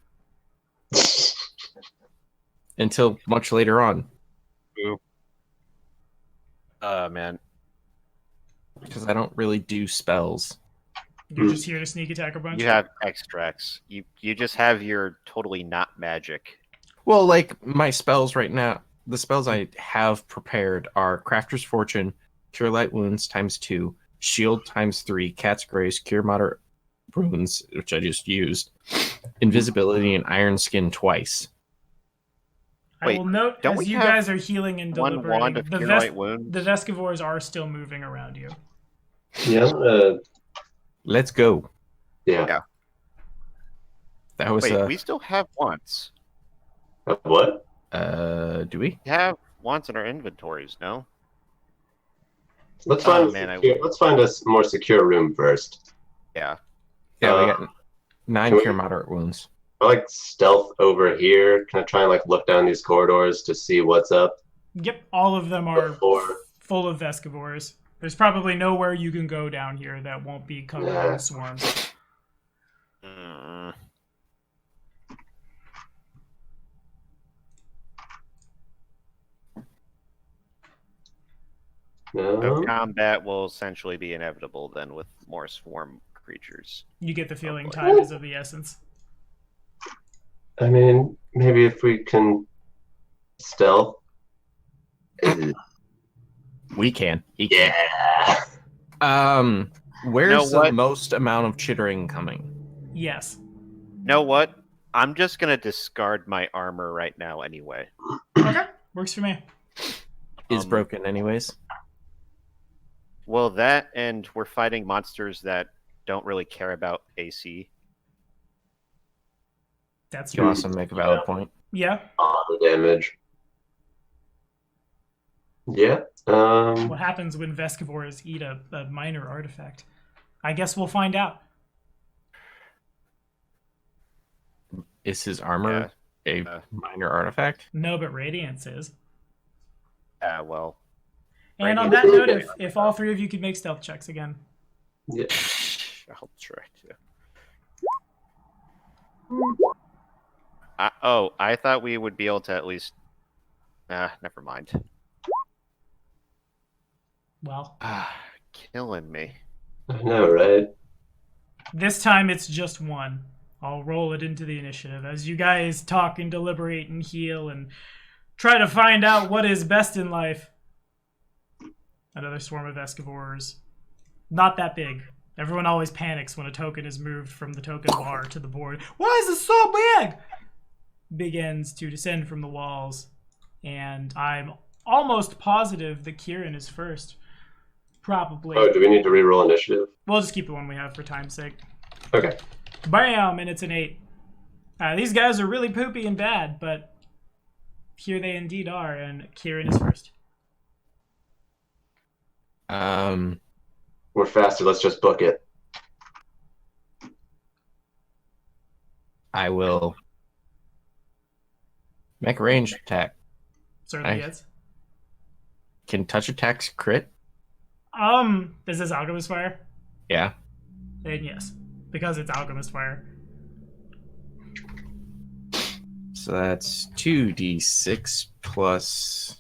until much later on. Man. Because I don't really do spells. You're just here to sneak attack a bunch. You have extracts. You just have your totally not magic. Well, like my spells right now, the spells I have prepared are Crafter's Fortune, Cure Light Wounds ×2, Shield ×3, Cat's Grace, Cure Moderate Wounds, which I just used, Invisibility, and Iron Skin twice. I will note, as you guys are healing and one wand of Cure Light Wounds? the Vescivores are still moving around you. Yeah. Let's go. Yeah. That was Wait, we still have wands. What? Do we? We have wands in our inventories, no? Let's find a more secure room first. Yeah. Yeah, we got 9 we- Cure Moderate Wounds. I like stealth over here. Can I try and look down these corridors to see what's up? Yep, all of them are Before. full of Vescivores. There's probably nowhere you can go down here that won't be covered in swarms. So No. combat will essentially be inevitable then with more swarm creatures. You get the feeling boy. time is of the essence. I mean, maybe if we can stealth. We can. He can. Yeah. Where's the what? most amount of chittering coming? Yes. Know what? I'm just gonna discard my armor right now anyway. Okay. Works for me. Is broken anyways. Well, that and we're fighting monsters that don't really care about AC. That's You fair. also make a valid point. Yeah. On the damage. Yeah. What happens when Vescivores eat a minor artifact? I guess we'll find out. Is his armor a minor artifact? No, but Radiance is. Well. And on Radiance- that note, if all three of you could make stealth checks again. Yeah. I'll try to. I thought we would be able to at least. Never mind. Well, Killing me. I know, right? this time it's just one. I'll roll it into the initiative as you guys talk and deliberate and heal and try to find out what is best in life. Another swarm of Vescivores. Not that big. Everyone always panics when a token is moved from the token bar to the board. Why is it so big? Begins to descend from the walls. And I'm almost positive that Kieran is first. Probably. Oh, do we need to reroll initiative? We'll just keep the one we have for time's sake. Okay. Bam! And it's an 8. These guys are really poopy and bad, but here they indeed are, and Kieran is first. We're faster. Let's just book it. I will make a ranged attack. Certainly is. Can touch attacks crit? Is this Alchemist Fire? Yeah. Then yes. Because it's Alchemist Fire. So that's 2d6 plus.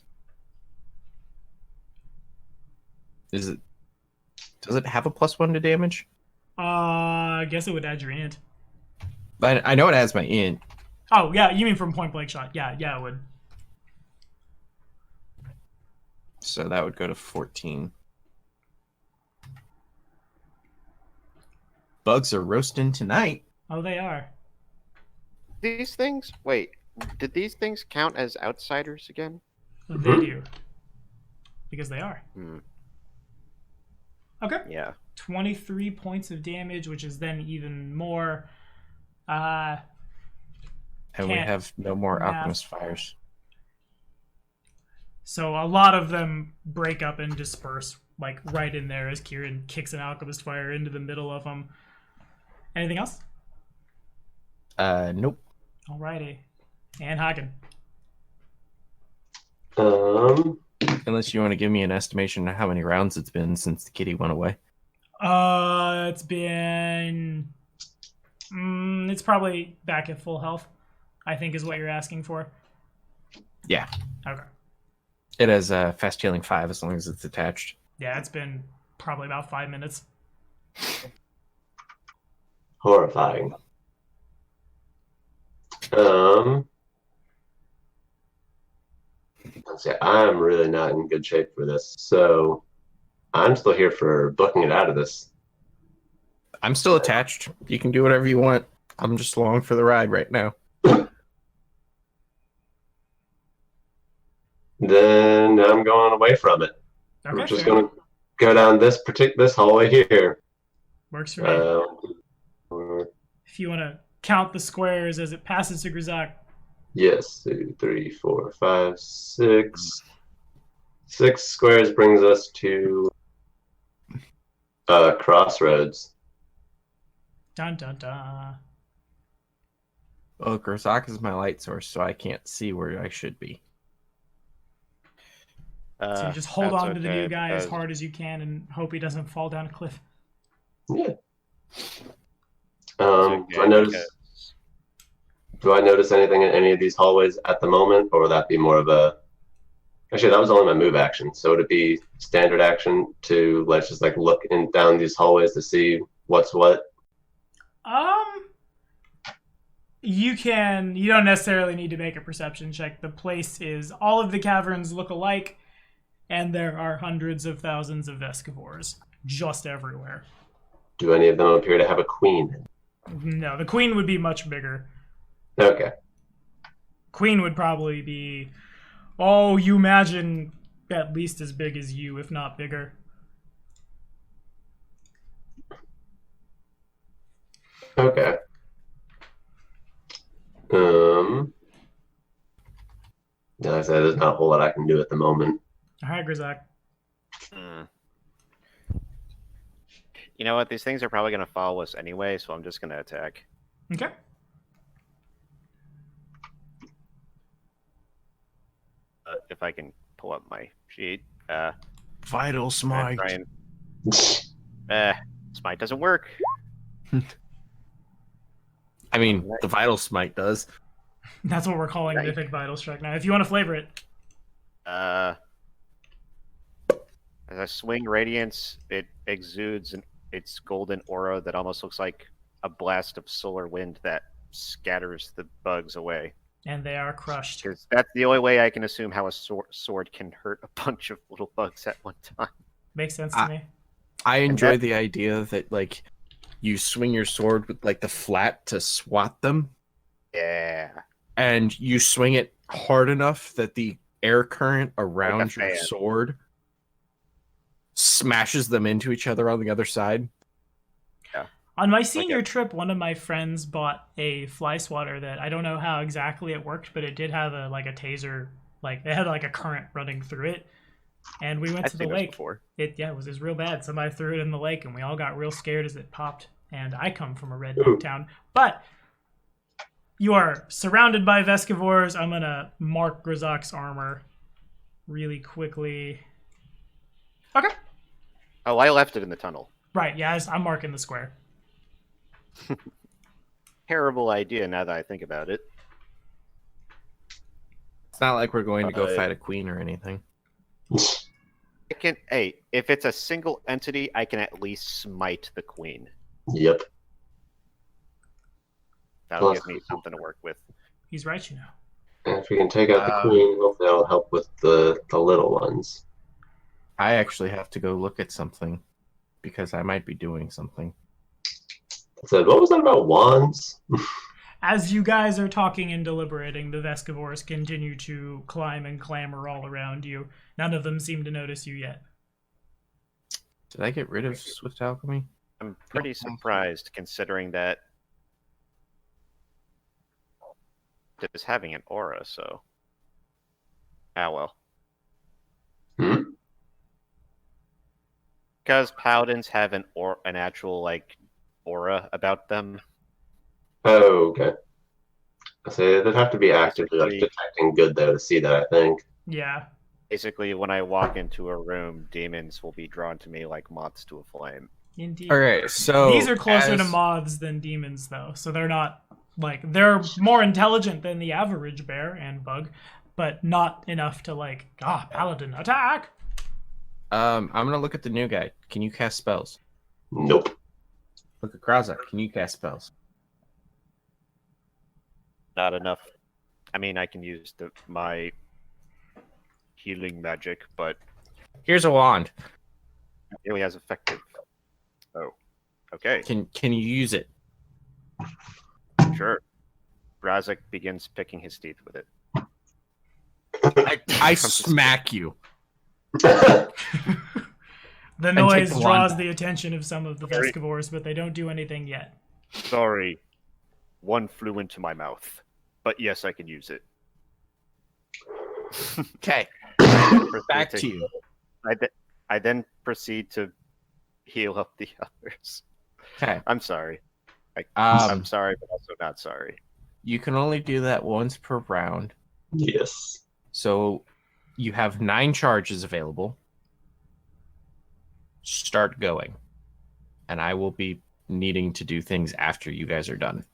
Does it have a +1 to damage? I guess it would add your int. But I know it has my int. Oh, yeah, you mean from point blank shot. Yeah, it would. So that would go to 14. Bugs are roasting tonight. Oh, they are. These things? Wait, did these things count as outsiders again? They do. Because they are. Okay. Yeah. 23 points of damage, which is then even more. And we Can't have no more math. Alchemist Fires. So a lot of them break up and disperse, like right in there as Kieran kicks an Alchemist Fire into the middle of them. Anything else? Nope. Alrighty. And Hagen. Unless you want to give me an estimation of how many rounds it's been since the kitty went away. It's been... it's probably back at full health, I think is what you're asking for. Yeah. Okay. It has fast healing 5 as long as it's attached. Yeah, it's been probably about 5 minutes. Horrifying. Let's see, I'm really not in good shape for this, so I'm still here for booking it out of this. I'm still attached. You can do whatever you want. I'm just along for the ride right now. Then I'm going away from it. Okay, We're just fair. going to go down this hallway here. Works for me. Or- If you want to count the squares as it passes to Grizak. Yes, 2, 3, 4, 5, 6. 6 squares brings us to Crossroads. Dun dun dun. Well, Grzak is my light source, so I can't see where I should be. So you just hold That's on to the okay, new guy as because- hard as you can and hope he doesn't fall down a cliff. Yeah. It's okay, Do I notice anything in any of these hallways at the moment, or would that be more of a Actually, that was only my move action. So would it be standard action to let's just like look in down these hallways to see what's what? You don't necessarily need to make a perception check. The place is, all of the caverns look alike, and there are hundreds of thousands of Vescivores just everywhere. Do any of them appear to have a queen? No, the queen would be much bigger. Okay. Queen would probably be, oh, you imagine at least as big as you, if not bigger. Okay. Like I said, there's not a whole lot I can do at the moment. Hi, Grizak. You know what? These things are probably going to follow us anyway, so I'm just going to attack. Okay. If I can pull up my sheet. Vital smite. Try and... smite doesn't work. I mean, the vital smite does. That's what we're calling Right. Mythic Vital Strike now. If you want to flavor it. As I swing Radiance, it exudes its golden aura that almost looks like a blast of solar wind that scatters the bugs away. And they are crushed. Because that's the only way I can assume how a sword can hurt a bunch of little bugs at one time. Makes sense to me. I enjoy the idea that, like, you swing your sword with, like, the flat to swat them, Yeah. and you swing it hard enough that the air current around Like a your fan. sword smashes them into each other on the other side. On my senior trip, one of my friends bought a fly swatter that I don't know how exactly it worked, but it did have a taser, like it had like a current running through it. And we went I've to the seen this lake. before. It was real bad. Somebody threw it in the lake, and we all got real scared as it popped. And I come from a Ooh. redneck town, but you are surrounded by Vescivores. I'm gonna mark Grizak's armor really quickly. Okay. Oh, I left it in the tunnel. Right. Yeah, I'm marking the square. Terrible idea now that I think about it. It's not like we're going to go Uh, fight a queen or anything. If it's a single entity, I can at least smite the queen. Yep. That'll Plus- give me something to work with. He's right, you know. And if we can take out the queen, hopefully that'll help with the little ones. I actually have to go look at something because I might be doing something. I said, what was that about wands? As you guys are talking and deliberating, the Vescivores continue to climb and clamber all around you. None of them seem to notice you yet. Did I get rid of Swift Alchemy? I'm pretty surprised considering that it is having an aura, so. Ah, well. Hmm? Because paladins have an actual, aura about them. Oh, okay. I say they'd have to be actively Basically- detecting good though to see that, I think. Yeah. Basically, when I walk into a room, demons will be drawn to me like moths to a flame. Indeed. Okay, so These are closer to as- moths than demons, though. So they're not, they're more intelligent than the average bear and bug, but not enough to, paladin, attack! I'm gonna look at the new guy. Can you cast spells? Nope. Look at Krauser. Can you cast spells? Not enough. I mean, I can use my healing magic, but Here's a wand. it really has effective. Oh, okay, Can you use it? sure. Brazek begins picking his teeth with it. I smack you. The take noise the draws wand. the attention of some of the Sorry. Vescivores, but they don't do anything yet. Sorry, one flew into my mouth, but yes, I can use it. Okay, back to you. I then proceed to heal up the others. Okay. I'm sorry. I'm Um, sorry, but also not sorry. you can only do that once per round. Yes. So you have 9 charges available. Start going. And I will be needing to do things after you guys are done.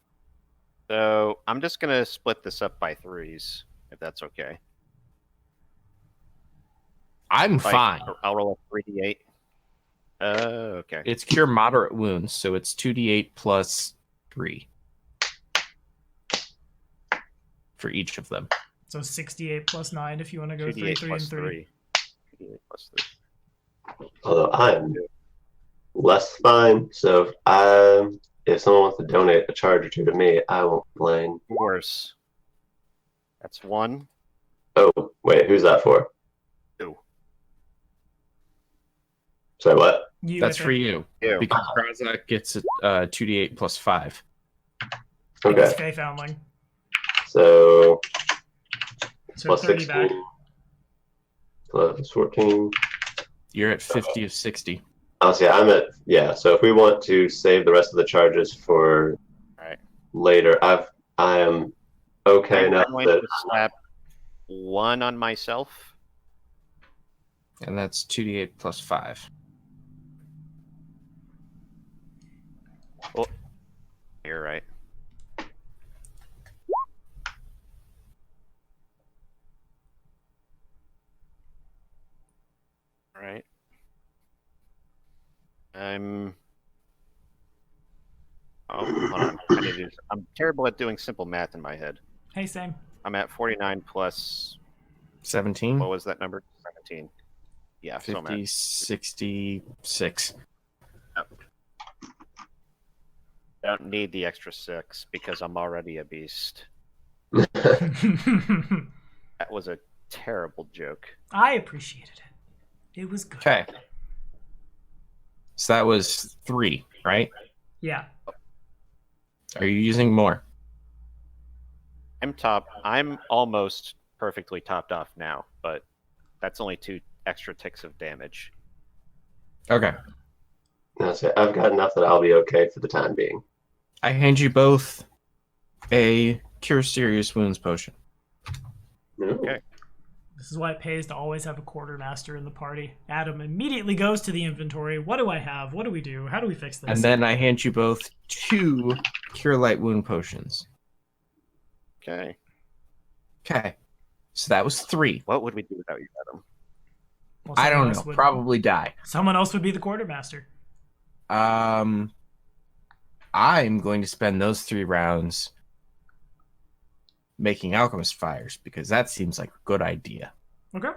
So I'm just gonna split this up by threes, if that's okay. I'm Like, fine. I'll roll a 3d8. Okay. It's cure moderate wounds, so it's 2d8 plus 3 for each of them. So 68 plus 9 if you want to go 3, 2d8 3, plus and 3. 3. 2d8 plus 3. Although I'm less fine, so if someone wants to donate a charge or two to me, I won't complain. Worse. That's 1. Oh, wait, who's that for? 2. Sorry, what? You, That's I for think, you. Ew. Because Grazak gets a 2d8 plus 5. because Okay, Fae Foundling. so So plus 30 back. 16, plus 14. You're at 50 of 60. Honestly, yeah. So if we want to save the rest of the charges for Right. later, I am okay I'm enough going that to slap 1 on myself. And that's 2d8 plus 5. You're right. All right. Oh, hold on. I'm terrible at doing simple math in my head. Hey, same. I'm at 49 plus. 17? What was that number? 17. Yeah, so I'm 50, at 66. I don't need the extra 6 because I'm already a beast. I That was a terrible joke. appreciated it. It was good. Okay. So that was 3, right? Yeah. Are you using more? I'm almost perfectly topped off now, but that's only 2 extra ticks of damage. Okay. honestly, I've got enough that I'll be okay for the time being. I hand you both a Cure Serious Wounds potion. Okay. This is why it pays to always have a quartermaster in the party. Adam immediately goes to the inventory. What do I have? What do we do? How do we fix this? And then I hand you both 2 Cure Light Wound potions. Okay. Okay. So that was 3. What would we do without you, Adam? Well, I someone don't else know. would- Probably die. Someone else would be the quartermaster. I'm going to spend those 3 rounds making alchemist fires because that seems like a good idea. Okay.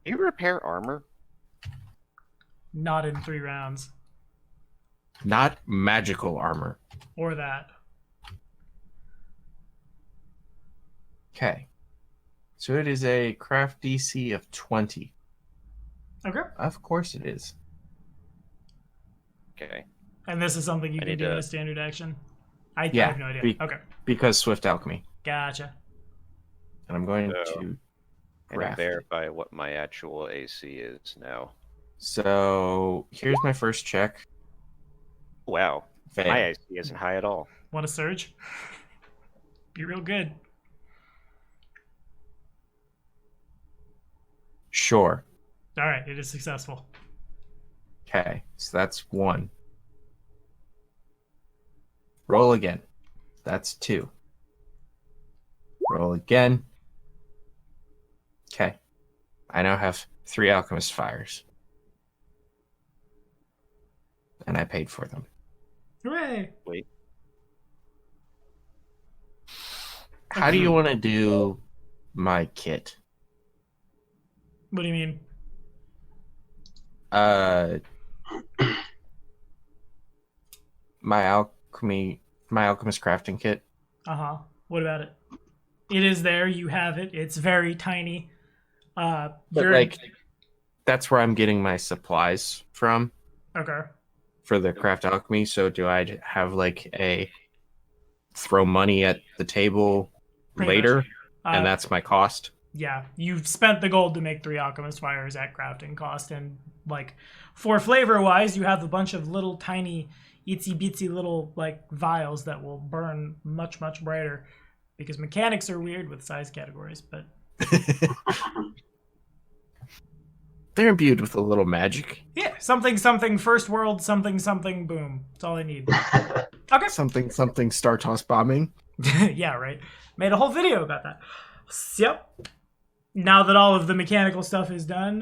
Do you repair armor? Not in 3 rounds. Not magical armor. Or that. Okay. So it is a craft DC of 20. Okay. Of course it is. Okay. And this is something you I can need do in to- a standard action? I Yeah, have no idea. be- Okay. Because Swift Alchemy. Gotcha. And I'm going So- to And craft it. verify what my actual AC is now. So here's my first check. Wow. Fail. My AC isn't high at all. Want to surge? Be real good. Sure. All right. It is successful. Okay. So that's 1. Roll again. That's 2. Roll again. Okay. I now have 3 alchemist fires. And I paid for them. Hooray. Wait. How do you want to do my kit? What do you mean? My alchemist crafting kit. Uh-huh. What about it? It is there. You have it. It's very tiny. But Very... that's where I'm getting my supplies from Okay. for the craft alchemy. So do I have like a throw money at the table Pretty later? much. And that's my cost? Yeah, you've spent the gold to make 3 alchemist fires at crafting cost, and like for flavor wise, you have a bunch of little tiny itsy bitsy little like vials that will burn much brighter because mechanics are weird with size categories, but They're imbued with a little magic. yeah, something first world something boom. That's all I need. Okay. Something star toss bombing. Yeah, right. Made a whole video about that. Yep. Now that all of the mechanical stuff is done,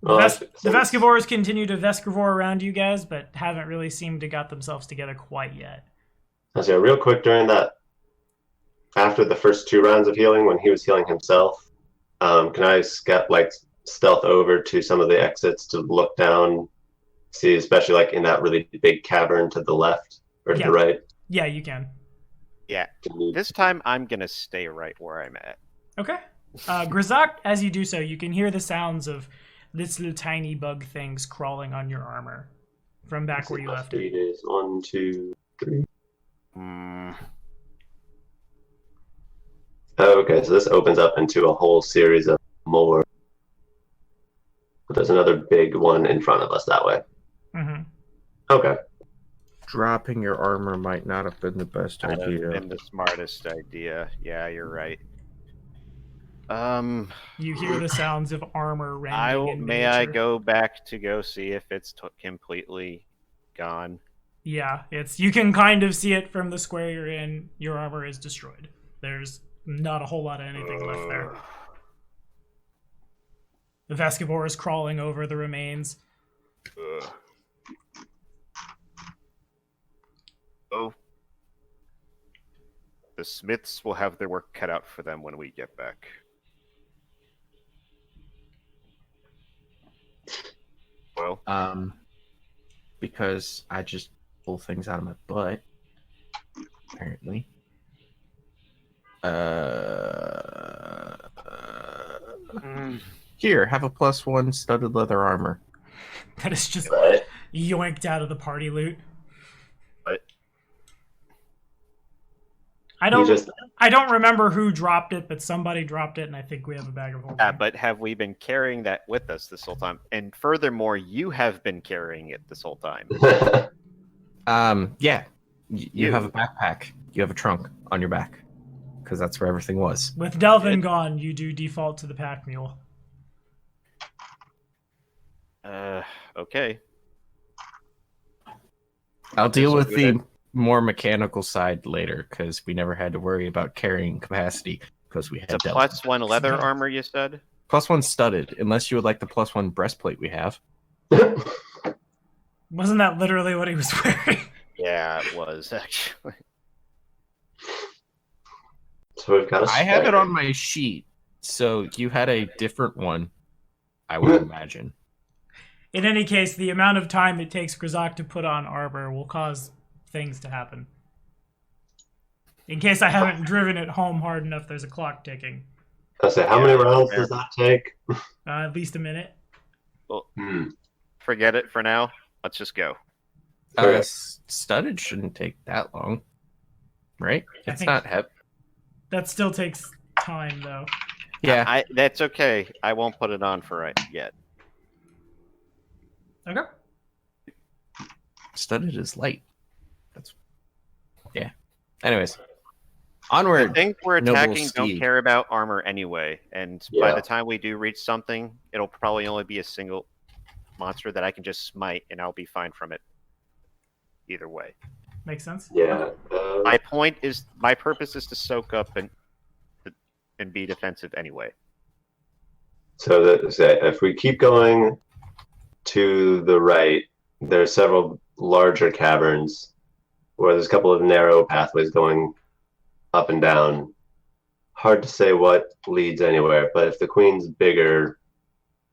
the, Well, the Vescivores continue to Vescivore around you guys, but haven't really seemed to got themselves together quite yet. I say real quick during that, after the first 2 rounds of healing, when he was healing himself, can I stealth over to some of the exits to look down, see, especially like in that really big cavern to the left or to Yeah. the right? Yeah, you can. Yeah. Can you- This time I'm gonna stay right where I'm at. Okay. Grizak, as you do so, you can hear the sounds of this little tiny bug things crawling on your armor from back where you left it. Speed is 1, 2, 3. Hmm. Oh, okay, so this opens up into a whole series of more. But there's another big one in front of us that way. Mm-hmm. Okay. Dropping your armor might not have been the best Might have idea. been the smartest idea. Yeah, you're right. You hear the sounds of armor rending in May I miniature. go back to go see if it's completely gone? Yeah, you can kind of see it from the square you're in. Your armor is destroyed. There's not a whole lot of anything left there. The Vescivore is crawling over the remains. Ugh. Oh. The Smiths will have their work cut out for them when we get back. Well, Because I just pull things out of my butt, apparently. Here, have a +1 studded leather armor. That is just Right. yoinked out of the party loot. but I You don't. just I don't remember who dropped it, but somebody dropped it, and I think we have a bag of holding. yeah, but have we been carrying that with us this whole time? And furthermore, you have been carrying it this whole time. Yeah. You have a backpack. You have a trunk on your back. Because that's where everything was. With Delvin gone, you do default to the pack mule. Okay. I'll deal with so the good. more mechanical side later, because we never had to worry about carrying capacity, because we had It's a Delvin. +1 leather armor, you said? +1 studded, unless you would like the +1 breastplate we have. Wasn't that literally what he was wearing? Yeah, it was actually. So we've got a I have it stagger. on my sheet, so you had a different one, I would imagine. In any case, the amount of time it takes Grizak to put on armor will cause things to happen. In case I haven't driven it home hard enough, there's a clock ticking. I say, how Yeah, many rounds fair. does that take? At least a minute. Forget it for now. Let's just go. Okay. Studded shouldn't take that long, right? I It's think- not heavy. That still takes time, though. Yeah, That's okay. I won't put it on for right yet. Okay. studded is light. Yeah. Anyways, I onward. think we're Noble attacking don't steed. care about armor anyway, and by Yeah. the time we do reach something, it'll probably only be a single monster that I can just smite, and I'll be fine from it. Either way, Makes sense. Yeah. my purpose is to soak up and be defensive anyway. So if we keep going to the right, there are several larger caverns where there's a couple of narrow pathways going up and down. Hard to say what leads anywhere, but if the queen's bigger,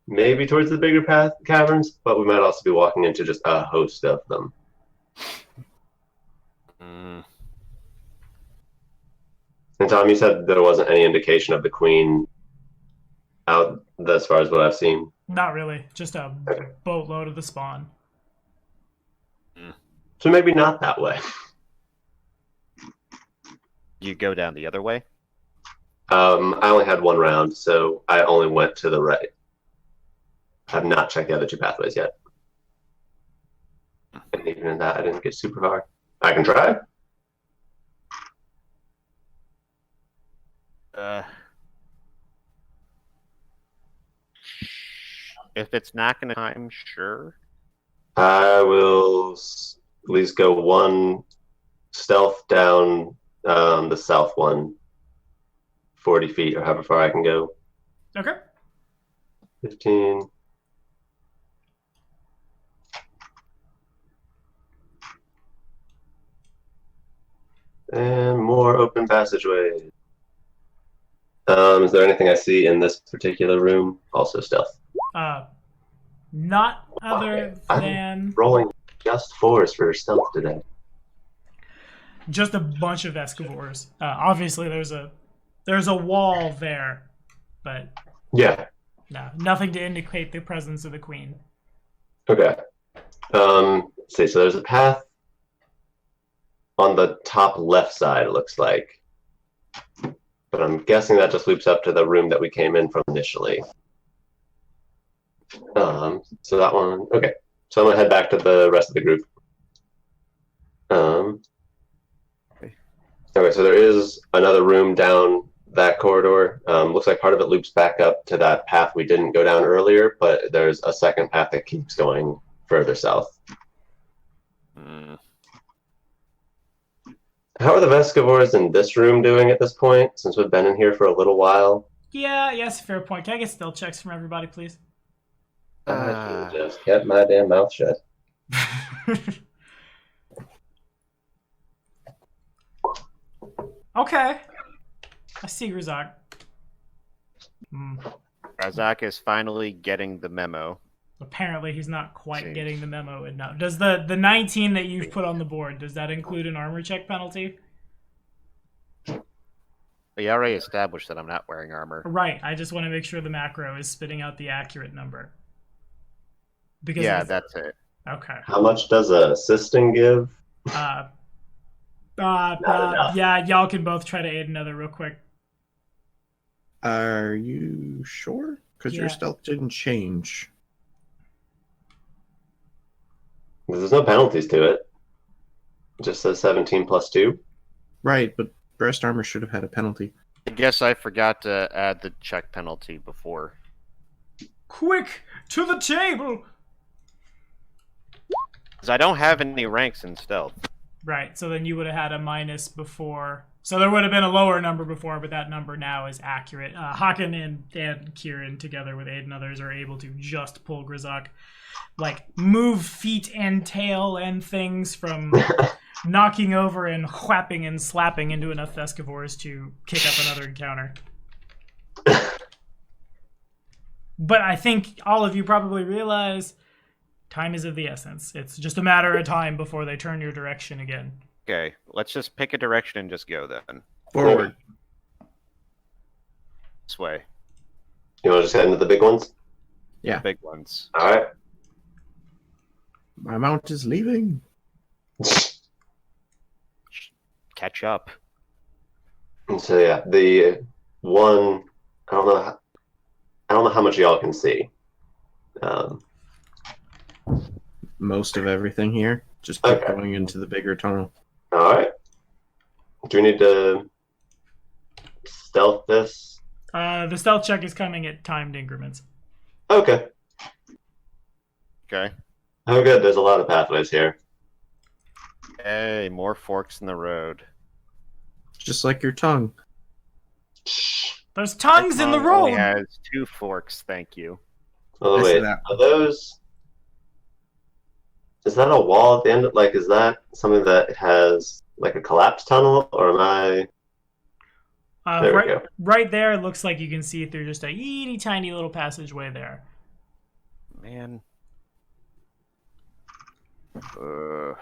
maybe towards the bigger caverns, but we might also be walking into just a host of them. And Tom, you said there wasn't any indication of the queen out as far as what I've seen. Not really. Just a boatload of the spawn. So maybe not that way. You go down the other way. I only had one round, so I only went to the right. Have not checked the other two pathways yet. And even in that, I didn't get super far. I can try. If it's not going to time, sure. I will at least go one stealth down the south one, 40 feet or however far I can go. Okay. 15. And more open passageways. Is there anything I see in this particular room? Also stealth. Not other I'm than rolling just 4s for stealth today. just a bunch of Escavors. Obviously, there's a wall there, but Yeah. no, nothing to indicate the presence of the queen. Okay. Let's see. So there's a path on the top left side, it looks like. But I'm guessing that just loops up to the room that we came in from initially. So that one. Okay. So I'm gonna head back to the rest of the group. Okay. So there is another room down that corridor. Looks like part of it loops back up to that path we didn't go down earlier, but there's a second path that keeps going further south. How are the Vescivores in this room doing at this point, since we've been in here for a little while? Yeah, yes, fair point. Can I get stealth checks from everybody, please? I just kept my damn mouth shut. Okay. I see Grizak. Razak is finally getting the memo. Apparently, he's not quite Seems. getting the memo enough. Does the 19 that you've put on the board, does that include an armor check penalty? We already established that I'm not wearing armor. Right. I just want to make sure the macro is spitting out the accurate number. Because Yeah, it's- that's it. Okay. How much does a assisting give? Yeah, y'all can both try to aid another real quick. Are you sure? Because Yeah. your stealth didn't change. There's no penalties to it. It just says 17 plus 2. Right, but breast armor should have had a penalty. I guess I forgot to add the check penalty before. Quick, to the table! Because I don't have any ranks in stealth. Right, so then you would have had a minus before. So there would have been a lower number before, but that number now is accurate. Hakan and Kieran, together with Aid and others, are able to just pull Grizak. Like, move feet and tail and things from knocking over and whapping and slapping into enough Thescavores to kick up another encounter. But I think all of you probably realize time is of the essence. It's just a matter of time before they turn your direction again. Okay, let's just pick a direction and just go then. Forward. This way. You want to just head into the big ones? Yeah. The big ones. All right. My mount is leaving. Catch up. And so yeah, the one I don't know how much y'all can see. Most of everything here. Just keep Okay. going into the bigger tunnel. All right. Do we need to stealth this? The stealth check is coming at timed increments. Okay. Okay. Oh, good. There's a lot of pathways here. Hey, more forks in the road. Just like your tongue. There's tongues in the Tongue only road! has 2 forks, thank you. Oh I see wait, that. are those? Is that a wall at the end? Like, is that something that has like a collapsed tunnel, or am I? There we go. Right there, it looks like you can see through just a teeny tiny little passageway there. Man. So,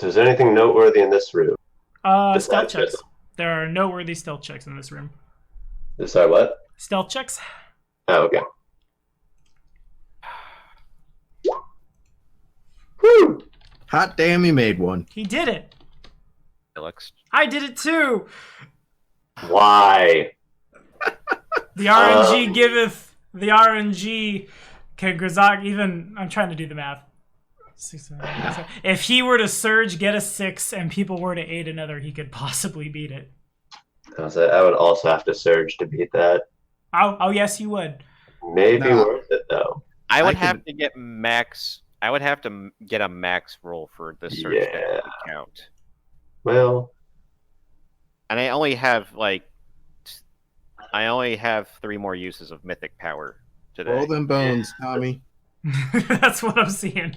is there anything noteworthy in this room? Stealth Besides checks. this. There are noteworthy stealth checks in this room. Sorry, what? Stealth checks? Oh, okay. Woo! Hot damn, he made one. He did it! Alex. I did it too! Why? The RNG giveth the RNG. Okay, Grizak, even. I'm trying to do the math. 6, 7, 8, 7. If he were to surge, get a 6, and people were to aid another, he could possibly beat it. I would also have to surge to beat that. Oh yes, you would. Maybe Nah. worth it though. I would I have could- to get max. I would have to get a max roll for the search Yeah. to count. Well, And I only have like I only have 3 more uses of mythic power today. Roll them bones, Tommy. That's what I'm seeing.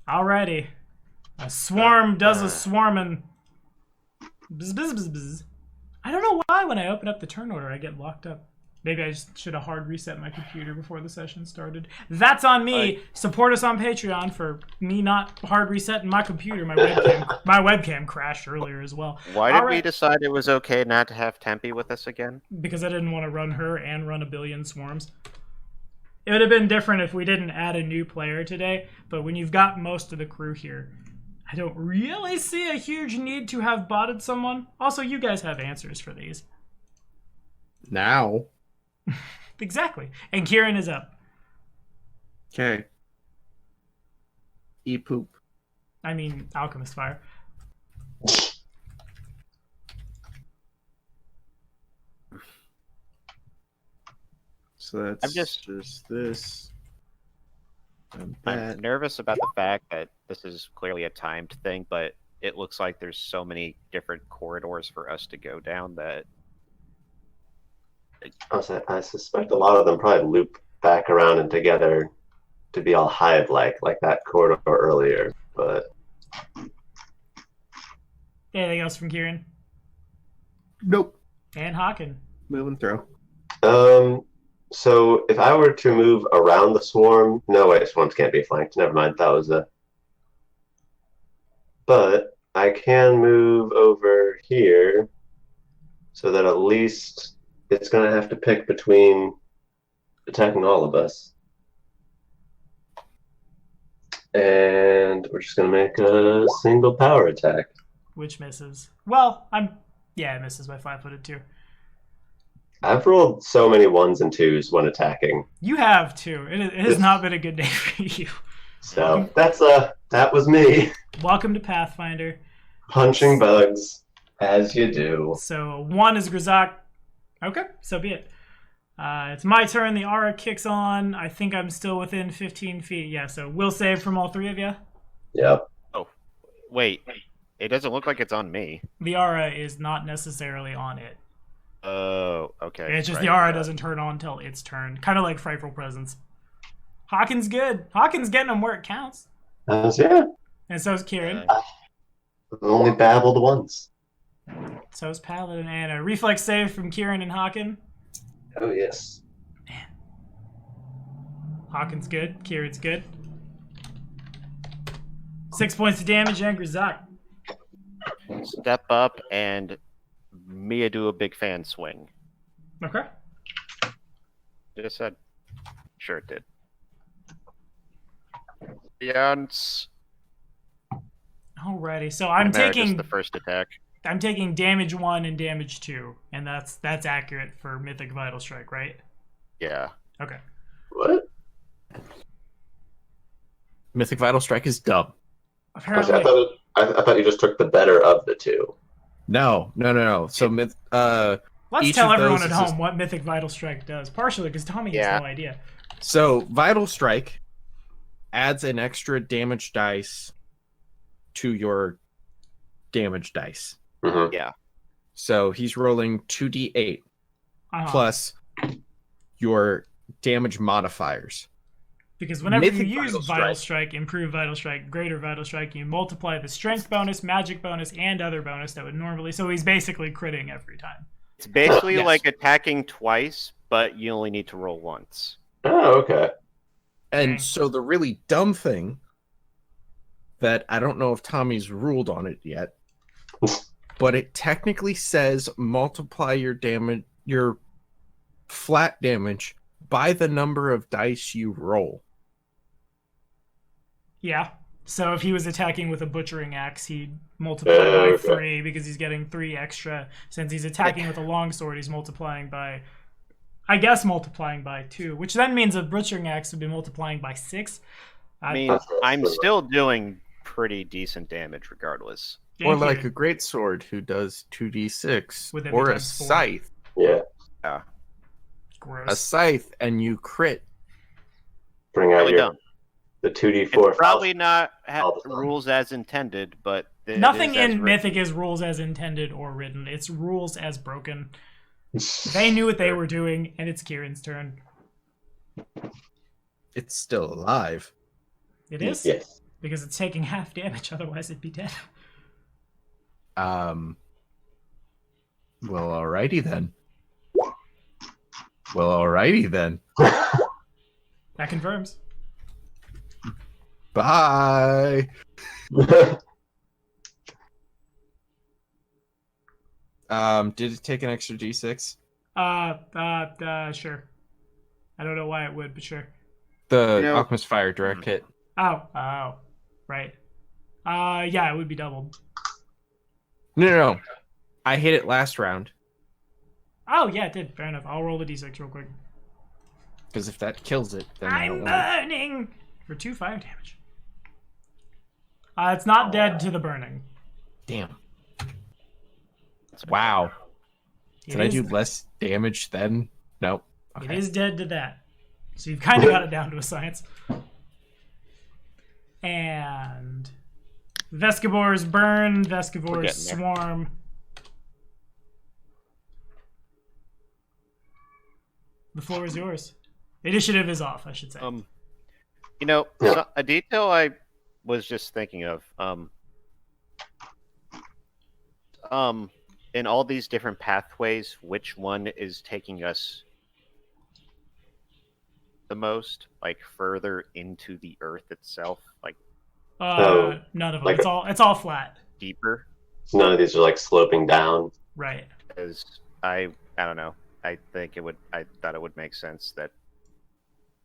Alrighty. A swarm does a swarming. Bzz, bzz, bzz, bzz. I don't know why when I open up the turn order I get locked up. Maybe I just should have hard reset my computer before the session started. That's on me. Support us on Patreon for me not hard resetting my computer. My webcam crashed earlier as well. Why did we decide it was okay not to have Tempe with us again? Because I didn't want to run her and run a billion swarms. It would have been different if we didn't add a new player today, but when you've got most of the crew here, I don't really see a huge need to have botted someone. Also, you guys have answers for these. Now. Exactly. And Kieran is up. Okay. Eat poop. I mean, Alchemist Fire. So that's I'm just this. And I'm that. nervous about the fact that this is clearly a timed thing, but it looks like there's so many different corridors for us to go down that I suspect a lot of them probably loop back around and together to be all hive-like that corridor earlier. But Anything else from Kieran? Nope. And Hawken. Moving through. so if I were to move around the swarm, no wait, swarms can't be flanked. Never mind, that was a. But I can move over here, so that at least it's going to have to pick between attacking all of us. And we're just going to make a single power attack. Which misses. Well, yeah, it misses by 5-footed too. I've rolled so many 1s and 2s when attacking. You have too. It has not been a good day for you. So that was me. Welcome to Pathfinder. Punching bugs, as you do. So 1 is Grzak. Okay, so be it. It's my turn. The aura kicks on. I think I'm still within 15 feet. Yeah, so will save from all 3 of you. Yep. Oh, wait. It doesn't look like it's on me. The aura is not necessarily on it. Oh, okay. It's just the aura doesn't turn on until its turn. Kind of like Frightful Presence. Hawken's good. Hawken's getting them where it counts. Yeah. And so's Kieran. I've only babbled once. So's Paladin. And a reflex save from Kieran and Hawken. Oh, yes. Hawken's good. Kieran's good. 6 points of damage and Grzak. Step up and Mia do a big fan swing. Okay. Just said. Sure it did. Beyonce. Alrighty, so I'm Just taking the first attack. I'm taking damage 1 and damage 2, and that's accurate for Mythic Vital Strike, right? Yeah. Okay. What? Mythic Vital Strike is dumb. Apparently, Actually, I thought you just took the better of the two. No. So let's each tell of everyone those at is home just- what Mythic Vital Strike does. Partially because Tommy Yeah. has no idea. So Vital Strike adds an extra damage dice to your damage dice. Mm-hmm. Yeah. So he's rolling 2d8 Uh-huh. plus your damage modifiers. Because whenever Mythic you use Vital Vital Strike. Strike, Improved Vital Strike, Greater Vital Strike, you multiply the Strength bonus, Magic bonus, and other bonus that would normally... So he's basically critting every time. It's basically Yes. like attacking twice, but you only need to roll once. Oh, okay. And Okay. so the really dumb thing that I don't know if Tommy's ruled on it yet, but it technically says multiply your flat damage by the number of dice you roll. Yeah. So if he was attacking with a Butchering Axe, he'd multiply by Okay. 3 because he's getting 3 extra. Since he's attacking with a longsword, he's multiplying by... I guess multiplying by 2, which then means a Butchering Axe would be multiplying by 6. I mean, I'm still doing pretty decent damage regardless. Or like a greatsword who does 2d6. With every Or a times 4. scythe. Yeah. A Gross. scythe and you crit. Bring out Really your dumb. the 2d4. It's probably not all the time. rules as intended, but it Nothing is as in written. Mythic is rules as intended or written. It's rules as broken. They knew what they were doing, and it's Kieran's turn. It's still alive. It is? Yes. Because it's taking half damage, otherwise it'd be dead. Well, alrighty then. Well, alrighty then. That confirms. Bye. Did it take an extra D6? Sure. I don't know why it would, but sure. The You know- Alchemist Fire direct hit. Oh, right. Yeah, it would be doubled. No. I hit it last round. Oh, yeah, it did. Fair enough. I'll roll the d6 real quick. Because if that kills it, then I don't I'm want it. burning! For 2 fire damage. It's not dead to the burning. Damn. Wow. It Did I is- do less damage then? Nope. It Okay. is dead to that. So you've kind of got it down to a science. And Vescivores burn, We're Vescivores getting there. swarm. The floor is yours. Initiative is off, I should say. You know, Yeah. a detail I was just thinking of. In all these different pathways, which one is taking us the most, like further into the earth itself, like None of them. like It's all flat. deeper? None of these are like sloping down. Right. As I don't know. I thought it would make sense that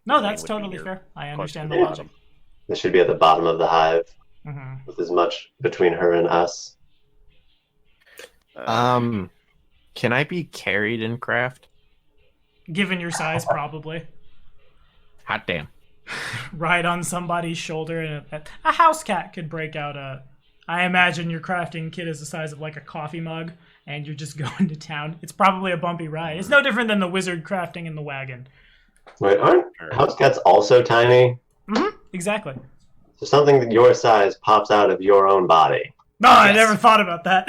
No, that's would be totally your fair. I close understand to the the logic. They should be at the bottom of the hive hmm with as much between her and us. Can I be carried in craft? Given your size, probably. Hot damn. Ride on somebody's shoulder, and a house cat could break out a. I imagine your crafting kit is the size of like a coffee mug, and you're just going to town. It's probably a bumpy ride. It's no different than the wizard crafting in the wagon. Wait, aren't house cats also tiny? Exactly. So something that your size pops out of your own body. No, I Yes. never thought about that.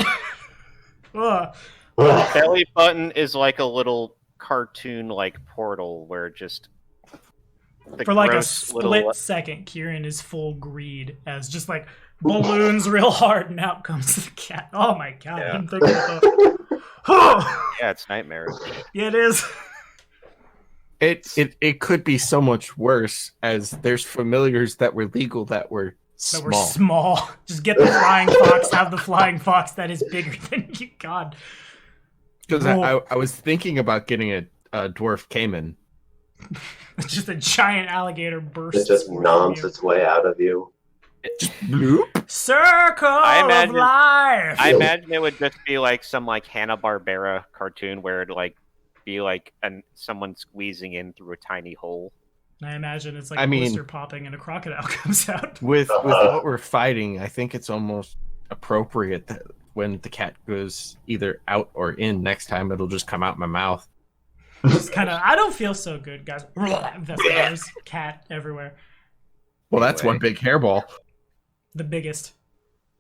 Ugh. belly button is like a little cartoon like portal where just the For like a gross split little second, Kieran is full greed as just like balloons real hard, and out comes the cat. Oh my god! Yeah. I'm thinking about oh, yeah, it's nightmarish. yeah, it is. It could be so much worse, as there's familiars that were legal that were That we're small. small. Just get the flying fox. Have the flying fox that is bigger than you. God. Because Whoa. I was thinking about getting a dwarf caiman. It's just a giant alligator bursts. It just forth from noms you. its way out of you. It just bloop. Circle imagine- of life. I imagine it would just be like some like Hanna-Barbera cartoon where it'd like be like someone squeezing in through a tiny hole. I imagine it's like I a mean- blister popping and a crocodile comes out. With what we're fighting, I think it's almost appropriate that when the cat goes either out or in next time, it'll just come out my mouth. Just kind of. I don't feel so good, guys. There's cat everywhere. Well, that's Anyway. one big hairball. The biggest.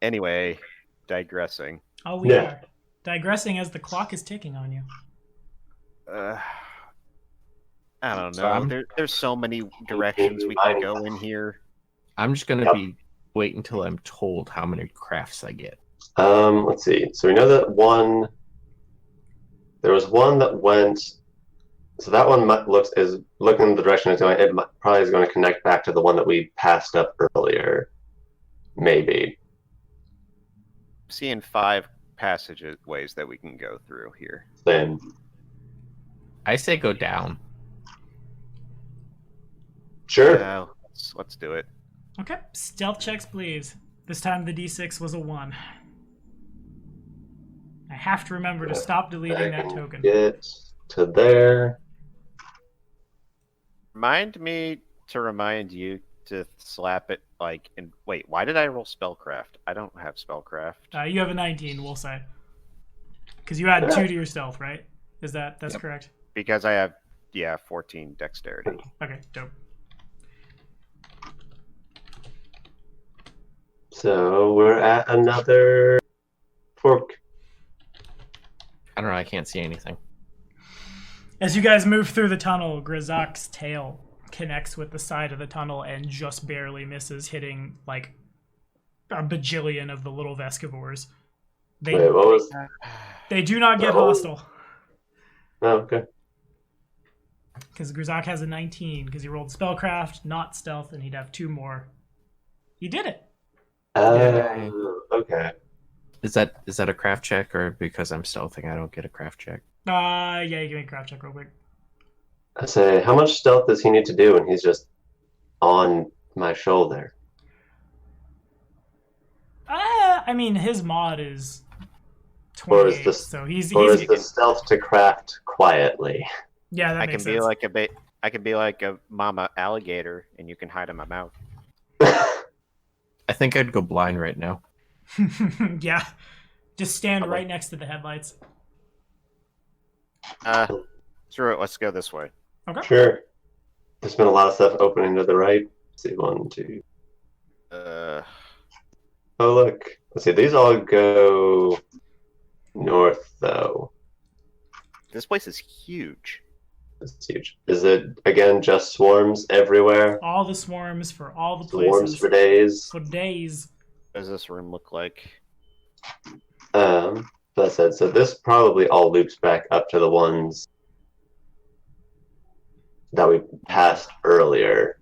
Anyway, digressing. Oh, we Yeah. are digressing as the clock is ticking on you. I don't So know. I'm- There's so many directions we can go in here. I'm just gonna Yep. be wait until I'm told how many crafts I get. Let's see. So we know that one. There was one that went. So that one is looking in the direction it's going. Probably is going to connect back to the one that we passed up earlier. Maybe. Seeing 5 passageways that we can go through here. Then I say go down. sure. Yeah, let's do it. Okay, stealth checks, please. This time the d6 was a 1. I have to remember to stop deleting that token. Get to there. Remind me to remind you to slap it like in. Wait, why did I roll spellcraft? I don't have spellcraft. You have a 19, we'll say. Because you add 2 to your stealth, right? That's Yep. correct? Because I have 14 dexterity. Okay, dope. So we're at another fork. I don't know. I can't see anything. As you guys move through the tunnel, Grizak's tail connects with the side of the tunnel and just barely misses, hitting like a bajillion of the little Vescivores. Wait, what was? They do not get Oh. hostile. Oh, okay. Because Grizak has a 19, because he rolled Spellcraft, not Stealth, and he'd have 2 more. He did it. Okay. Is that a craft check, or because I'm stealthing I don't get a craft check? Yeah, you give me a craft check real quick. I say, how much stealth does he need to do when he's just on my shoulder? I mean, his mod is Or is 28, this- so he's Or is the stealth to craft quietly? yeah, that I makes can be sense. like a bit. I can be like a mama alligator, and you can hide in my mouth. I think I'd go blind right now. Yeah, just stand right next to the headlights. Screw it. Let's go this way. Okay. Sure. There's been a lot of stuff opening to the right. Let's see, 1, 2. Oh, look. Let's see, these all go north, though. This place is huge. It's huge. Is it, again, just swarms everywhere? All the swarms for all the Swarms places for days? for days. What does this room look like? That said, so this probably all loops back up to the ones that we passed earlier.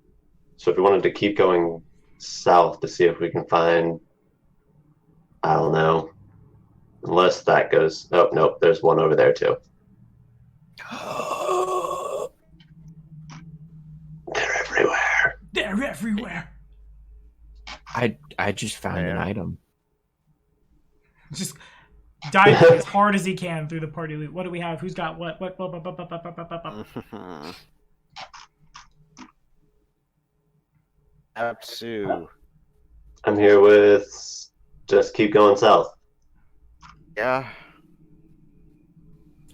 So if we wanted to keep going south to see if we can find, I don't know, unless that goes, oh, nope, there's one over there too. They're everywhere. They're everywhere. I just found an item. Just diving as hard as he can through the party loot. What do we have? Who's got what? What? Apsu. I'm here with just keep going south. Yeah.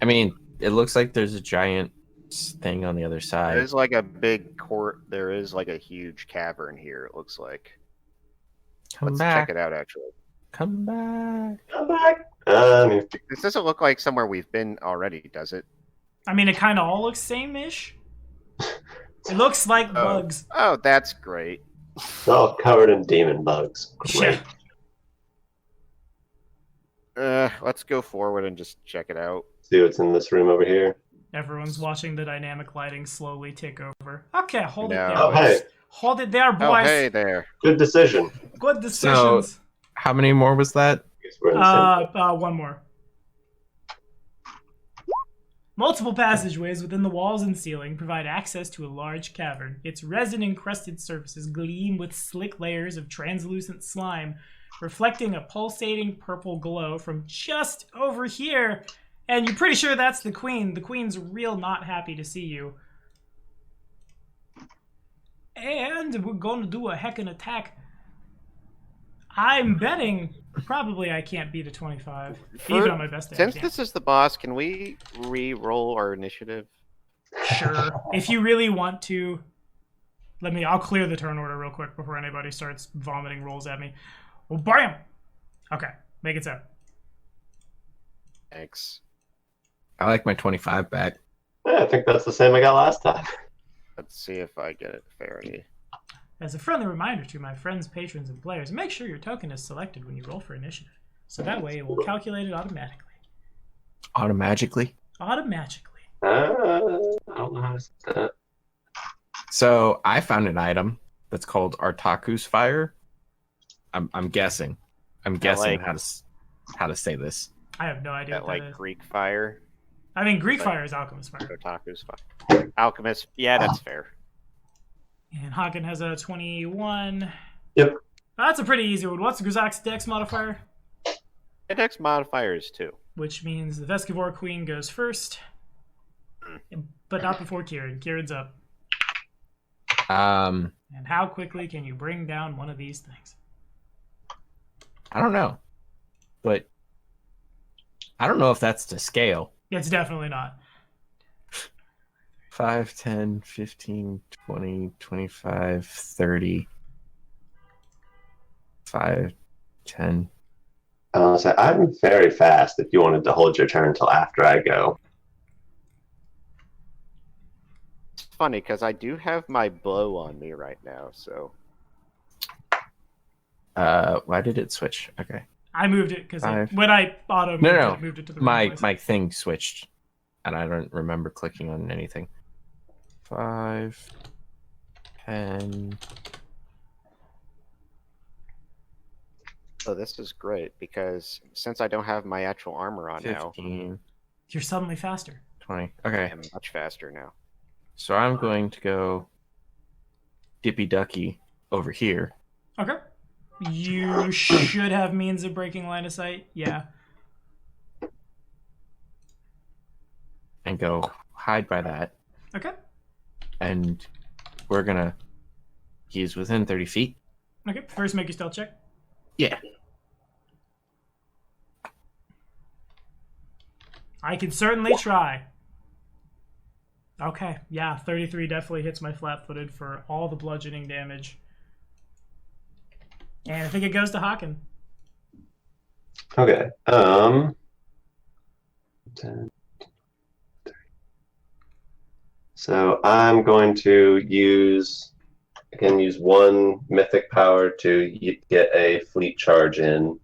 I mean, it looks like there's a giant thing on the other side. There's like a big court. There is like a huge cavern here. It looks like. Come Let's back. check it out. Actually, Come back. Come back. this doesn't look like somewhere we've been already, does it? I mean, it kind of all looks same-ish. It looks like bugs. Oh, that's great. It's all covered in demon bugs. Great. Yeah. Let's go forward and just check it out. See what's in this room over here. Everyone's watching the dynamic lighting slowly take over. Okay, hold it No. there. Oh, hey. Hold it there, boys. Oh, hey there. Good decision. Good decisions. How many more was that? Guess we're in the same- One more. Multiple passageways within the walls and ceiling provide access to a large cavern. Its resin-encrusted surfaces gleam with slick layers of translucent slime, reflecting a pulsating purple glow from just over here. And you're pretty sure that's the queen. The queen's real not happy to see you. And we're going to do a heckin' attack. I'm betting probably I can't beat a 25. Even on my best day. I Since can't. this is the boss, can we re-roll our initiative? Sure. If you really want to, I'll clear the turn order real quick before anybody starts vomiting rolls at me. Well, bam! Okay, make it so. Thanks. I like my 25 back. Yeah, I think that's the same I got last time. Let's see if I get it fairly. As a friendly reminder to my friends, patrons, and players, make sure your token is selected when you roll for initiative. So that way it will calculate it automatically. Automatically? Automatically. I don't know how to say that. So I found an item that's called Artaku's Fire. I'm guessing. I'm guessing how to say this. I have no idea That what that like is. Greek fire, I mean, Greek fire is alchemist fire. Otaku's fire, alchemist. Yeah, that's fair. And Hagen has a 21. Yep. That's a pretty easy one. What's Guzak's dex modifier? Index modifiers too. Which means the Vescivore Queen goes first. But not before Kieran. Kieran's up. Um, And how quickly can you bring down one of these things? I don't know. But I don't know if that's to scale. It's definitely not. 5, 10, 15, 20, 25, 30. 5, 10. So I'm very fast if you wanted to hold your turn until after I go. funny because I do have my bow on me right now, so Why did it switch? Okay. I moved it because Five. when I auto moved No. it moved it to the wrong My place. my thing switched, and I don't remember clicking on anything. 5, 10. oh, this is great because since I don't have my actual armor on now, 15, You're suddenly faster. 20. I Okay, am much faster now. so I'm going to go dippy ducky over here. Okay. You should have means of breaking line of sight. Yeah. And go hide by that. Okay. And we're gonna. He's within 30 feet. Okay. First, make your stealth check. Yeah. I can certainly try. Okay. Yeah, 33 definitely hits my flat-footed for all the bludgeoning damage. And I think it goes to Haken. Okay. 10, 30. So I'm going to use. I can use one mythic power to get a fleet charge in,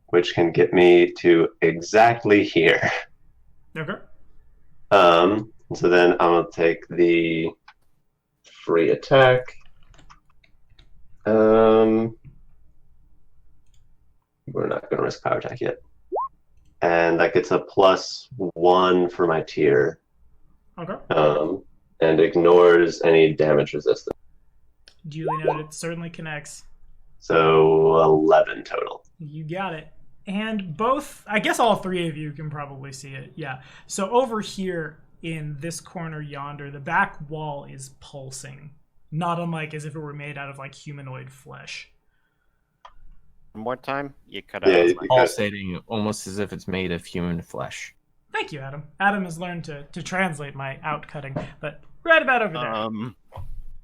which can get me to exactly here. Okay. So then I'm gonna take the free attack. We're not gonna risk power attack yet, and that gets a +1 for my tier. Okay. And ignores any damage resistance. Duly noted. Certainly connects. So 11 total. You got it. And both, I guess all three of you can probably see it. Yeah. So over here in this corner yonder, the back wall is pulsing. Not unlike as if it were made out of like humanoid flesh. One more time, you cut Yeah, out. you my- cut- Pulsating almost as if it's made of human flesh. Thank you, Adam. Adam has learned to translate my outcutting, but right about over there.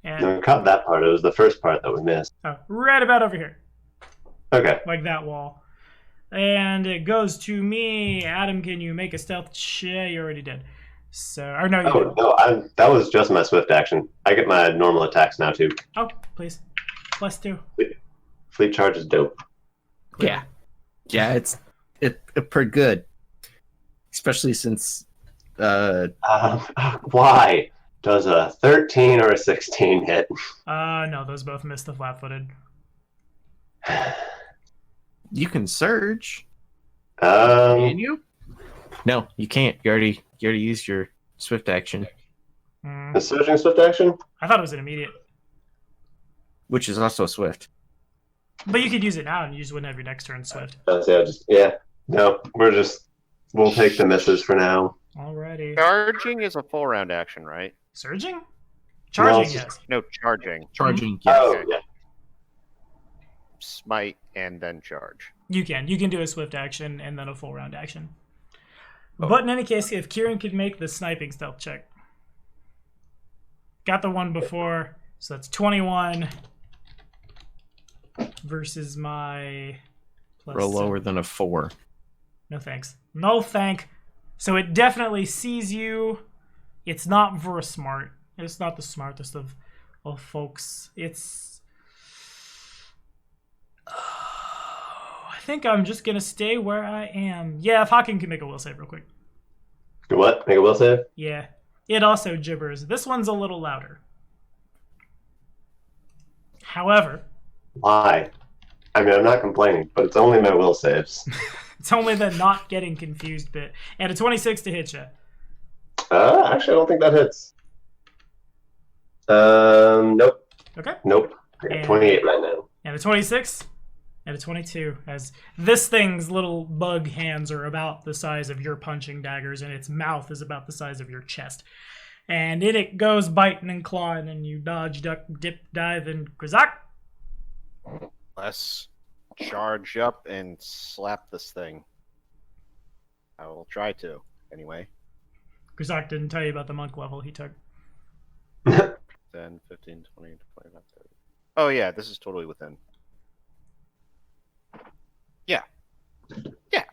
And No, cut that part. It was the first part that we missed. right about over here. Okay. Like that wall. And it goes to me. Adam, can you make a stealth check? You already did. So, or no, you Oh didn't. no, that was just my swift action. I get my normal attacks now too. Oh, please. +2. Fleet charge is dope. Yeah. Yeah, it's pretty good. Especially since Why does a 13 or a 16 hit? No, those both missed the flat-footed. you can surge. Can Um, you? No, you can't. You already used your swift action, Hmm. a surging swift action? I thought it was an immediate. which is also swift. But you could use it now and you just wouldn't have your next turn swift. No, we'll take the misses for now. Alrighty. Charging is a full round action, right? Surging? Charging, No, yes. No, charging. Charging, yes. Oh, yeah. Smite and then charge. You can do a swift action and then a full round action. Oh. But in any case, if Kieran could make the sniping stealth check. Got the one before, so that's 21 versus my plus Roll lower than a 4. No thanks. No thank. So it definitely sees you. It's not very smart. It's not the smartest of folks. It's... I think I'm just going to stay where I am. Yeah, if Hawking can make a will save real quick. What? Make a will save? Yeah. It also gibbers. This one's a little louder. However, Why? I mean, I'm not complaining, but it's only my will saves. it's only the not getting confused bit. And a 26 to hit you. Actually, I don't think that hits. Nope. Okay. Nope. I got And- 28 right now. And a 26 and a 22, as this thing's little bug hands are about the size of your punching daggers and its mouth is about the size of your chest. And in it goes biting and clawing, and you dodge, duck, dip, dive, and Krazak. Let's charge up and slap this thing. I will try to, anyway. Krazak didn't tell you about the monk level he took. 10, 15, 20, 25, 30. Oh yeah, this is totally within. Yeah. Yeah.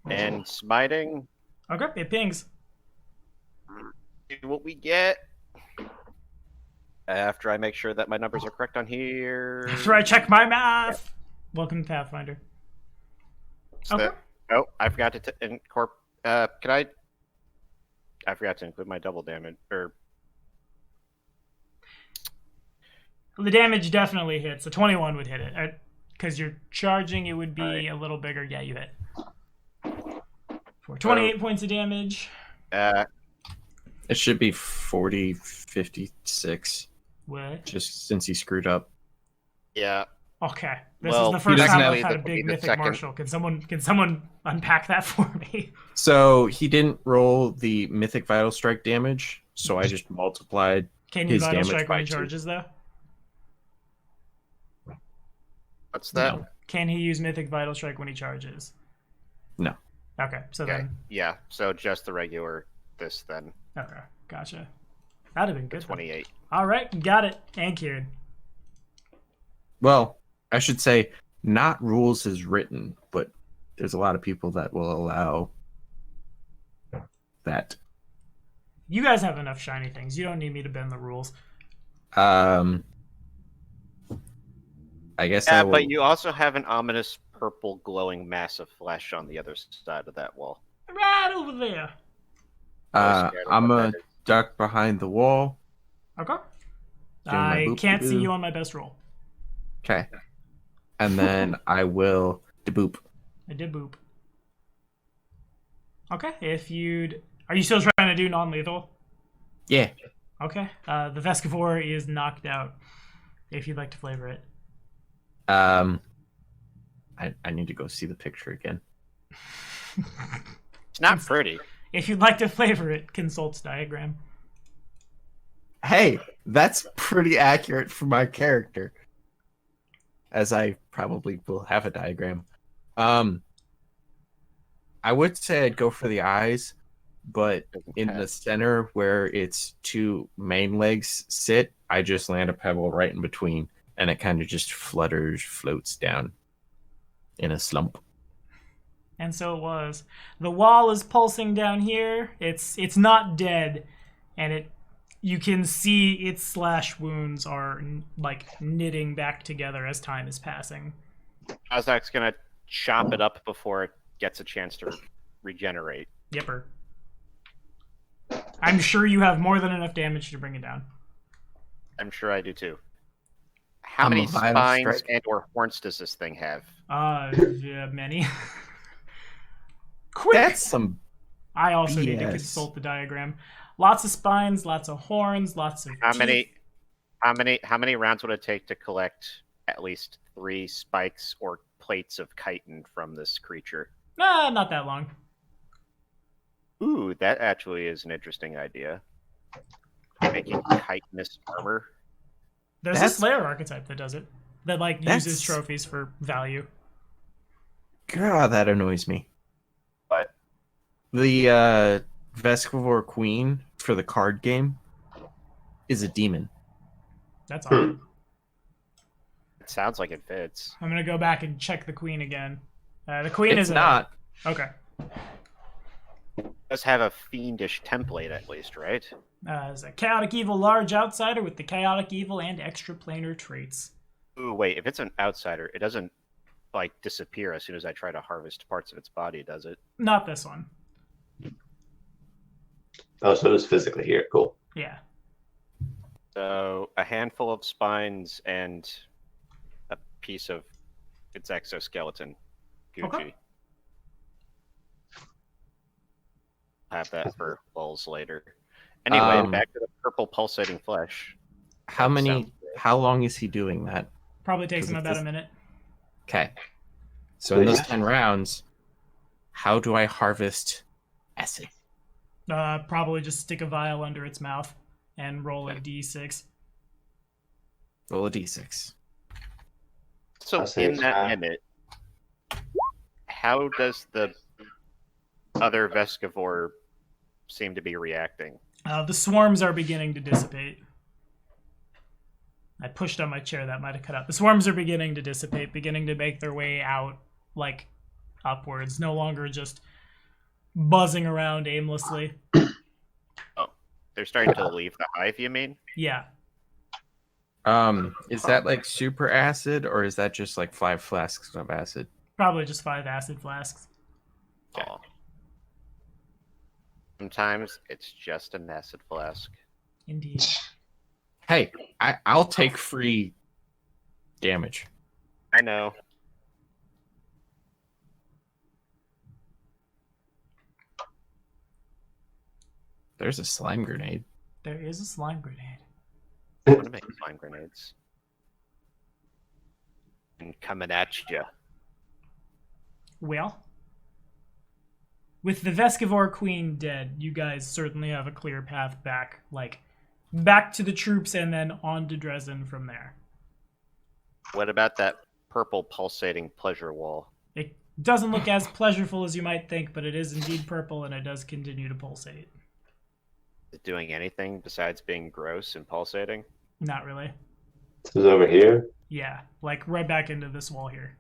And smiting, Okay, it pings. See what we get. After I make sure that my numbers are correct on here. After I check my math. Welcome to Pathfinder. Okay. Oh, I forgot to incorporate. I forgot to include my double damage. Or The damage definitely hits. A 21 would hit it. Because you're charging, it would be a little bigger. Yeah, you hit. For 28 points of damage. It should be 40, 56. What? Just since he screwed up. Yeah. Okay. This Well, is the first time I've technically, had a that would big be the mythic second. marshal. Can someone unpack that for me? So he didn't roll the mythic vital strike damage, so I just multiplied Can you his vital damage strike when by he 2. charges, though? What's that? No. Can he use mythic vital strike when he charges? No. Okay, so Okay. then... Yeah. So just the regular this then. Okay, gotcha. That'd have been good. 28. All right, got it. And cured. Well, I should say not rules as written, but there's a lot of people that will allow that. You guys have enough shiny things. You don't need me to bend the rules. I guess Yeah, I will. but you also have an ominous purple glowing mass of flesh on the other side of that wall. Right over there. I was scared of I'm what gonna that is. duck behind the wall. Okay. Doing my I can't see boop-de-doo. you on my best roll. Okay. And then I will deboop. I did boop. Okay, if you'd... Are you still trying to do non-lethal? Yeah. Okay. The Vescivore is knocked out. If you'd like to flavor it. I need to go see the picture again. It's not pretty. If you'd like to flavor it, consults diagram. Hey, that's pretty accurate for my character. As I probably will have a diagram. I would say I'd go for the eyes, but in the center where its 2 main legs sit, I just land a pebble right in between, and it kind of just floats down in a slump. And so it was. The wall is pulsing down here. It's not dead, and you can see its slash wounds are like knitting back together as time is passing. Ozak's gonna chop it up before it gets a chance to regenerate. Yipper. I'm sure you have more than enough damage to bring it down. I'm sure I do too. How I'm many a vital spines strike. and or horns does this thing have? Yeah, many. Quick! That's some. I also need to BS. consult the diagram. Lots of spines, lots of horns, lots of How teeth. many rounds would it take to collect at least 3 spikes or plates of chitin from this creature? Nah, not that long. Ooh, that actually is an interesting idea. Making chitinous armor. There's That's- a Slayer archetype that does it. That uses That's- trophies for value. God, that annoys me. But The Vescivore Queen for the card game is a demon. That's all. it sounds like it fits. I'm gonna go back and check the queen again. The queen It's is not. Okay. It does have a fiendish template at least, right? Is a chaotic evil large outsider with the chaotic evil and extraplanar traits. Ooh, wait, if it's an outsider, it doesn't like disappear as soon as I try to harvest parts of its body, does it? Not this one. Oh, so it was physically here. Cool. Yeah. So a handful of spines and a piece of its exoskeleton. Gucci. Okay. Have that for lulls later. Anyway, Um, back to the purple pulsating flesh. How That many? sounds good. How long is he doing that? Probably takes him Because about it's- a minute. Okay. So in those 10 rounds, how do I harvest acid? Probably just stick a vial under its mouth and roll a d6. Roll a d6. So I'll say in it's that half. minute, how does the other Vescivore seem to be reacting? The swarms are beginning to dissipate. I pushed on my chair, that might have cut out. The swarms are beginning to dissipate, beginning to make their way out, like, upwards. No longer just buzzing around aimlessly. They're starting to leave the hive, you mean? Yeah. Is that like super acid, or is that just like 5 flasks of acid? Probably just 5 acid flasks. Okay. Aw. Sometimes it's just an acid flask. Indeed. Hey, I'll take free damage. I know. There's a slime grenade. There is a slime grenade. I want to make slime grenades. And coming at you. Well, with the Vescivore Queen dead, you guys certainly have a clear path back. Like, back to the troops and then on to Dresden from there. What about that purple pulsating pleasure wall? It doesn't look as pleasurable as you might think, but it is indeed purple and it does continue to pulsate. Is it doing anything besides being gross and pulsating? Not really. This is over here. Yeah, like right back into this wall here.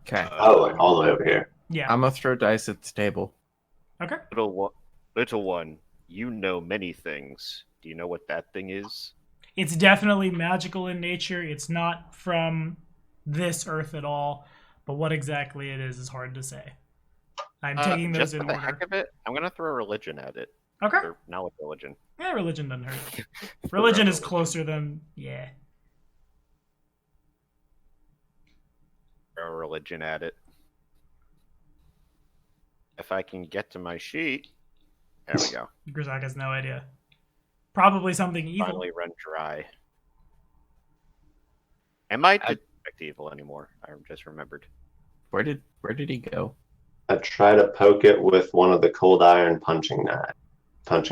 Okay. Oh, like all the way over here. Yeah. I'm gonna throw dice at the table. Okay. Little one, you know many things. Do you know what that thing is? It's definitely magical in nature. It's not from this earth at all, but what exactly it is hard to say. I'm taking those just in for the order. heck of it, I'm gonna throw religion at it. Okay. Or knowledge religion. Yeah, religion doesn't hurt. Religion is closer than yeah. Throw religion at it. If I can get to my sheet, there we go. Grzak has no idea. Probably something evil. Finally run dry. Am I detect evil anymore? I just remembered. Where did he go? I try to poke it with one of the cold iron punching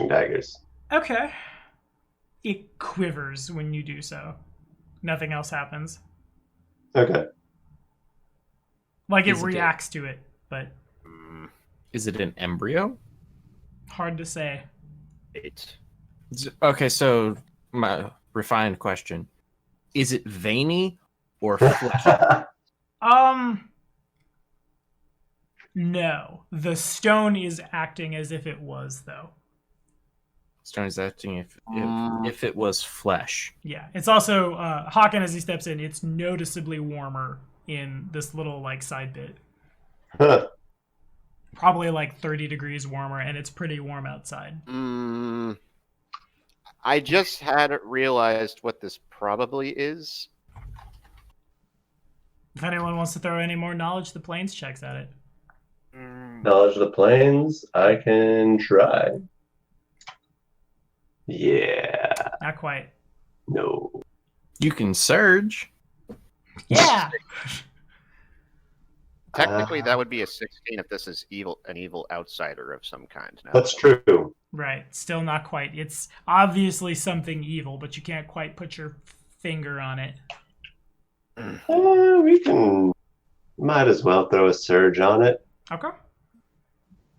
daggers. Okay. It quivers when you do so. Nothing else happens. Okay. Like it Is it reacts to it, but Is it an embryo? hard to say. Okay, so my refined question: is it veiny or fleshy? No. The stone is acting as if it was, though. Stone is acting if it was flesh. Yeah. It's also Hawken, as he steps in, it's noticeably warmer in this little like side bit. Huh. Probably like 30 degrees warmer, and it's pretty warm outside. I just had realized what this probably is. If anyone wants to throw any more knowledge, the planes checks at it. Knowledge of the planes, I can try. Yeah. Not quite. No. You can surge. Yeah. Technically, that would be a 16 if this is an evil outsider of some kind. Now. That's true. Right. Still not quite. It's obviously something evil, but you can't quite put your finger on it. We might as well throw a surge on it. Okay.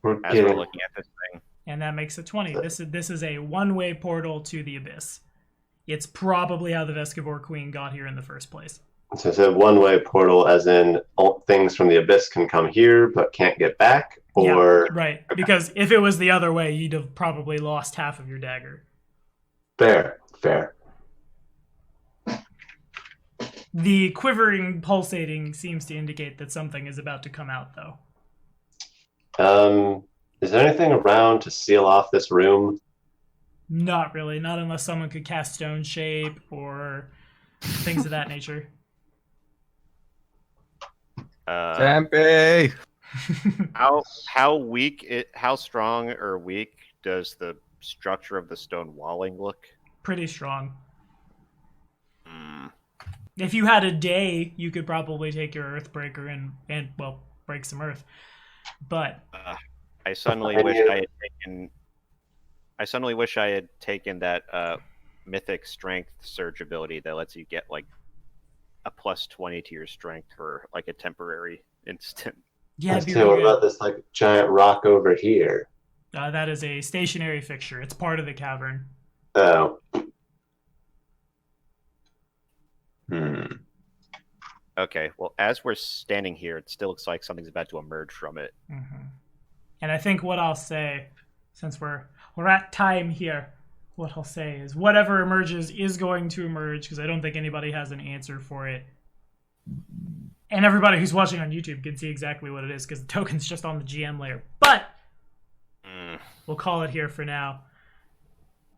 We're As getting we're looking at this thing. And that makes it 20. This is a one-way portal to the abyss. It's probably how the Vescivore Queen got here in the first place. So it's a one-way portal, as in all things from the abyss can come here but can't get back, or Yeah, right. Because if it was the other way, you'd have probably lost half of your dagger. fair. The quivering, pulsating seems to indicate that something is about to come out, though. Is there anything around to seal off this room? Not really. Not unless someone could cast stone shape or things of that nature. Stampy! How strong or weak does the structure of the stone walling look? Pretty strong. If you had a day, you could probably take your Earthbreaker and break some earth. But I suddenly wish I had taken that mythic strength surge ability that lets you get like a plus 20 to your strength for like a temporary instant. yeah, it'd be So what really good. about this like giant rock over here? That is a stationary fixture. It's part of the cavern. Oh. Okay, well, as we're standing here, it still looks like something's about to emerge from it. Mm-hmm. And I think what I'll say, since we're at time here, what I'll say is whatever emerges is going to emerge, because I don't think anybody has an answer for it. And everybody who's watching on YouTube can see exactly what it is, because the token's just on the GM layer. But we'll call it here for now.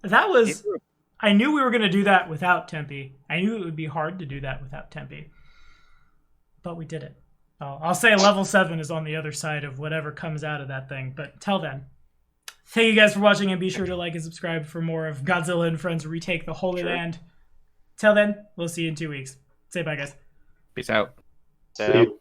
That was... I knew we were going to do that without Tempe. I knew it would be hard to do that without Tempe. But we did it. I'll say level 7 is on the other side of whatever comes out of that thing. But till then, thank you guys for watching, and be sure to like and subscribe for more of Godzilla and Friends Retake the Holy Land. Till then, we'll see you in 2 weeks. Say bye, guys. Peace out. See you.